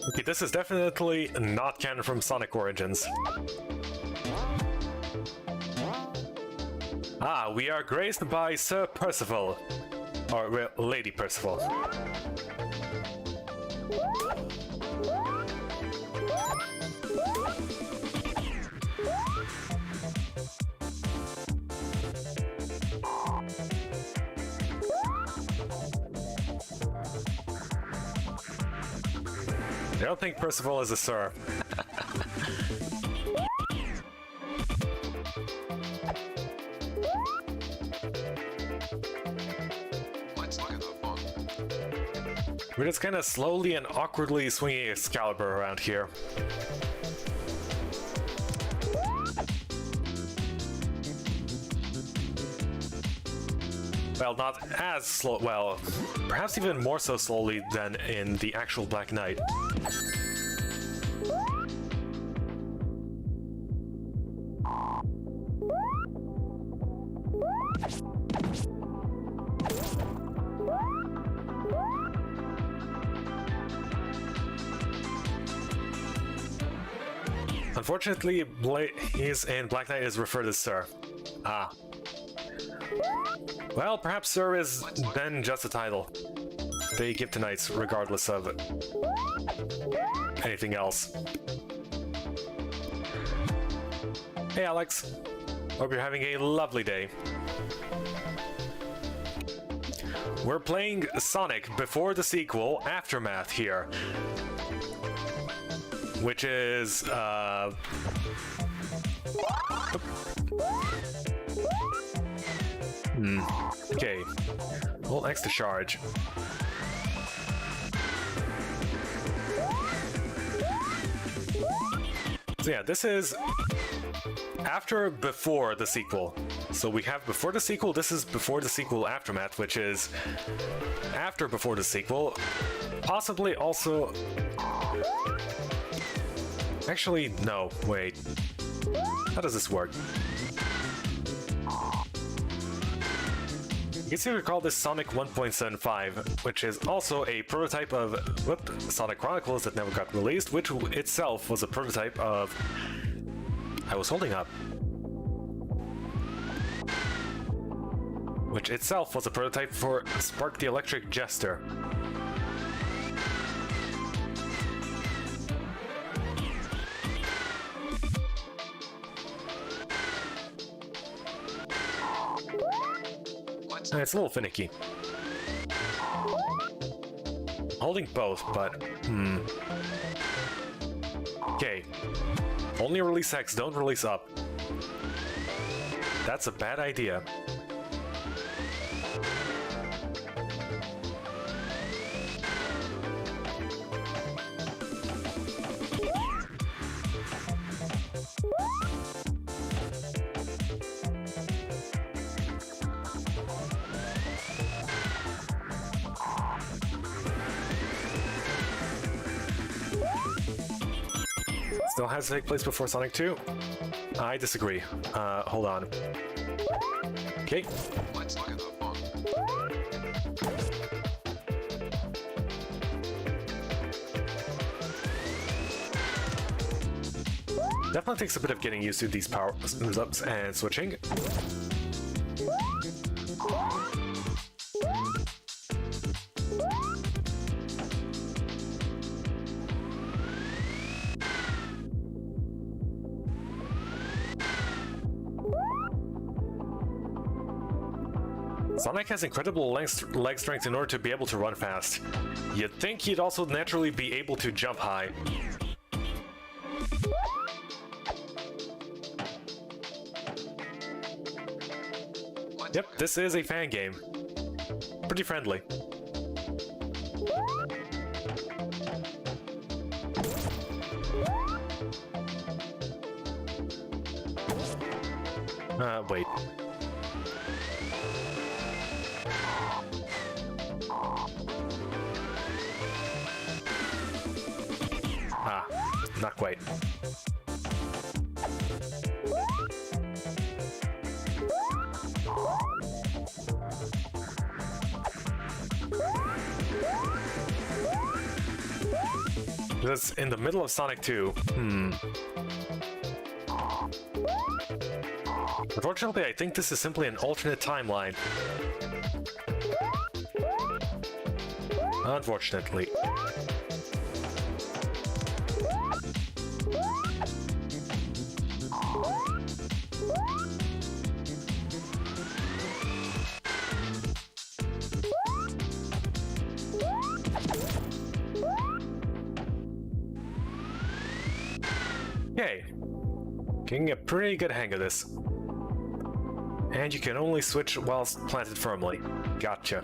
Okay, this is definitely not canon from Sonic Origins. Ah, we are graced by Sir Percival. Or, well, Lady Percival. I don't think Percival is a sir. Let's look at the book. We're just kind of slowly and awkwardly swinging Excalibur around here. Well, not as slow, well, perhaps even more so slowly than in the actual Black Knight. Unfortunately, Blaze in Black Knight is referred as Sir. Ah. Well, perhaps Sir is then just a title they give to knights regardless of anything else. Hey Alex, hope you're having a lovely day. We're playing Sonic before the sequel, Aftermath here. Which is, okay. Hold X to charge. So yeah, this is before the sequel. So we have before the sequel, this is before the sequel Aftermath, which is after before the sequel. Possibly also... Actually, no, wait. How does this work? I guess you could call this Sonic 1.75, which is also a prototype of Sonic Chronicles that never got released, which itself was a prototype of... I was holding up. Which itself was a prototype for Spark the Electric Jester. It's a little finicky. Holding both, but... Okay. Only release X, don't release up. That's a bad idea. Still has to take place before Sonic 2? I disagree. Hold on. Okay. Let's look at the book. Definitely takes a bit of getting used to these power-ups and switching. Sonic has incredible leg strength in order to be able to run fast. You'd think he'd also naturally be able to jump high. Yep, this is a fan game. Pretty friendly. Wait. Ah, not quite. That's in the middle of Sonic 2. Unfortunately, I think this is simply an alternate timeline. Unfortunately. Okay. Getting a pretty good hang of this. And you can only switch whilst planted firmly. Gotcha.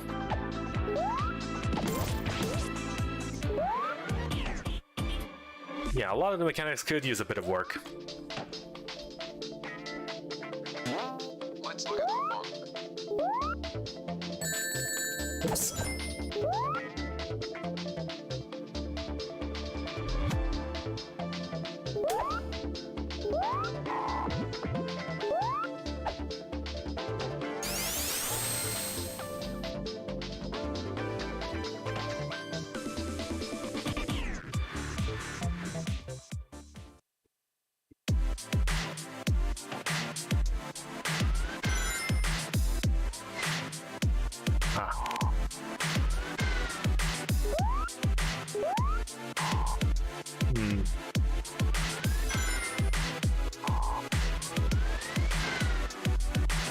Yeah, a lot of the mechanics could use a bit of work. Let's look at the funk. Oops.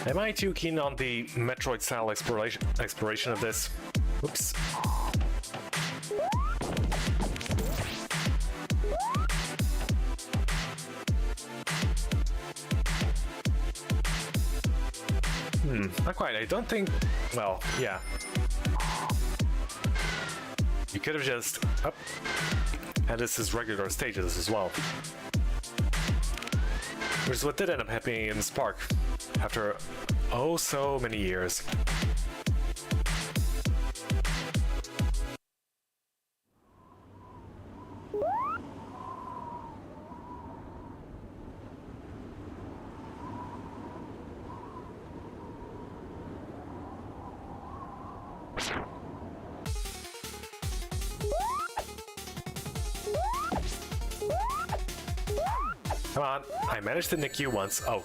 Am I too keen on the Metroid-style exploration of this? Oops. Not quite. I don't think... Well, yeah. You could have just... Up. And this is regular stages as well. Which is what did end up happening in Spark. After oh so many years. Come on, I managed to nick you once. Oh.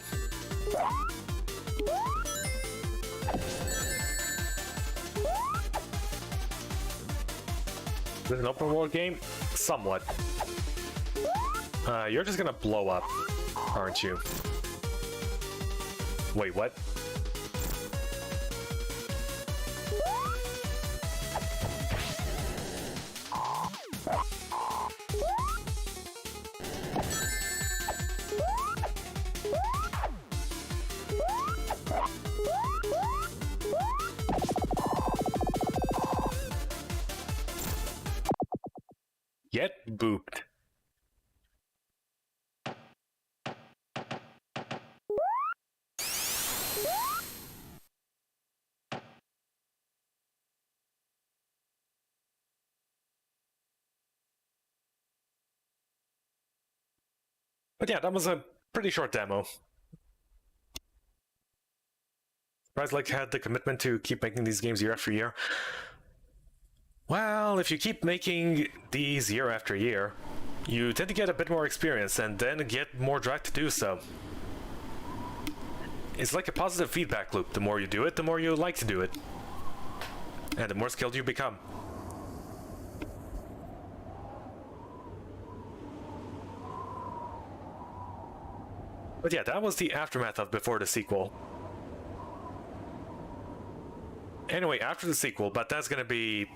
Is this an open world game? Somewhat. You're just gonna blow up, aren't you? Wait, what? Get booped. But yeah, that was a pretty short demo. Surprised like had the commitment to keep making these games year after year. Well, if you keep making these year after year, you tend to get a bit more experience and then get more drive to do so. It's like a positive feedback loop. The more you do it, the more you like to do it. And the more skilled you become. But yeah, that was the aftermath of before the sequel. Anyway, after the sequel, but that's gonna be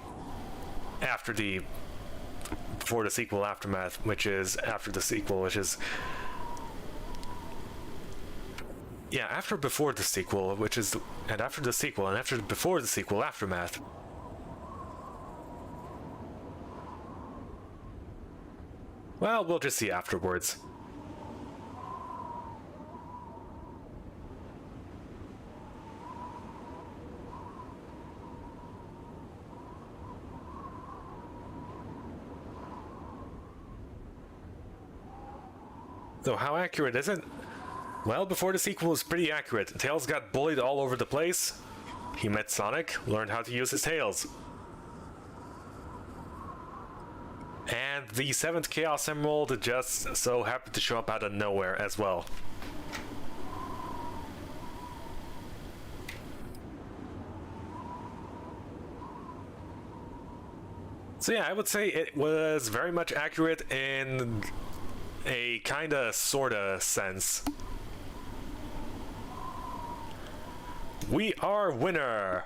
after the before the sequel aftermath, which is after the sequel, which is yeah, after before the sequel, which is and after the sequel, and after before the sequel aftermath. Well, we'll just see afterwards. So how accurate is it? Well, before the sequel was pretty accurate. Tails got bullied all over the place. He met Sonic, learned how to use his tails. And the 7th Chaos Emerald just so happened to show up out of nowhere as well. So yeah, I would say it was very much accurate in a kinda sorta sense. We are winner!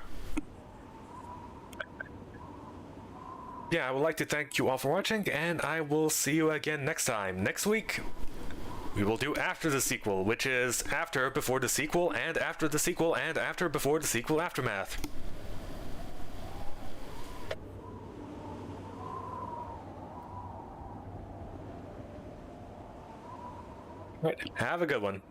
Yeah, I would like to thank you all for watching, and I will see you again next time. Next week, we will do after the sequel, which is after, before the sequel, and after the sequel, and after, before the sequel aftermath. Right, have a good one.